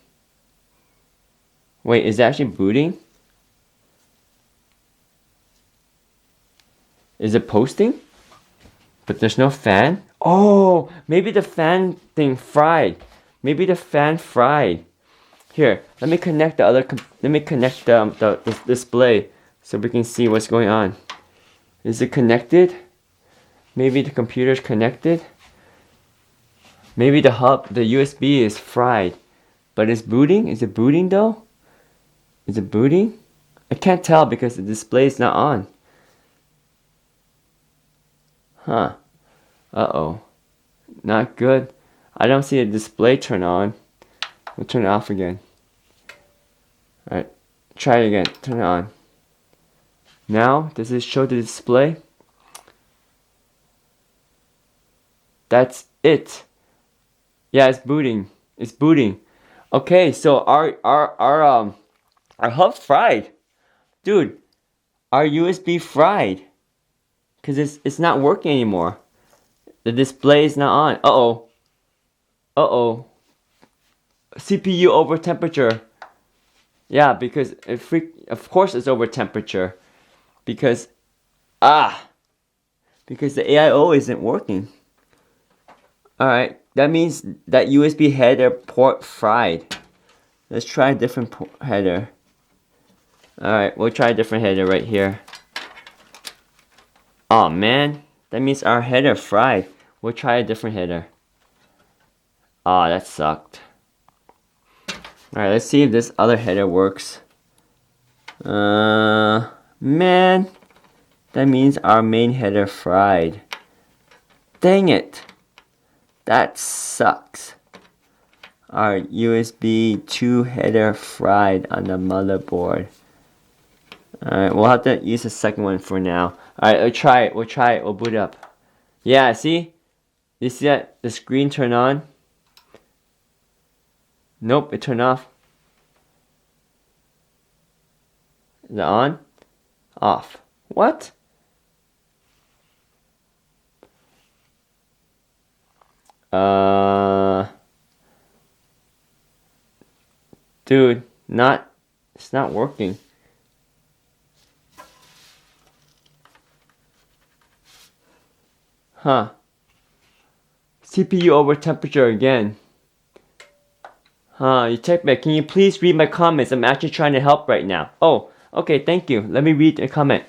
Wait, is it actually booting? Is it posting? But there's no fan? Oh, maybe the fan thing fried. Maybe the fan fried. Here, let me connect the display so we can see what's going on. Is it connected? Maybe the computer's connected. Maybe the hub, the USB is fried. But it's booting? Is it booting though? Is it booting? I can't tell because the display is not on. Huh. Uh-oh. Not good. I don't see the display turn on. We'll turn it off again. Alright, try it again. Turn it on. Now, does it show the display? That's it. Yeah, it's booting. It's booting. Okay, so our hub fried. Dude, our USB fried. Cause it's not working anymore. The display is not on. Uh-oh. Uh-oh. CPU over temperature. Yeah, because of course it's over temperature. Because the AIO isn't working. Alright, that means that USB header port fried. Let's try a different header. Alright, we'll try a different header right here. Oh man, that means our header fried. We'll try a different header. Ah, that sucked. Alright, let's see if this other header works. Man, that means our main header fried. Dang it. That sucks. Our USB 2 header fried on the motherboard. Alright, we'll have to use the second one for now. Alright, we'll try it. We'll boot up. Yeah, see? You see that? The screen turn on? Nope, it turned off. Is it on? Off. What? Dude, it's not working. Huh. CPU over temperature again. Huh, you check back. Can you please read my comments? I'm actually trying to help right now. Oh, okay, thank you. Let me read a comment.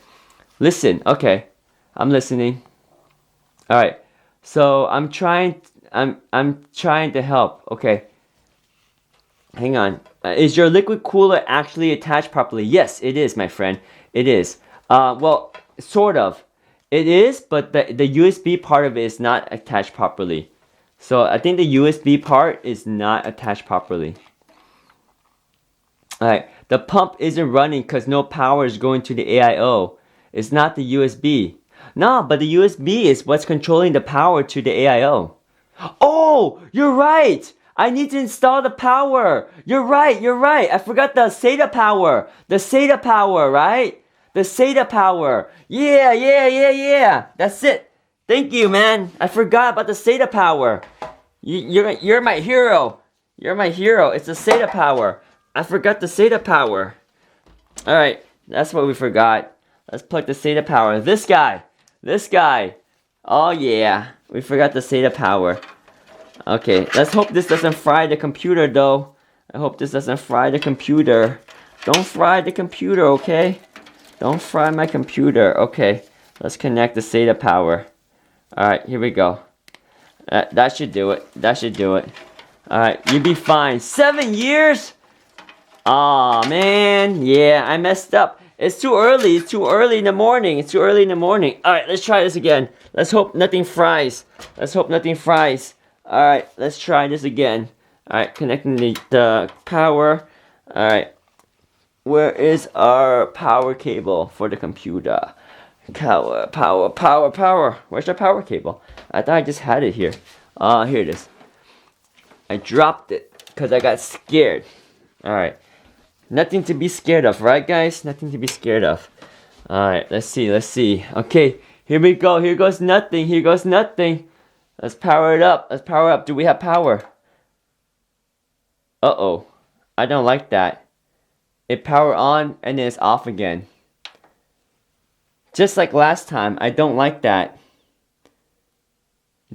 Listen, okay. I'm listening. Alright. So I'm trying to help. Okay. Hang on. Is your liquid cooler actually attached properly? Yes, it is, my friend. It is. Well, sort of. It is, but the USB part of it is not attached properly. So I think the USB part is not attached properly. Alright, the pump isn't running because no power is going to the AIO. It's not the USB. No, but the USB is what's controlling the power to the AIO. Oh, you're right! I need to install the power. You're right. I forgot the SATA power. The SATA power, right? The SATA power. Yeah. That's it. Thank you, man. I forgot about the SATA power. You're my hero. You're my hero. It's the SATA power. I forgot the SATA power. Alright, that's what we forgot. Let's plug the SATA power. This guy. Oh yeah. We forgot the SATA power. Okay, let's hope this doesn't fry the computer though. I hope this doesn't fry the computer. Don't fry the computer, okay? Don't fry my computer. Okay, let's connect the SATA power. Alright, here we go. That should do it. Alright, you'll be fine. 7 years? Aw, man. Yeah, I messed up. It's too early. It's too early in the morning. Alright, let's try this again. Let's hope nothing fries. Alright, let's try this again. Alright, connecting the power. Alright. Where is our power cable for the computer? Power. Where's the power cable? I thought I just had it here. Here it is. I dropped it because I got scared. Alright. Nothing to be scared of, right guys? Nothing to be scared of. Alright, let's see. Okay, here we go. Here goes nothing. Let's power it up. Do we have power? Uh-oh. I don't like that. It power on and then it's off again. Just like last time, I don't like that.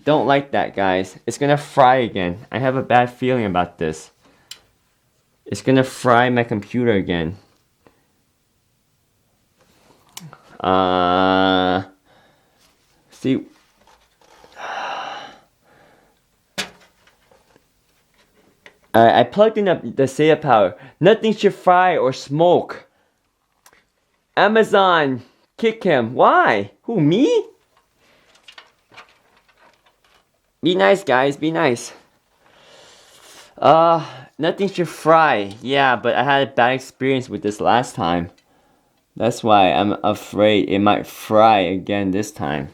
Don't like that, guys. It's gonna fry again. I have a bad feeling about this. It's gonna fry my computer again. See. I plugged in the SATA power. Nothing should fry or smoke. Amazon, kick him. Why? Who, me? Be nice, guys. Be nice. Nothing should fry. Yeah, but I had a bad experience with this last time. That's why I'm afraid it might fry again this time.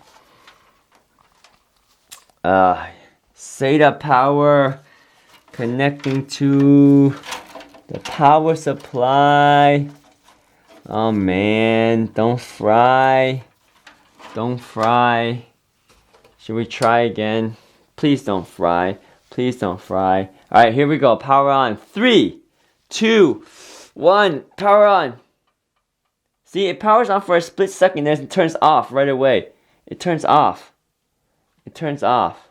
SATA power connecting to the power supply. Oh man, don't fry. Don't fry. Should we try again? Please don't fry. Please don't fry. Alright, here we go. Power on. 3, 2, 1. Power on. See, it powers on for a split second, then it turns off right away. It turns off. It turns off.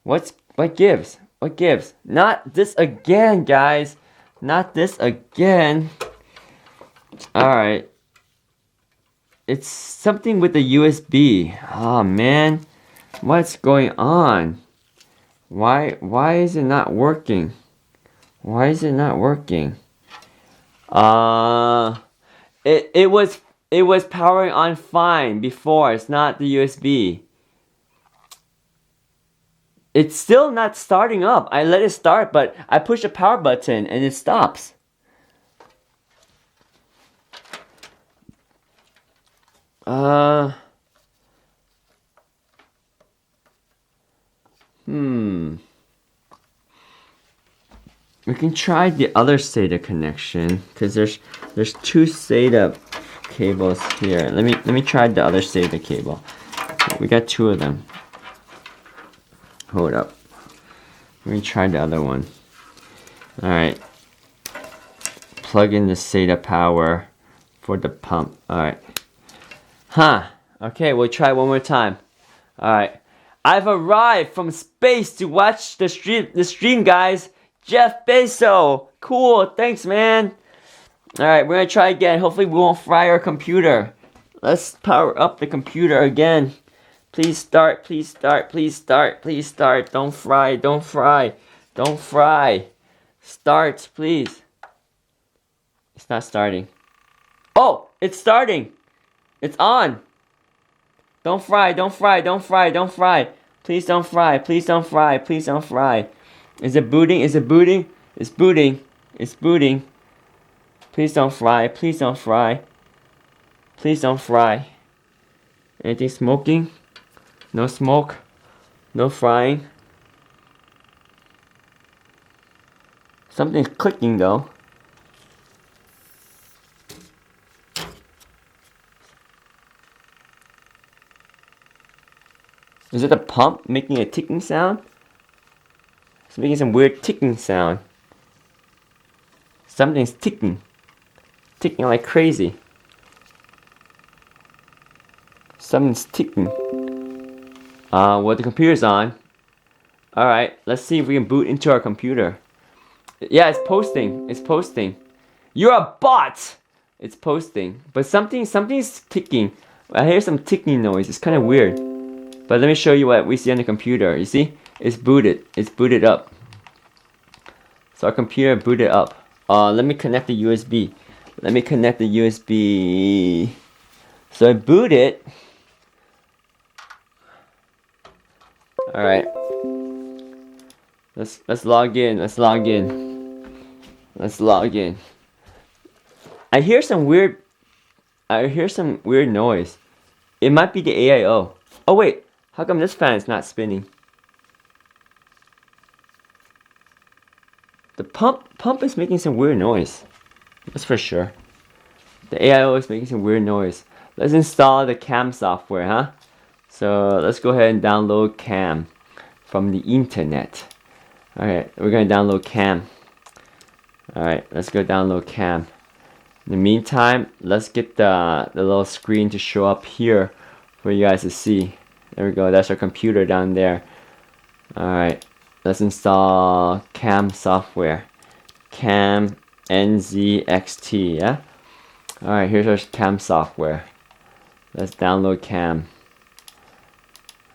What gives? What gives? Not this again, guys. Not this again. Alright. It's something with the USB. Oh man. What's going on? Why is it not working? Why is it not working? It was powering on fine before. It's not the USB. It's still not starting up. I let it start, but I push the power button and it stops. We can try the other SATA connection because there's 2 SATA cables here. Let me try the other SATA cable. We got 2 of them. Hold up. Let me try the other one. Alright. Plug in the SATA power for the pump. Alright. Okay, we'll try one more time. Alright. I've arrived from space to watch the stream, guys. Jeff Bezos. Cool. Thanks, man. Alright, we're gonna try again. Hopefully we won't fry our computer. Let's power up the computer again. Please start, please start, please start, please start. Don't fry, don't fry, don't fry. Start, please. It's not starting. Oh, it's starting. It's on. Don't fry, don't fry, don't fry, don't fry. Please don't fry, please don't fry, please don't fry. Is it booting? Is it booting? It's booting. It's booting. Please don't fry, please don't fry. Please don't fry. Anything smoking? No smoke. No frying. Something's clicking though. Is it the pump making a ticking sound? It's making some weird ticking sound. Something's ticking. Ticking like crazy. Something's ticking. Well, the computer's on. Alright, let's see if we can boot into our computer. Yeah, it's posting. It's posting. You're a bot! It's posting. But something's ticking. I hear some ticking noise. It's kind of weird. But let me show you what we see on the computer. You see? It's booted. It's booted up. So our computer booted up. Let me connect the USB. Let me connect the USB. So I booted. Alright. Let's log in. Let's log in. Let's log in. I hear some weird noise. It might be the AIO. Oh wait, how come this fan is not spinning? The pump is making some weird noise. That's for sure. The AIO is making some weird noise. Let's install the cam software, huh? So let's go ahead and download cam from the internet. Alright, we're gonna download cam. Alright, let's go download cam. In the meantime, let's get the little screen to show up here for you guys to see. There we go, that's our computer down there. Alright, let's install cam software. Cam NZXT, yeah? Alright, here's our cam software. Let's download cam.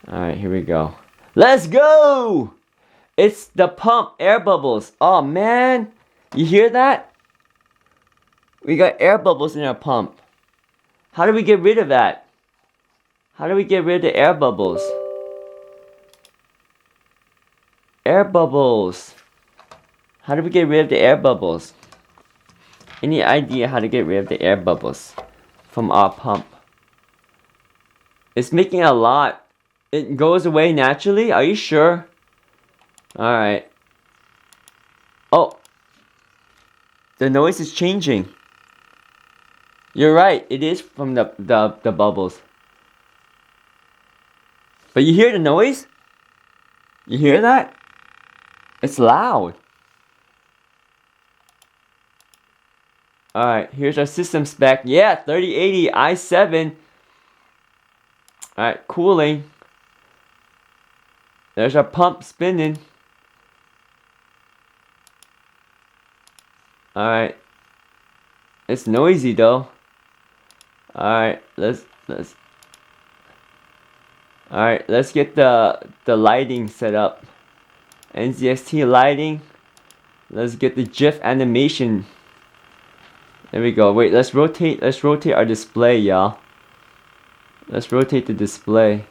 Alright, here we go. Let's go! It's the pump, air bubbles. Oh man, you hear that? We got air bubbles in our pump. How do we get rid of that? How do we get rid of the air bubbles? Air bubbles. How do we get rid of the air bubbles? Any idea how to get rid of the air bubbles from our pump? It's making a lot. It goes away naturally? Are you sure? Alright. Oh. The noise is changing. You're right. It is from the bubbles. But you hear the noise? You hear that? It's loud. Alright, here's our system spec. Yeah, 3080 i7. Alright, cooling. There's our pump spinning. Alright. It's noisy though. Alright, let's get the lighting set up. NZXT lighting. Let's get the GIF animation. There we go. Wait, let's rotate our display, y'all. Let's rotate the display.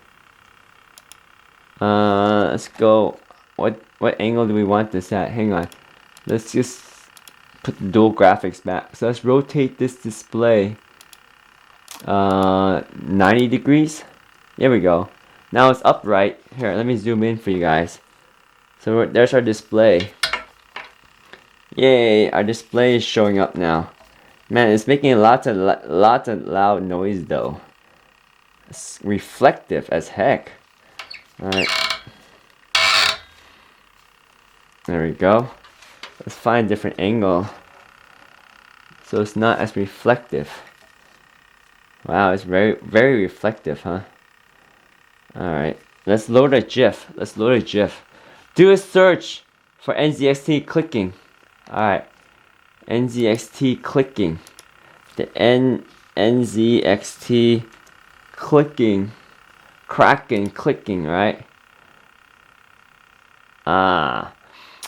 Let's go. What angle do we want this at? Hang on. Let's just put the dual graphics back. So let's rotate this display 90 degrees. There we go. Now it's upright. Here, let me zoom in for you guys. So there's our display. Yay, our display is showing up now. Man, it's making lots of loud noise though. It's reflective as heck. Alright. There we go. Let's find a different angle so it's not as reflective. Wow, it's very reflective, huh? Alright. Let's load a GIF. Do a search for NZXT clicking. Alright. NZXT clicking. The NZXT clicking. Kraken clicking, right?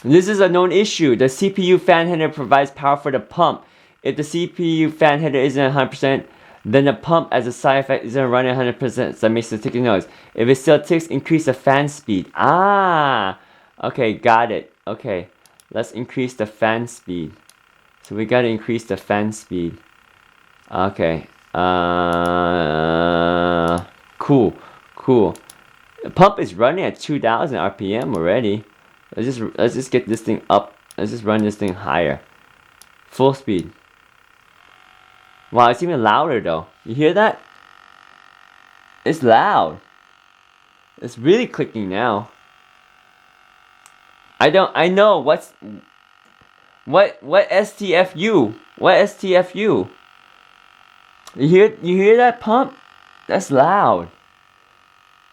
This is a known issue. The CPU fan header provides power for the pump. If the CPU fan header isn't 100%, then the pump as a side effect isn't running 100%, so that makes a ticking noise. If it still ticks, increase the fan speed. Okay, got it. Okay, let's increase the fan speed. So we gotta increase the fan speed. Okay. Cool. The pump is running at 2000 RPM already. Let's just get this thing up. Let's just run this thing higher. Full speed. Wow, it's even louder though. You hear that? It's loud. It's really clicking now. I know what STFU? What STFU? You hear that pump? That's loud.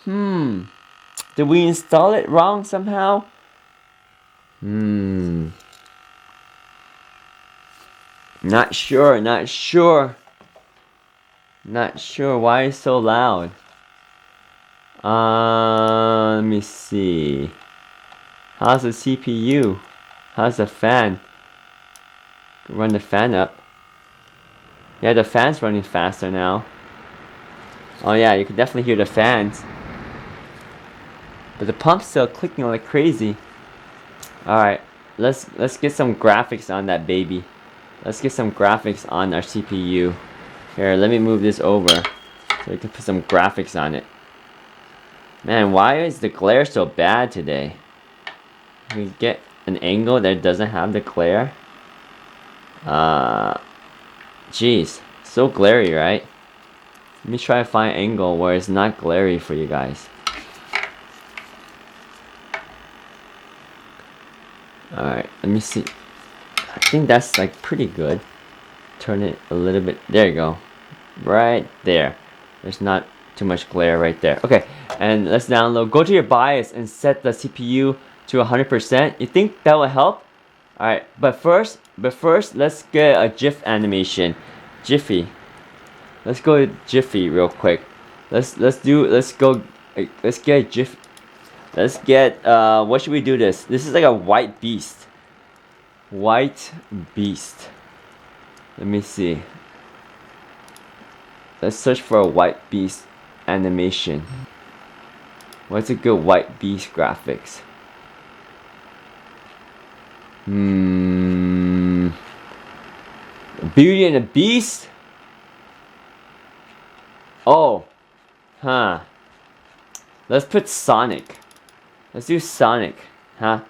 Did we install it wrong somehow? Not sure why it's so loud. Let me see. How's the CPU? How's the fan? Run the fan up. Yeah, the fan's running faster now. Oh yeah, you can definitely hear the fans. But the pump's still clicking like crazy. Alright, let's get some graphics on that baby. Let's get some graphics on our CPU. Here, let me move this over so we can put some graphics on it. Man, why is the glare so bad today? Can we get an angle that doesn't have the glare? Jeez, so glary, right? Let me try to find an angle where it's not glary for you guys. Alright, let me see. I think that's like pretty good. Turn it a little bit. There you go. Right there. There's not too much glare right there. Okay, and let's download. Go to your BIOS and set the CPU to 100%. You think that will help? Alright, but first, let's get a GIF animation. Jiffy. Let's go to Jiffy real quick. Let's get a GIF. Let's get what should we do this? This is like a white beast. White beast. Let me see. Let's search for a white beast animation. What's a good white beast graphics? Beauty and the Beast? Oh. Huh. Let's put Sonic. Let's do Sonic. Huh?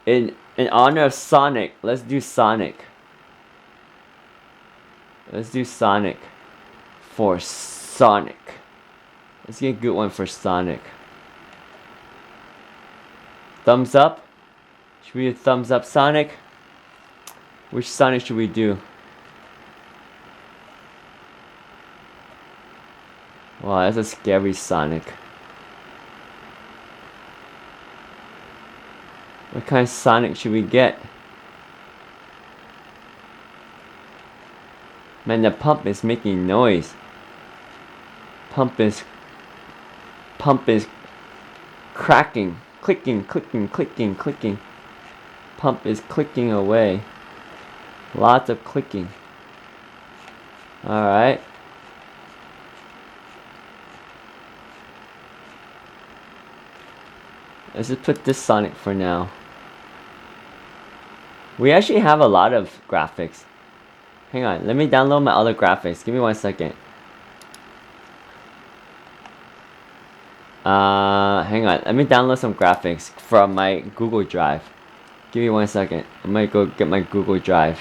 In honor of Sonic, let's do Sonic. Let's do Sonic. For Sonic. Let's get a good one for Sonic. Thumbs up? Should we do thumbs up Sonic? Which Sonic should we do? Wow, that's a scary Sonic. What kind of Sonic should we get? Man, the pump is making noise. Pump is cracking, clicking. Pump is clicking away. Lots of clicking. Alright. Let's just put this Sonic for now. We actually have a lot of graphics. Hang on, let me download my other graphics. Give me 1 second. Hang on, let me download some graphics from my Google Drive. Give me 1 second. I might go get my Google Drive.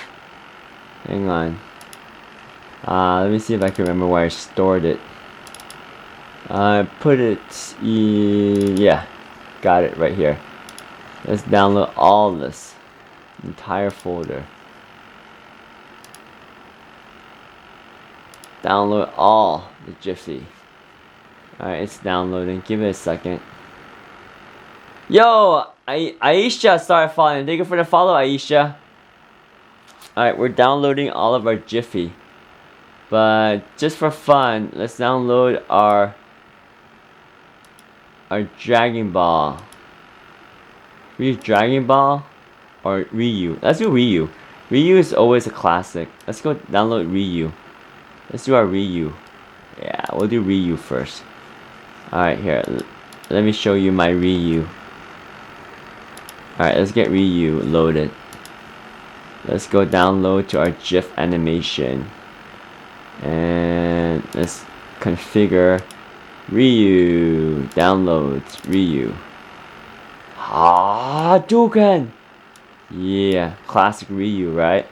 Hang on. Let me see if I can remember where I stored it. I put it, yeah, got it right here. Let's download all this entire folder. Download all the Jiffy. Alright, it's downloading. Give it a second. Yo, Aisha started following. Thank you for the follow, Aisha. Alright, we're downloading all of our Jiffy. But just for fun, let's download our Dragon Ball. We use Dragon Ball or Ryu. Let's do Ryu. Ryu is always a classic. Let's go download Ryu. Let's do our Ryu. Yeah, we'll do Ryu first. Alright, here. Let me show you my Ryu. Alright, let's get Ryu loaded. Let's go download to our GIF animation. And let's configure Ryu. Downloads Ryu. Hadouken! Yeah, classic Ryu, right?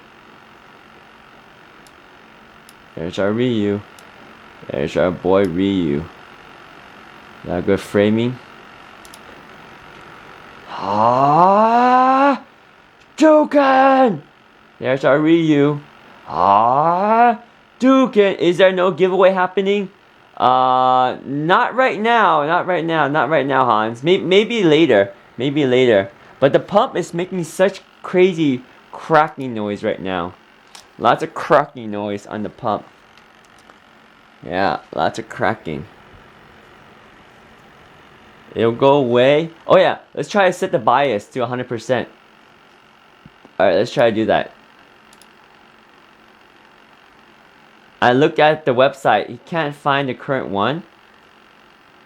There's our Ryu. There's our boy Ryu. That good framing. Hadouken! There's our Ryu. Hadouken! Is there no giveaway happening? Not right now. Not right now, Hans. Maybe later. Maybe later. But the pump is making such crazy cracking noise right now. Lots of cracking noise on the pump. Yeah, lots of cracking. It'll go away. Oh yeah, let's try to set the bias to 100%. Alright, let's try to do that. I looked at the website. You can't find the current one.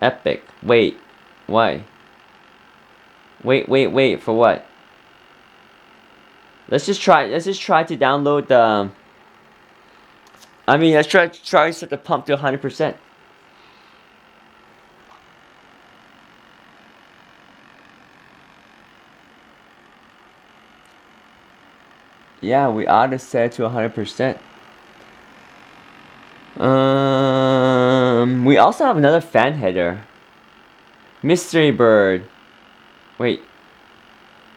Epic. Wait. Why? Wait. For what? Let's just try to download the... let's try to set the pump to 100%. Yeah, we ought to set it to 100%. We also have another fan header. Mystery Bird. Wait.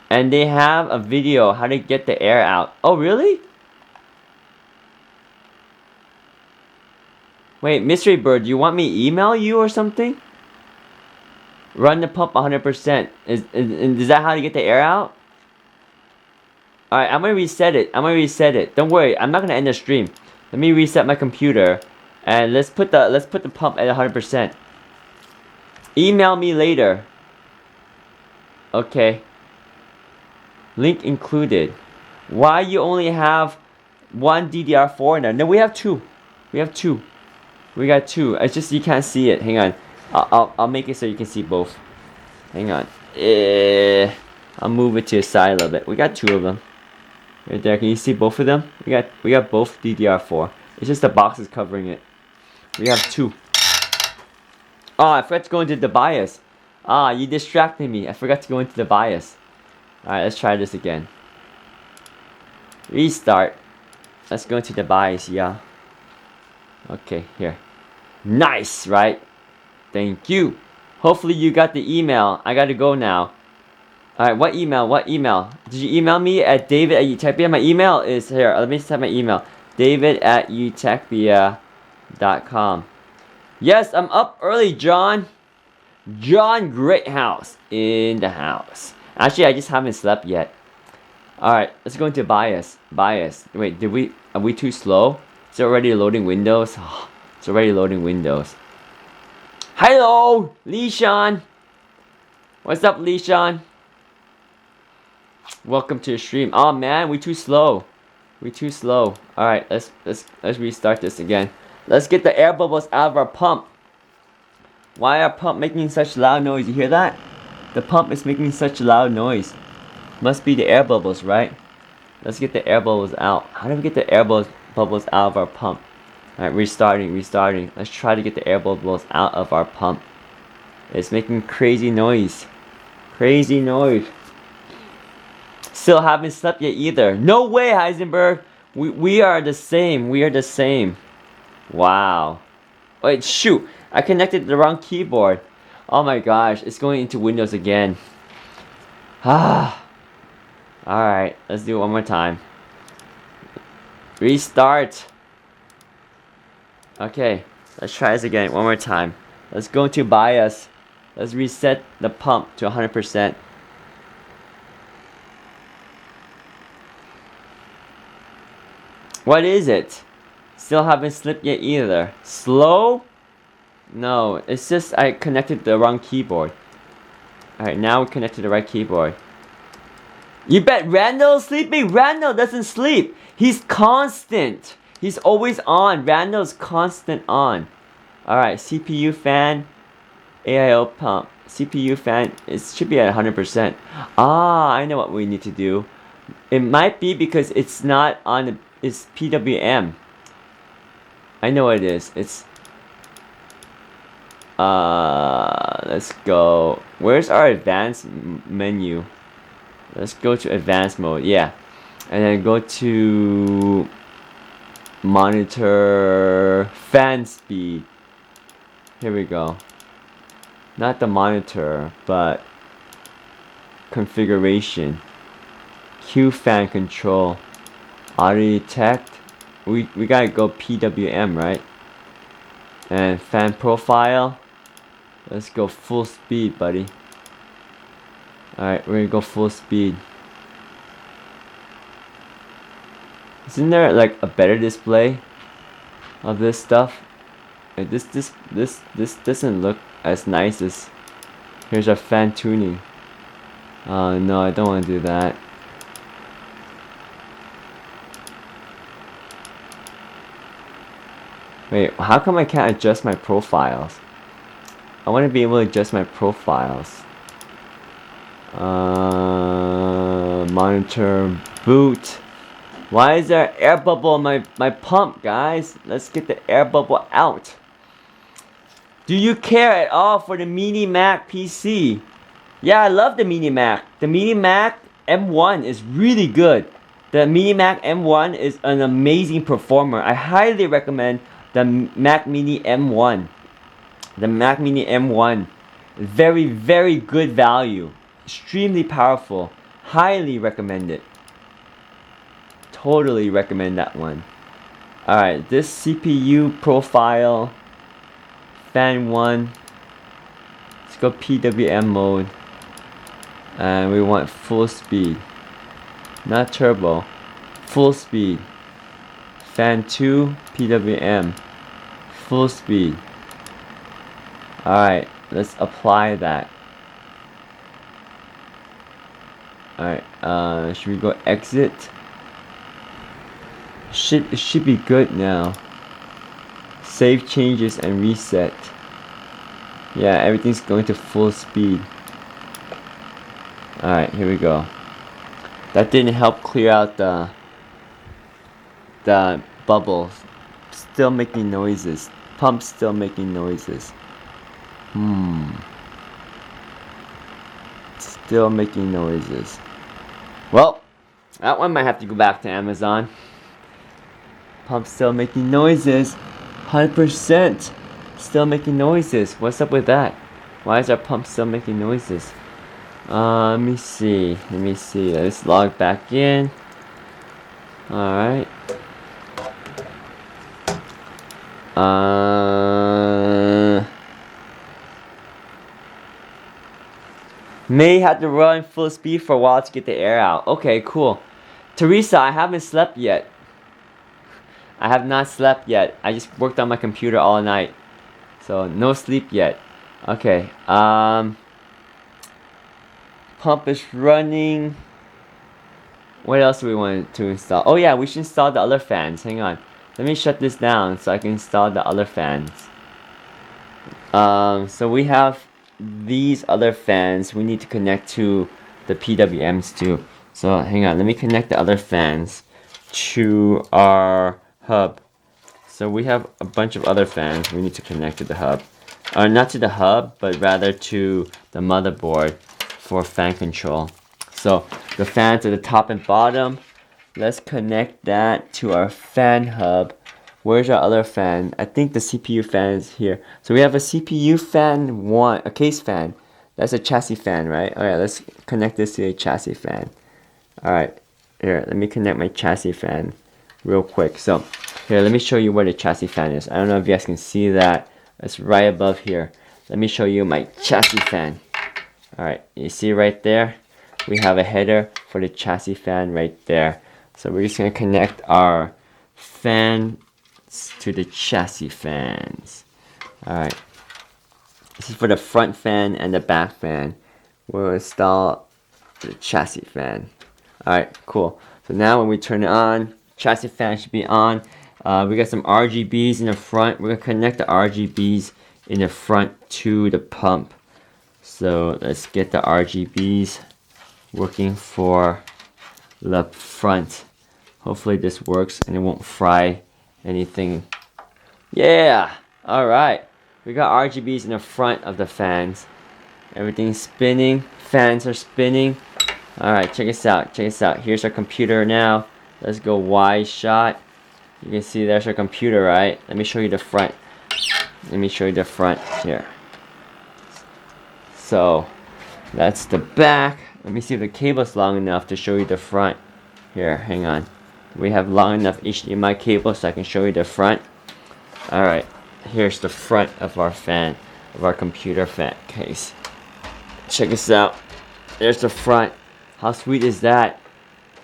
And they have a video how to get the air out. Oh, really? Wait, Mystery Bird, do you want me to email you or something? Run the pump 100%. Is that how to get the air out? Alright, I'm gonna reset it. Don't worry, I'm not gonna end the stream. Let me reset my computer. And let's put the pump at 100%. Email me later. Okay. Link included. Why you only have one DDR4 in there? No, we have two. We got two. It's just you can't see it. Hang on. I'll make it so you can see both. Hang on. I'll move it to the side a little bit. We got 2 of them. Right there, can you see both of them? We got both DDR4. It's just the box is covering it. We have 2. Oh, I forgot to go into the BIOS. Ah, you distracted me. I forgot to go into the BIOS. Alright, let's try this again. Restart. Let's go into the BIOS, yeah. Okay, here. Nice, right? Thank you. Hopefully you got the email. I gotta go now. Alright, what email? What email? Did you email me at david@utechbia? My email is here. Let me type my email. david@utechbia.com. Yes, I'm up early, John. John Greathouse in the house. Actually, I just haven't slept yet. Alright, let's go into BIOS. BIOS. Wait, are we too slow? Is it already loading Windows? Oh, it's already loading Windows. Hello, Lishan. What's up, Lishan? Welcome to the stream. Oh man, we too slow. We too slow. Alright, let's restart this again. Let's get the air bubbles out of our pump. Why are pump making such loud noise? You hear that? The pump is making such loud noise. Must be the air bubbles, right? Let's get the air bubbles out. How do we get the air bubbles out of our pump? Alright, restarting. Let's try to get the air bubbles out of our pump. It's making crazy noise. Crazy noise. Still haven't slept yet either. No way, Heisenberg. We are the same. We are the same. Wow. Wait, shoot. I connected the wrong keyboard. Oh my gosh. It's going into Windows again. Ah. Alright. Let's do it one more time. Restart. Okay. Let's try this again one more time. Let's go into BIOS. Let's reset the pump to 100%. What is it? Still haven't slept yet either. Slow? No, it's just I connected the wrong keyboard. Alright, now we connected the right keyboard. You bet Randall's sleeping? Randall doesn't sleep. He's constant. He's always on. Randall's constant on. Alright, CPU fan. AIO pump. CPU fan, it should be at 100%. Ah, I know what we need to do. It might be because it's not on the... It's PWM. I know what it is. It's... let's go. Where's our advanced menu? Let's go to advanced mode. Yeah. And then go to... Monitor... Fan speed. Here we go. Not the monitor, but... Configuration. Q fan control. Auto detect. We gotta go PWM, right? And fan profile. Let's go full speed, buddy. Alright, we're gonna go full speed. Isn't there like a better display of this stuff? Like this doesn't look as nice as... Here's our fan tuning. No, I don't want to do that. Wait, how come I can't adjust my profiles? I want to be able to adjust my profiles. Monitor, boot. Why is there air bubble in my pump, guys? Let's get the air bubble out. Do you care at all for the Mini Mac PC? Yeah, I love the Mini Mac. The Mini Mac M1 is really good. The Mini Mac M1 is an amazing performer. I highly recommend the Mac Mini M1. The Mac Mini M1. Very, very good value. Extremely powerful. Highly recommend it. Totally recommend that one. Alright, this CPU profile. Fan 1. Let's go PWM mode. And we want full speed. Not turbo. Full speed. Fan 2, PWM. Full speed. Alright, let's apply that. Alright, should we go exit? It should be good now. Save changes and reset. Yeah, everything's going to full speed. Alright, here we go. That didn't help clear out the bubbles. Still making noises. Pump still making noises. Still making noises. Well, that one might have to go back to Amazon. Pump still making noises. 100% still making noises. What's up with that? Why is our pump still making noises? Let me see. Let's log back in. Alright. May have to run full speed for a while to get the air out. Okay, cool. Teresa, I haven't slept yet. I have not slept yet. I just worked on my computer all night. So, no sleep yet. Okay, pump is running. What else do we want to install? Oh yeah, we should install the other fans. Hang on. Let me shut this down so I can install the other fans. So we have these other fans we need to connect to the PWMs too. So hang on, let me connect the other fans to our hub. So we have a bunch of other fans we need to connect to the hub. Not to the hub, but rather to the motherboard for fan control. So the fans at the top and bottom, let's connect that to our fan hub. Where's our other fan? I think the CPU fan is here. So we have a CPU fan 1, a case fan. That's a chassis fan, right? Alright, let's connect this to a chassis fan. Alright, here, let me connect my chassis fan real quick. So, here, let me show you where the chassis fan is. I don't know if you guys can see that. It's right above here. Let me show you my chassis fan. Alright, you see right there? We have a header for the chassis fan right there. So we're just going to connect our fan to the chassis fans. Alright. This is for the front fan and the back fan. We'll install the chassis fan. Alright, cool. So now when we turn it on, chassis fan should be on. We got some RGBs in the front. We're going to connect the RGBs in the front to the pump. So let's get the RGBs working for the front. Hopefully this works and it won't fry anything. Yeah! Alright. We got RGBs in the front of the fans. Everything's spinning. Fans are spinning. Alright, check this out. Check this out. Here's our computer now. Let's go wide shot. You can see there's our computer, right? Let me show you the front. Let me show you the front here. So, that's the back. Let me see if the cable's long enough to show you the front. Here, hang on. We have long enough HDMI cable so I can show you the front. Alright, here's the front of our fan, of our computer fan case. Check this out. There's the front. How sweet is that?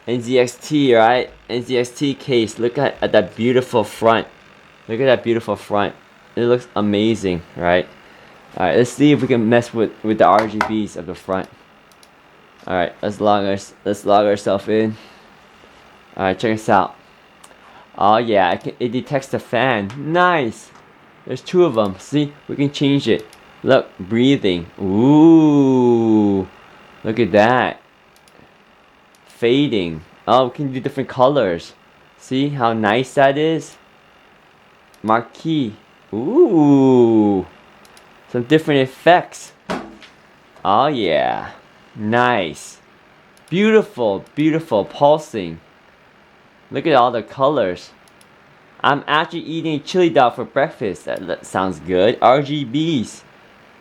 NZXT, right? NZXT case. Look at that beautiful front. Look at that beautiful front. It looks amazing, right? Alright, let's see if we can mess with the RGBs of the front. Alright, let's log ourselves in. Alright, check this out. Oh yeah, it detects the fan. Nice! There's two of them. See? We can change it. Look, breathing. Ooh! Look at that. Fading. Oh, we can do different colors. See how nice that is? Marquee. Ooh! Some different effects. Oh yeah. Nice. Beautiful, beautiful, pulsing. Look at all the colors. I'm actually eating a chili dog for breakfast. That sounds good. RGBs.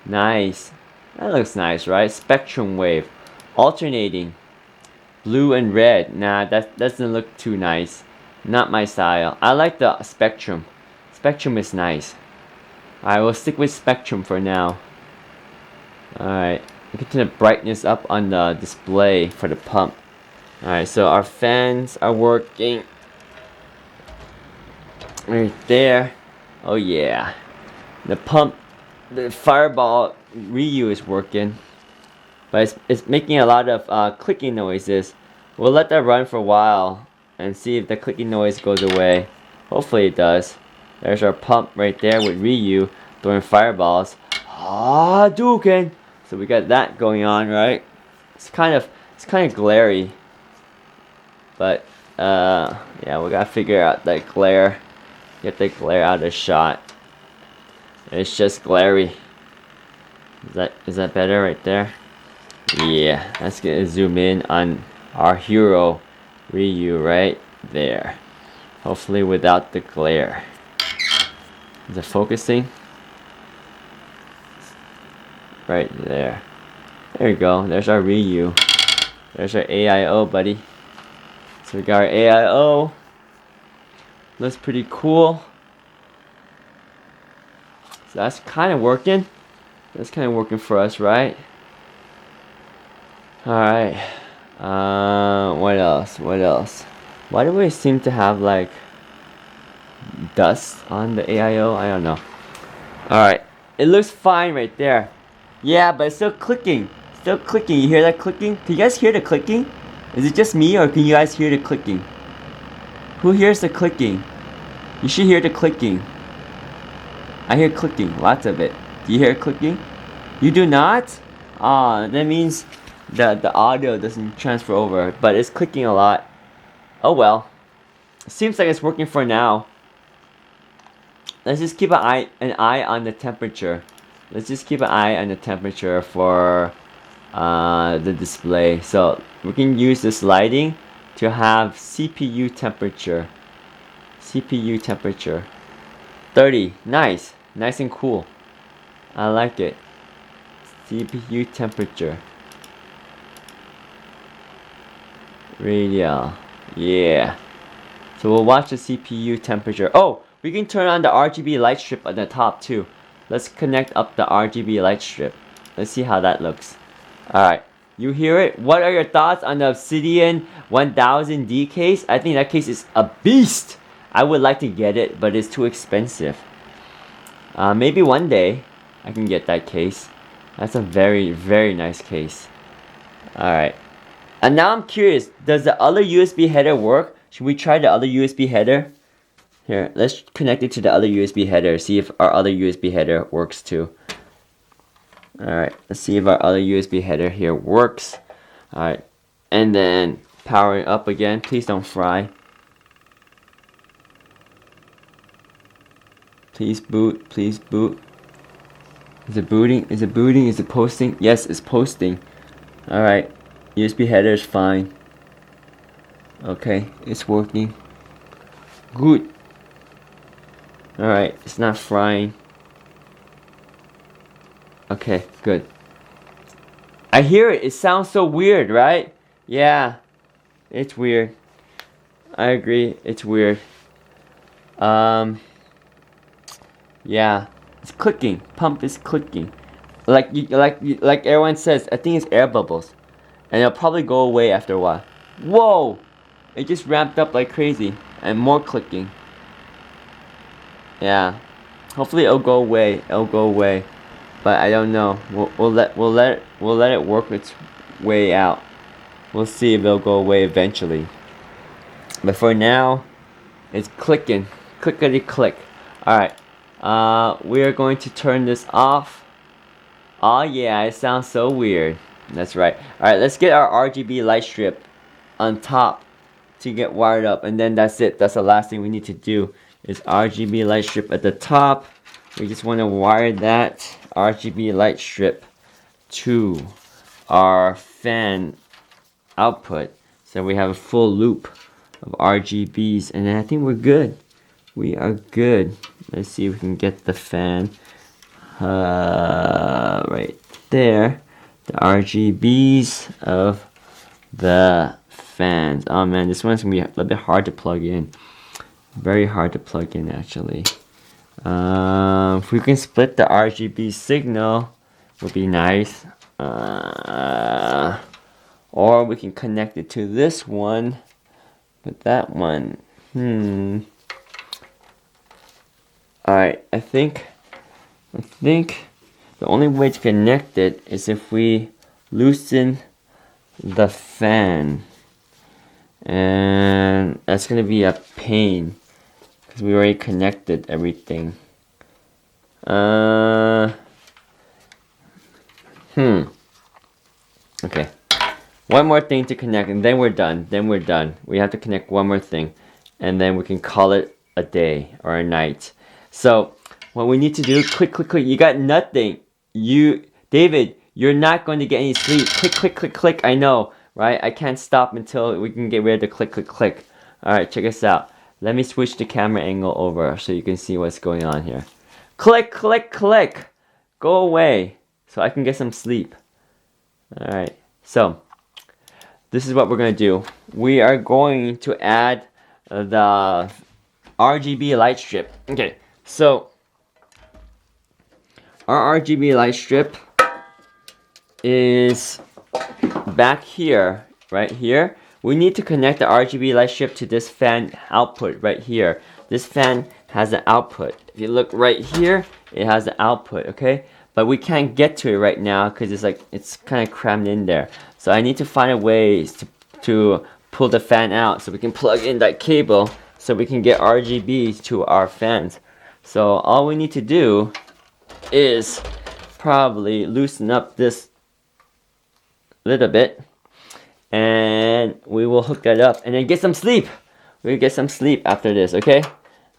Nice. That looks nice, right? Spectrum wave. Alternating. Blue and red. Nah, that doesn't look too nice. Not my style. I like the spectrum. Spectrum is nice. Alright, we'll stick with spectrum for now. Alright. Get to the brightness up on the display for the pump. Alright, so our fans are working. Right there. Oh yeah. The pump, the fireball Ryu is working. But it's making a lot of clicking noises. We'll let that run for a while and see if the clicking noise goes away. Hopefully it does. There's our pump right there with Ryu throwing fireballs. Hadouken! So we got that going on, right? It's kind of glary. But yeah, we gotta figure out that glare. Get the glare out of the shot. It's just glary. Is that better right there? Yeah, let's get a zoom in on our hero Ryu right there. Hopefully without the glare. Is it focusing? Right there. There we go. There's our Ryu. There's our AIO, buddy. So we got our AIO. Looks pretty cool. So that's kind of working. That's kind of working for us, right? Alright. What else? What else? Why do we seem to have like dust on the AIO? I don't know. Alright. It looks fine right there. Yeah, but it's still clicking. Still clicking. You hear that clicking? Can you guys hear the clicking? Is it just me or can you guys hear the clicking? Who hears the clicking? You should hear the clicking. I hear clicking. Lots of it. Do you hear clicking? You do not? Ah, that means the audio doesn't transfer over, but it's clicking a lot. Oh well. Seems like it's working for now. Let's just keep an eye on the temperature. Let's just keep an eye on the temperature for the display. So we can use this lighting to have CPU temperature. CPU temperature. 30. Nice. Nice and cool. I like it. CPU temperature. Radial. Yeah. So we'll watch the CPU temperature. Oh, we can turn on the RGB light strip at the top too. Let's connect up the RGB light strip. Let's see how that looks. Alright. You hear it? What are your thoughts on the Obsidian 1000D case? I think that case is a beast. I would like to get it, but it's too expensive. Maybe one day I can get that case. That's a very, very nice case. Alright. And now I'm curious, does the other USB header work? Should we try the other USB header? Here, let's connect it to the other USB header. See if our other USB header works too. Alright, let's see if our other USB header here works. Alright, and then power it up again. Please don't fry. Please boot, please boot. Is it booting? Is it booting? Is it posting? Yes, it's posting. Alright, USB header is fine. Okay, it's working. Good. Alright, it's not frying. Okay, good. I hear it. It sounds so weird, right? Yeah, it's weird. I agree. It's weird. Yeah, it's clicking. Pump is clicking. Like everyone says, I think it's air bubbles, and it'll probably go away after a while. Whoa! It just ramped up like crazy, and more clicking. Yeah, hopefully it'll go away. It'll go away, but I don't know. We'll let it work its way out. We'll see if it'll go away eventually. But for now, it's clicking, clickety click. All right. We are going to turn this off. Oh yeah, it sounds so weird. That's right. Alright, let's get our RGB light strip on top to get wired up, and then that's it. That's the last thing we need to do is RGB light strip at the top. We just want to wire that RGB light strip to our fan output so we have a full loop of RGBs, and then I think we're good. We are good. Let's see if we can get the fan right there. The RGBs of the fans. Oh man, this one's gonna be a little bit hard to plug in. Very hard to plug in actually. If we can split the RGB signal, would be nice. Or we can connect it to this one, but that one. Alright, I think the only way to connect it is if we loosen the fan. And that's going to be a pain because we already connected everything. Okay. one more thing to connect, and then we're done. We have to connect one more thing, and then we can call it a day or a night. So what we need to do, click. You got nothing. David, you're not going to get any sleep. Click. I know, right? I can't stop until we can get rid of the click. All right, check us out. Let me switch the camera angle over so you can see what's going on here. Click. Go away so I can get some sleep. All right, so this is what we're going to do. We are going to add the RGB light strip. Okay, so our RGB light strip is back here, right here. We need to connect the RGB light strip to this fan output right here. This fan has an output. If you look right here, it has an output, okay? But we can't get to it right now because it's kind of crammed in there. So I need to find a way to pull the fan out so we can plug in that cable so we can get RGB to our fans. So all we need to do is probably loosen up this little bit, and we will hook that up and then get some sleep. We'll get some sleep after this, okay?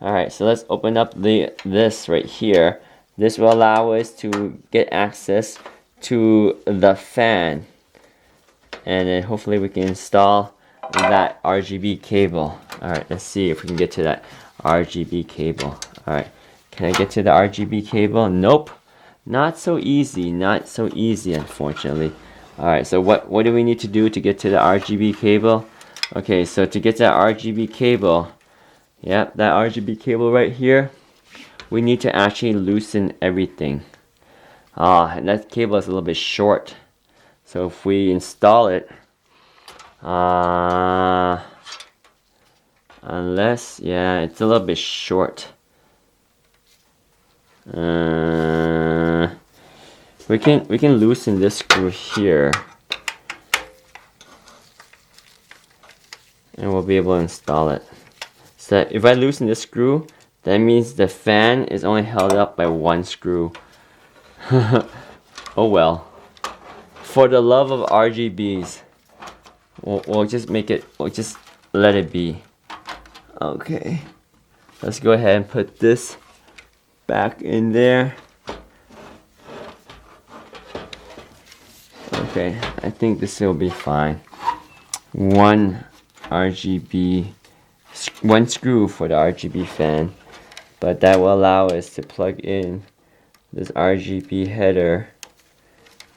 Alright, so let's open up this right here. This will allow us to get access to the fan, and then hopefully we can install that RGB cable. Alright, let's see if we can get to that RGB cable. Alright, can I get to the RGB cable? Nope, not so easy, unfortunately. Alright, so what do we need to do to get to the RGB cable? Okay, so to get to that RGB cable, yep, that RGB cable right here, we need to actually loosen everything. And that cable is a little bit short. So if we install it, unless, yeah, it's a little bit short. We can loosen this screw here, and we'll be able to install it. So if I loosen this screw, that means the fan is only held up by one screw. Oh well. For the love of RGBs, we'll just let it be. Okay. Let's go ahead and put this back in there. Okay, I think this will be fine. One screw for the RGB fan, but that will allow us to plug in this RGB header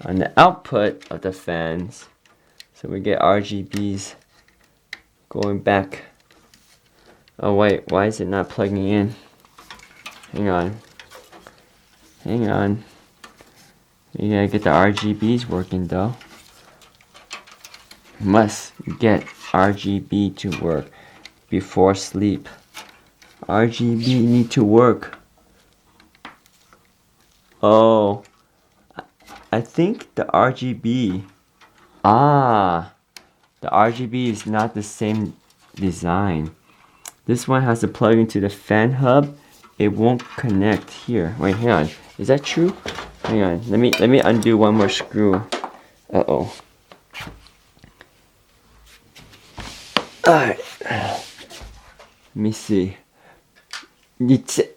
on the output of the fans, so we get RGBs going back. Oh wait, why is it not plugging in? Hang on. You gotta get the RGBs working though. Must get RGB to work before sleep. RGB need to work. Oh, I think the RGB. The RGB is not the same design. This one has to plug into the fan hub. It won't connect here. Wait, hang on. Is that true? Hang on. Let me undo one more screw. Uh-oh. Alright. Let me see.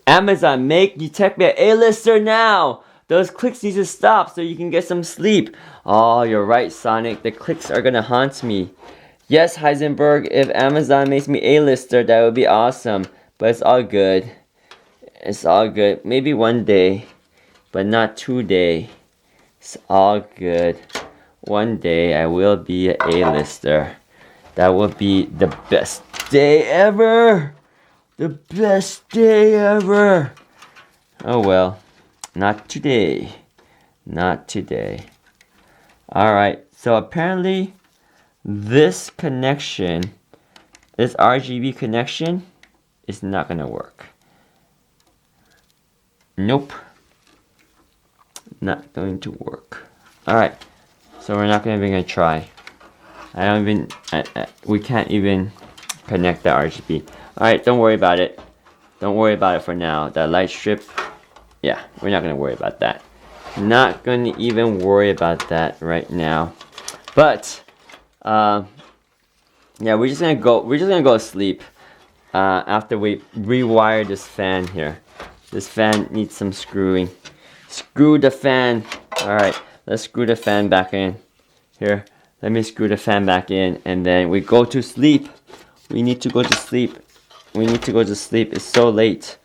Amazon, you check me an A-lister now. Those clicks need to stop so you can get some sleep. Oh, you're right, Sonic. The clicks are gonna haunt me. Yes, Heisenberg, if Amazon makes me A-lister, that would be awesome. But it's all good. It's all good. Maybe one day, but not today. It's all good. One day I will be an A-lister. That will be the best day ever. The best day ever. Oh well. Not today. Not today. Alright, so apparently this connection, this RGB connection, is not gonna work. Nope. Not going to work. Alright, so we're not gonna try. We can't even connect the RGB. Alright, don't worry about it. Don't worry about it for now. That light strip, yeah, we're not gonna worry about that. Not gonna even worry about that right now. But Yeah, we're just gonna go to sleep after we rewire this fan here. This fan needs some screwing. Screw the fan. Alright, let's screw the fan back in. Here, let me screw the fan back in, and then we go to sleep. We need to go to sleep. We need to go to sleep. It's so late.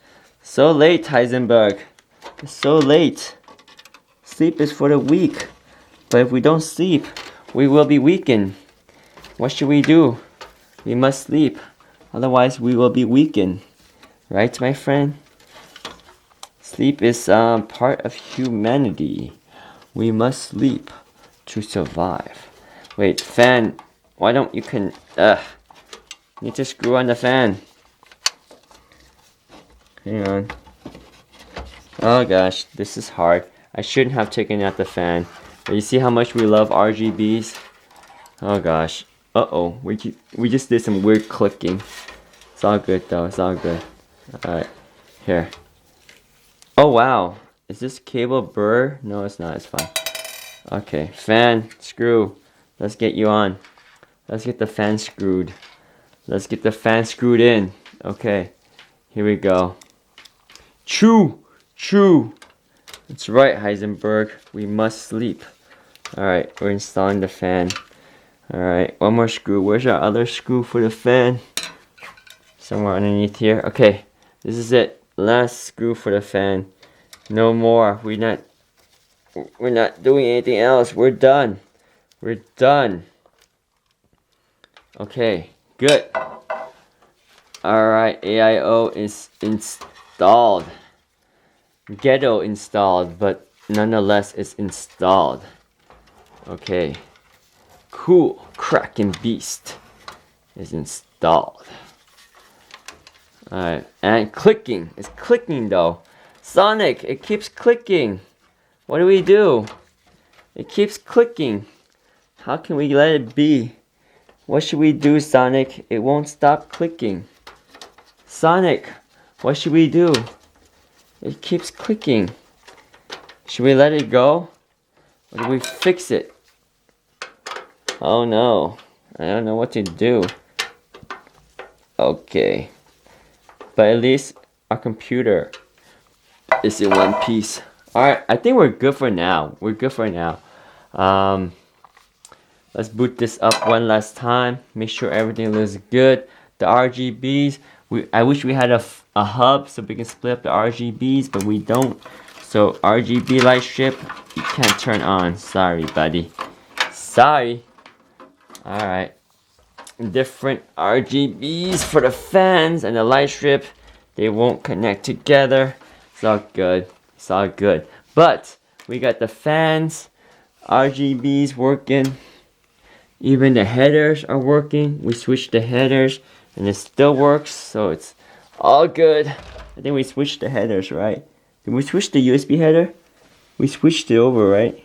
So late, Heisenberg. It's so late. Sleep is for the weak. But if we don't sleep, we will be weakened. What should we do? We must sleep. Otherwise, we will be weakened. Right, my friend? Sleep is part of humanity. We must sleep to survive. Wait, fan. Why don't you need to screw on the fan. Hang on. Oh gosh, this is hard. I shouldn't have taken out the fan. But you see how much we love RGBs? Oh gosh. Uh-oh. We just did some weird clicking. It's all good though. It's all good. Alright. Here. Oh wow. Is this cable burr? No, it's not. It's fine. Okay. Fan. Screw. Let's get you on. Let's get the fan screwed. Let's get the fan screwed in. Okay. Here we go. True. True. That's right, Heisenberg. We must sleep. Alright. We're installing the fan. Alright. One more screw. Where's our other screw for the fan? Somewhere underneath here. Okay. This is it. Last screw for the fan. No more. We're not doing anything else. We're done. We're done. Okay, good. Alright, AIO is installed. Ghetto installed, but nonetheless it's installed. Okay. Cool. Kraken Beast is installed. Alright, and clicking. It's clicking though. Sonic, it keeps clicking. What do we do? It keeps clicking. How can we let it be? What should we do, Sonic? It won't stop clicking. Sonic, what should we do? It keeps clicking. Should we let it go? Or do we fix it? Oh no. I don't know what to do. Okay. But at least our computer is in one piece. Alright, I think we're good for now. We're good for now. Let's boot this up one last time. Make sure everything looks good. The RGBs, I wish we had a hub so we can split up the RGBs, but we don't. So RGB light strip, you can't turn on. Sorry, buddy. Sorry. Alright. Different RGBs for the fans and the light strip. They won't connect together. It's all good. It's all good. But we got the fans, RGBs working. Even the headers are working. We switched the headers and it still works. So it's all good. I think we switched the headers, right? Did we switch the USB header? We switched it over, right?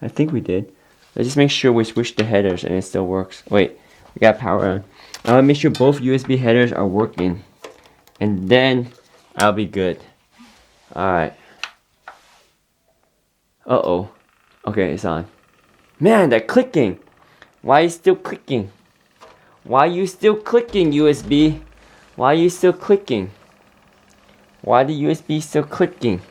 I think we did. Let's just make sure we switched the headers and it still works. Wait. We got power on. I want to make sure both USB headers are working. And then I'll be good. Alright. Uh-oh. Okay, it's on. Man, they're clicking. Why are you still clicking? Why are you still clicking, USB? Why are you still clicking? Why the USB still clicking?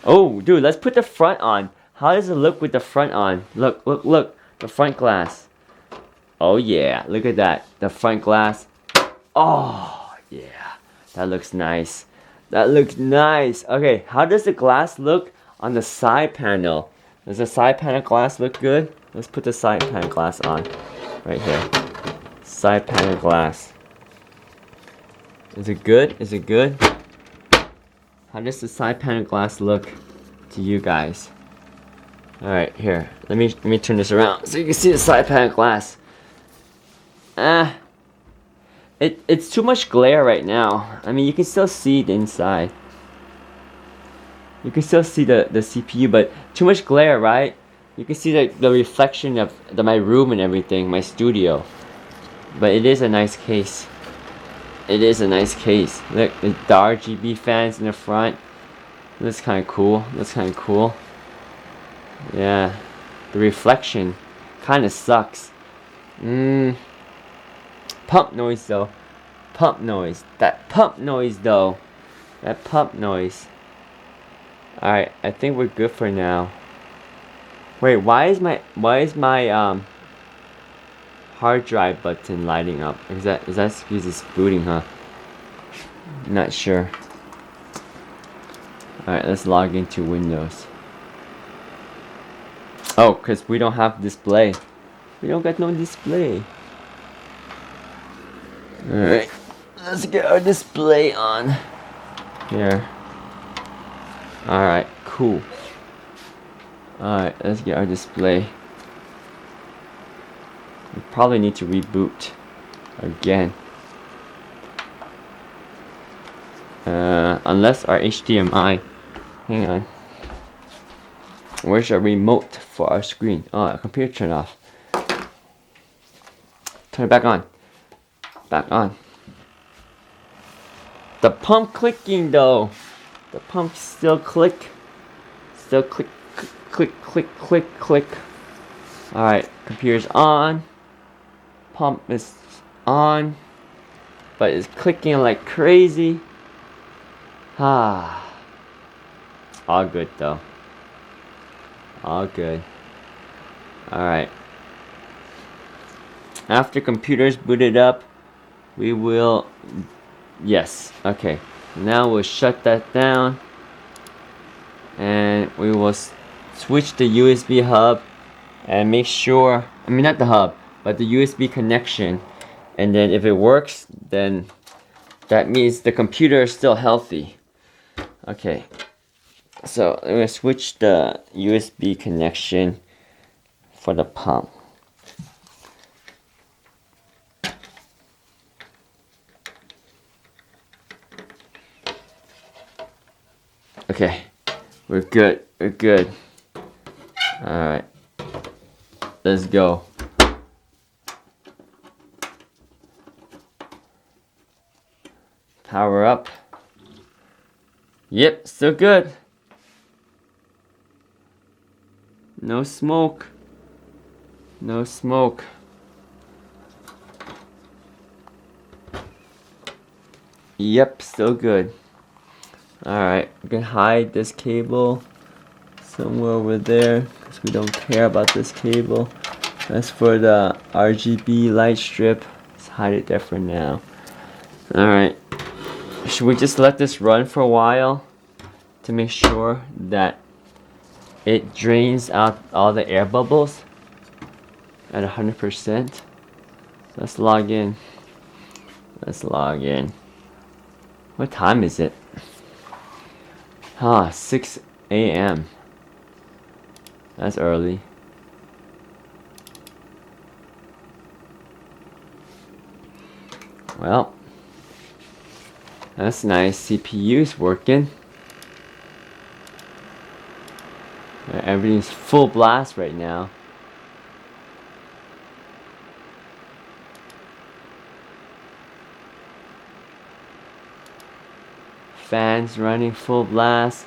Oh, dude, let's put the front on. How does it look with the front on? Look, look, look. The front glass. Oh yeah, look at that. The front glass. Oh yeah, that looks nice. That looks nice. Okay, how does the glass look on the side panel? Does the side panel glass look good? Let's put the side panel glass on. Right here. Side panel glass. Is it good? Is it good? How does the side panel glass look to you guys? Alright, here. Let me turn this around so you can see the side panel glass. It's too much glare right now. I mean, you can still see the inside. You can still see the CPU, but too much glare, right? You can see the reflection of my room and everything, my studio. But it is a nice case. It is a nice case. Look, the RGB fans in the front. Looks kind of cool. Looks kind of cool. Yeah. The reflection kind of sucks. Pump noise though. Pump noise. That pump noise though. That pump noise. Alright, I think we're good for now. Wait, why is my hard drive button lighting up? Is that because it's booting, huh? Not sure. Alright, let's log into Windows. Oh, because we don't have display. We don't got no display. Alright, let's get our display on. Here. Alright, cool. Alright, let's get our display. We probably need to reboot again. Unless our HDMI. Hang on. Where's our remote for our screen? Oh, our computer turned off. Turn it back on. Back on. The pump clicking though. The pump still click. Still click, click, click, click, click. Alright, computer's on. Pump is on. But it's clicking like crazy. Ah. All good though. All good. Alright. After computer's booted up, we will... Yes. Okay. Now we'll shut that down. And we will switch the USB hub. And make sure... I mean, not the hub, but the USB connection. And then if it works, then that means the computer is still healthy. Okay. So, I'm going to switch the USB connection for the pump. Okay, we're good, we're good. Alright, let's go. Power up. Yep, still good. No smoke. No smoke. Yep, still good. Alright, we can hide this cable somewhere over there because we don't care about this cable. That's for the RGB light strip. Let's hide it there for now. Alright, should we just let this run for a while to make sure that it drains out all the air bubbles at 100%? Let's log in. Let's log in. What time is it? 6 a.m. That's early. Well, that's nice. CPU's working. Everything's full blast right now. Fans running full blast.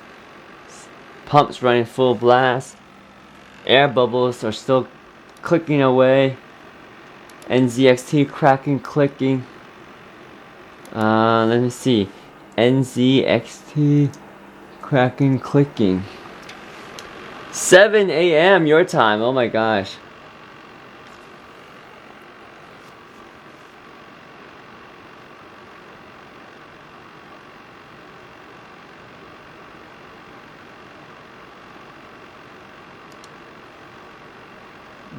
Pumps running full blast. Air bubbles are still clicking away. NZXT cracking, clicking. Let me see. NZXT cracking, clicking. 7 a.m. your time. Oh my gosh.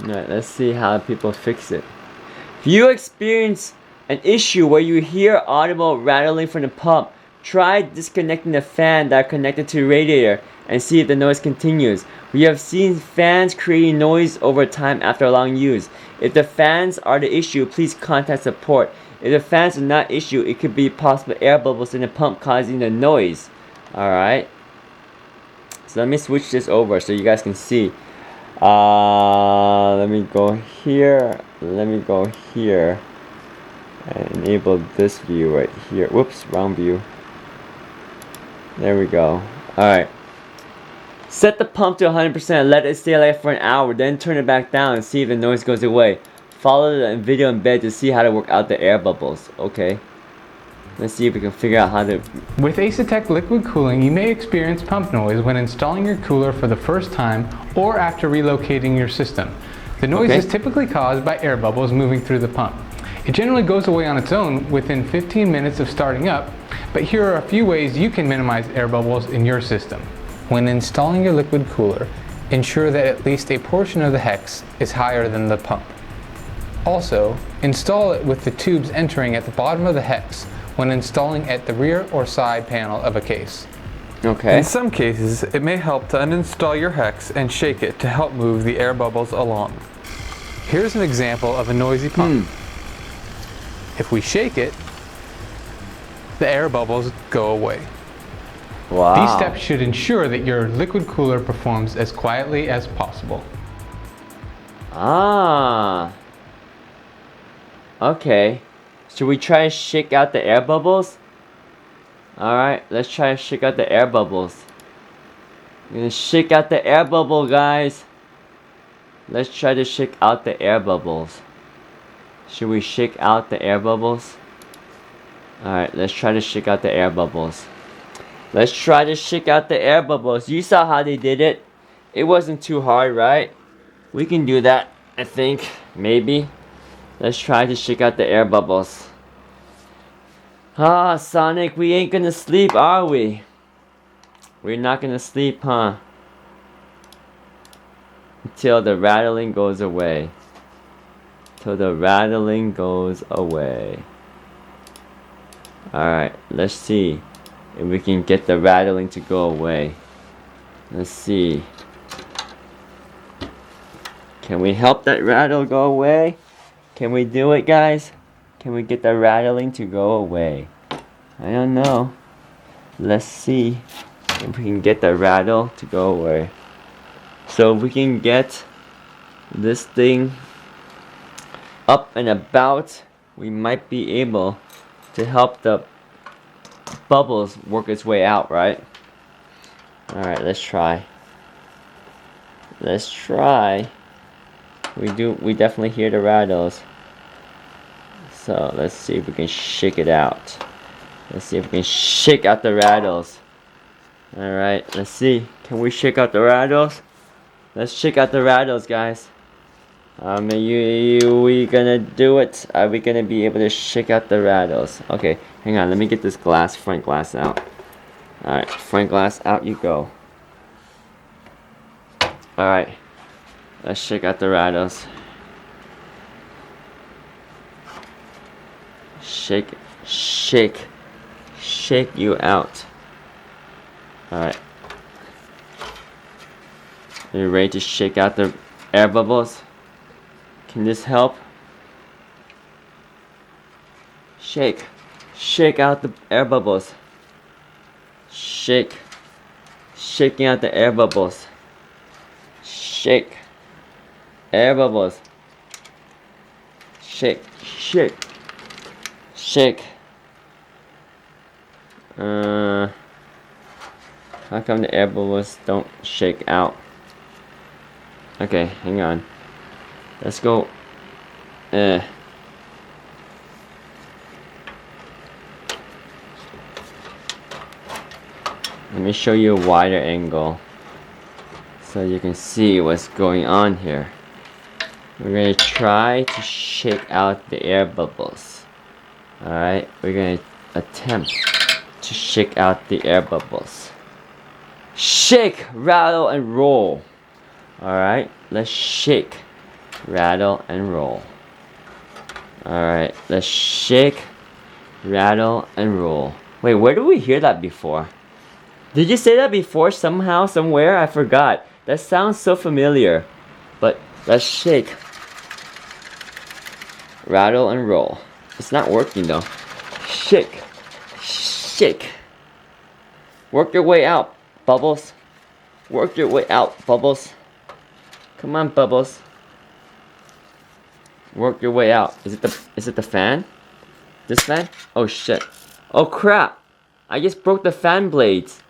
Alright, let's see how people fix it. If you experience an issue where you hear audible rattling from the pump, try disconnecting the fan that are connected to the radiator and see if the noise continues. We have seen fans creating noise over time after long use. If the fans are the issue, please contact support. If the fans are not issue, it could be possible air bubbles in the pump causing the noise. Alright. So let me switch this over so you guys can see. Let me go here. Let me go here. And enable this view right here. Whoops, wrong view. There we go. Alright. Set the pump to 100%. Let it stay alight for an hour. Then turn it back down and see if the noise goes away. follow the video embed to see how to work out the air bubbles. Okay. Let's see if we can figure out how to... With Asetek liquid cooling, you may experience pump noise when installing your cooler for the first time or after relocating your system. The noise is typically caused by air bubbles moving through the pump. It generally goes away on its own within 15 minutes of starting up, but here are a few ways you can minimize air bubbles in your system. When installing your liquid cooler, ensure that at least a portion of the hex is higher than the pump. Also, install it with the tubes entering at the bottom of the hex when installing at the rear or side panel of a case. Okay. In some cases, it may help to uninstall your hex and shake it to help move the air bubbles along. Here's an example of a noisy pump. If we shake it, the air bubbles go away. Wow. These steps should ensure that your liquid cooler performs as quietly as possible. Ah. Okay. Should we try and shake out the air bubbles? Alright, let's try and shake out the air bubbles. We're gonna shake out the air bubble, guys. Let's try to shake out the air bubbles. Should we shake out the air bubbles? Alright, let's try to shake out the air bubbles. Let's try to shake out the air bubbles. You saw how they did it. It wasn't too hard, right? We can do that, I think. Maybe. Let's try to shake out the air bubbles. Ah, Sonic, we ain't gonna sleep, are we? We're not gonna sleep, huh? Until the rattling goes away. Till the rattling goes away. Alright, let's see if we can get the rattling to go away. Let's see. Can we help that rattle go away? Can we do it, guys? Can we get the rattling to go away? I don't know. Let's see if we can get the rattle to go away. So if we can get this thing up and about, we might be able to help the bubbles work its way out, right? Alright, let's try. Let's try. We definitely hear the rattles. So let's see if we can shake it out. Let's see if we can shake out the rattles. Alright, let's see. Can we shake out the rattles? Let's shake out the rattles, guys. We gonna do it? Are we gonna be able to shake out the rattles? Okay, hang on. Let me get this glass, front glass out. Alright, front glass out you go. Alright. Let's shake out the rattles. Shake, shake, shake you out. Alright. Are you ready to shake out the air bubbles? Can this help? Shake. Shake out the air bubbles. Shake. Shaking out the air bubbles. Shake. Air bubbles. Shake. Shake. Shake. How come the air bubbles don't shake out? Okay, hang on. Let's go. Let me show you a wider angle so you can see what's going on here. We're going to try to shake out the air bubbles. Alright, we're going to attempt to shake out the air bubbles. Shake, rattle, and roll. Alright, let's shake, rattle, and roll. Alright, let's shake, rattle, and roll. Wait, where did we hear that before? Did you say that before somehow, somewhere? I forgot. That sounds so familiar. But let's shake, rattle, and roll. It's not working though. Shake, shake. Work your way out, Bubbles. Work your way out, Bubbles. Come on, Bubbles. Work your way out. Is it the fan? This fan? Oh shit. Oh crap. I just broke the fan blades.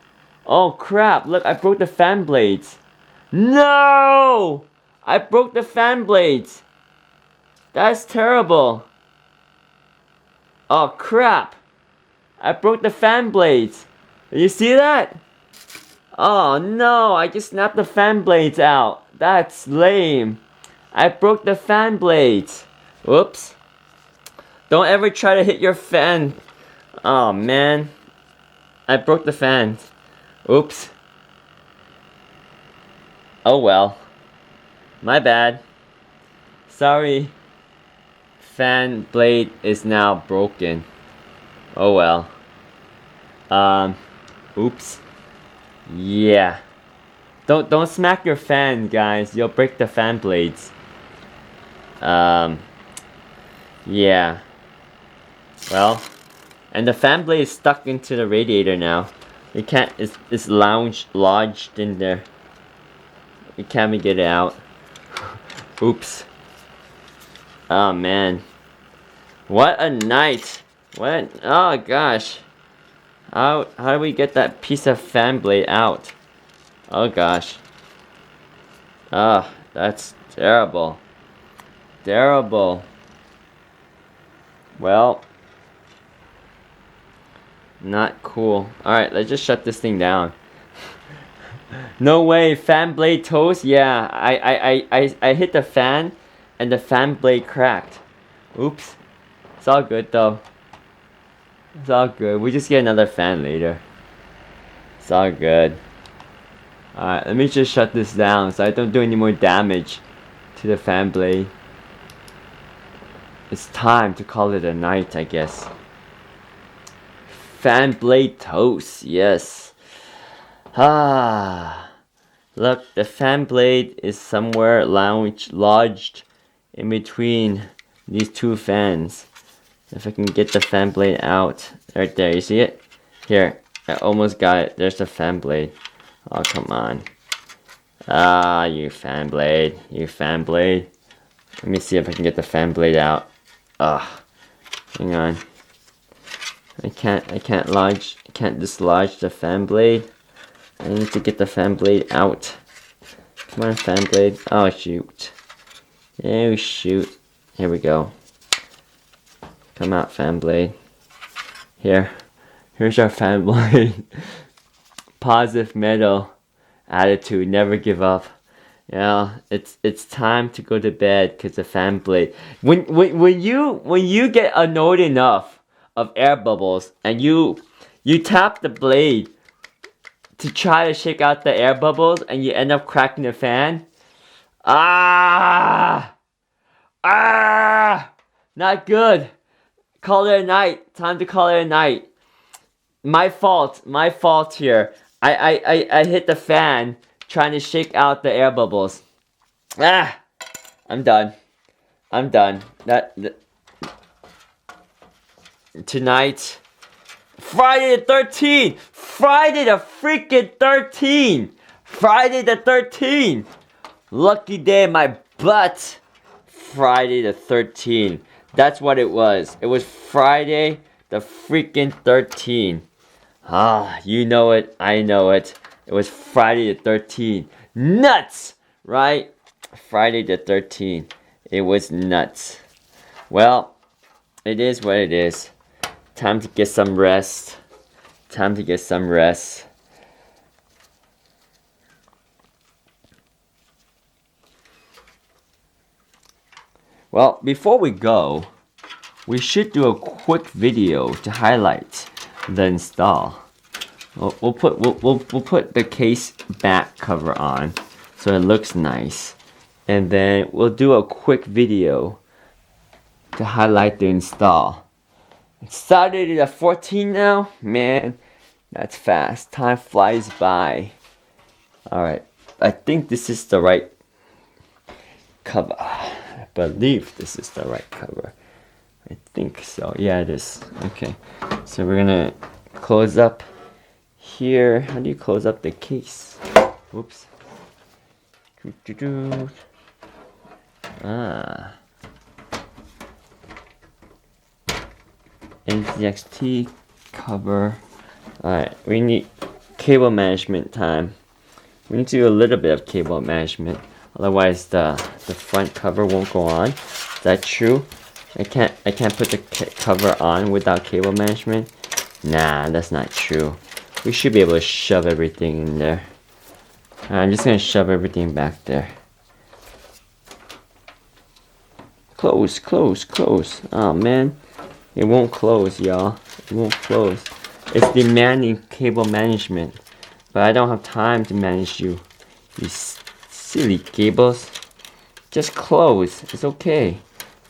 Oh crap. Look, I broke the fan blades. No! I broke the fan blades. That's terrible. Oh crap. I broke the fan blades. Did you see that? Oh no, I just snapped the fan blades out. That's lame. I broke the fan blades. Whoops. Don't ever try to hit your fan. Oh man. I broke the fans. Oops. Oh well. My bad. Sorry. Fan blade is now broken. Oh well. Oops. Yeah. Don't smack your fan, guys. You'll break the fan blades. Yeah. Well, and the fan blade is stuck into the radiator now. It can't. It's lodged in there. You can't even get it out. Oops. Oh man. What a night. Oh gosh. How do we get that piece of fan blade out? Oh gosh. Ah, that's terrible. Terrible. Well, not cool. Alright, let's just shut this thing down. No way, fan blade toast? Yeah, I hit the fan and the fan blade cracked. Oops. It's all good though. It's all good. We just get another fan later. It's all good. Alright, let me just shut this down so I don't do any more damage to the fan blade. It's time to call it a night, I guess. Fan blade toast, yes. Ah, look, the fan blade is somewhere lodged in between these two fans. If I can get the fan blade out. Right there, you see it? Here, I almost got it. There's the fan blade. Oh, come on. Ah, you fan blade. You fan blade. Let me see if I can get the fan blade out. Ugh. Hang on. I can't dislodge the fan blade. I need to get the fan blade out. Come on, fan blade. Oh, shoot. Oh, shoot. Here we go. Come out, fan blade. Here's our fan blade. Positive metal attitude, never give up. Yeah, it's time to go to bed because the fan blade. When you get annoyed enough of air bubbles and you tap the blade to try to shake out the air bubbles and you end up cracking the fan. Not good. Call it a night. Time to call it a night. My fault here. I hit the fan trying to shake out the air bubbles. I'm done. Tonight, Friday the 13th. Friday the freaking 13th. Friday the 13th. Lucky day, my butt. Friday the 13th. That's what it was. It was Friday the freaking 13th. Ah, you know it. I know it. It was Friday the 13th. Nuts! Right? Friday the 13th. It was nuts. Well, it is what it is. Time to get some rest. Time to get some rest. Well, before we go, we should do a quick video to highlight the install. We'll put the case back cover on so it looks nice, and then we'll do a quick video to highlight the install. It's Saturday the 14th now. Man, that's fast. Time flies by. Alright, I think this is the right cover. I believe this is the right cover. I think so. Yeah, it is. Okay, so we're gonna close up here. How do you close up the case? Whoops. NZXT cover. Alright, we need cable management time. We need to do a little bit of cable management. Otherwise the front cover won't go on. that true? I can't put the cover on without cable management? Nah, that's not true. We should be able to shove everything in there. I'm just gonna shove everything back there. Close, close, close. Oh man, it won't close, y'all. It won't close. It's demanding cable management, but I don't have time to manage you. You silly cables. Just close. It's okay.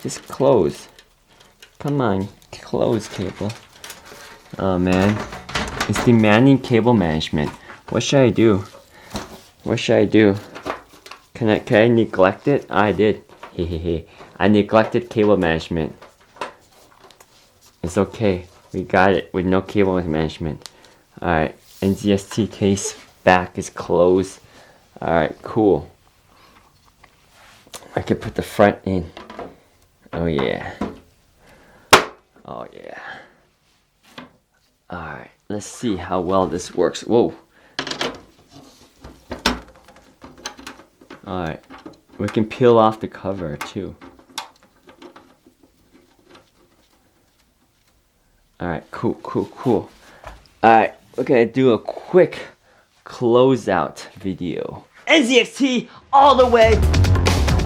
Just close. Come on, close cable. Oh man, it's demanding cable management. What should I do? What should I do? Can I neglect it? I did. Hehehe. I neglected cable management. It's okay. We got it with no cable management. Alright, NZXT case back is closed. Alright, cool. I could put the front in. Oh yeah. Oh yeah. Alright, let's see how well this works. Whoa. Alright, we can peel off the cover too. Alright, cool, cool, cool. Alright, we're gonna do a quick closeout video. NZXT all the way.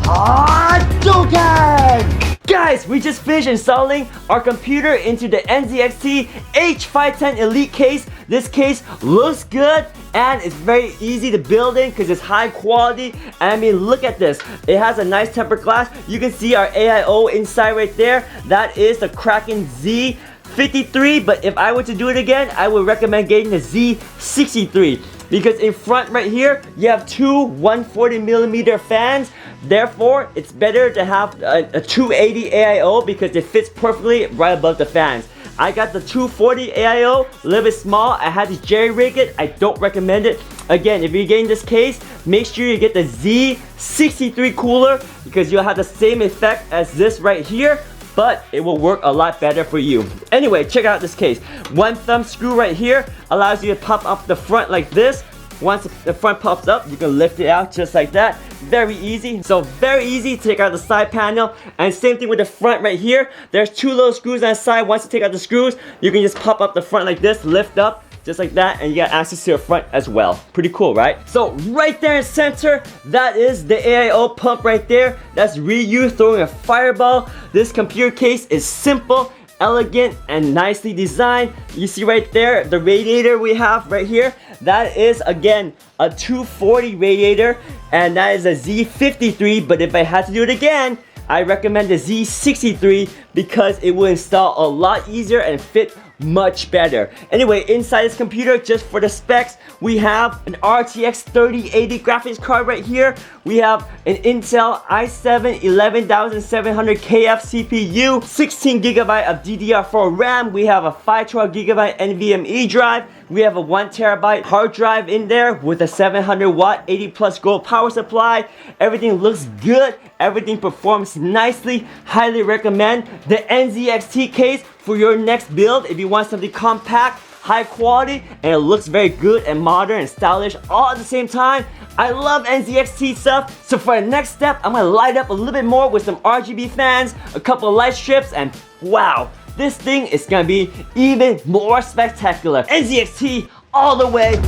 Hadouken! Guys, we just finished installing our computer into the NZXT H510 Elite Case. This case looks good and it's very easy to build in because it's high quality. And I mean, look at this. It has a nice tempered glass. You can see our AIO inside right there. That is the Kraken Z53, but if I were to do it again, I would recommend getting the Z63. Because in front right here, you have two 140mm fans. Therefore, it's better to have a 280 AIO because it fits perfectly right above the fans. I got the 240 AIO, a little bit small. I had to jerry-rig it. I don't recommend it. Again, if you're getting this case, make sure you get the Z63 cooler because you'll have the same effect as this right here, but it will work a lot better for you. Anyway, check out this case. One thumb screw right here allows you to pop up the front like this. Once the front pops up, you can lift it out just like that. Very easy. So very easy to take out the side panel. And same thing with the front right here. There's two little screws on the side. Once you take out the screws, you can just pop up the front like this, lift up, just like that, and you got access to the front as well. Pretty cool, right? So right there in center, that is the AIO pump right there. That's Ryu throwing a fireball. This computer case is simple, elegant, and nicely designed. You see right there, the radiator we have right here. That is, again, a 240 radiator, and that is a Z53, but if I had to do it again, I recommend the Z63 because it will install a lot easier and fit much better. Anyway, inside this computer, just for the specs, we have an RTX 3080 graphics card right here. We have an Intel i7 11700KF CPU, 16GB of DDR4 RAM. We have a 512GB NVMe drive. We have a 1TB hard drive in there with a 700W 80+ gold power supply. Everything looks good. Everything performs nicely. Highly recommend the NZXT case for your next build if you want something compact, high quality, and it looks very good and modern and stylish all at the same time. I love NZXT stuff, so for the next step, I'm gonna light up a little bit more with some RGB fans, a couple of light strips, and wow, this thing is gonna be even more spectacular. NZXT all the way.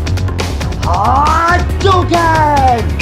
Hadouken!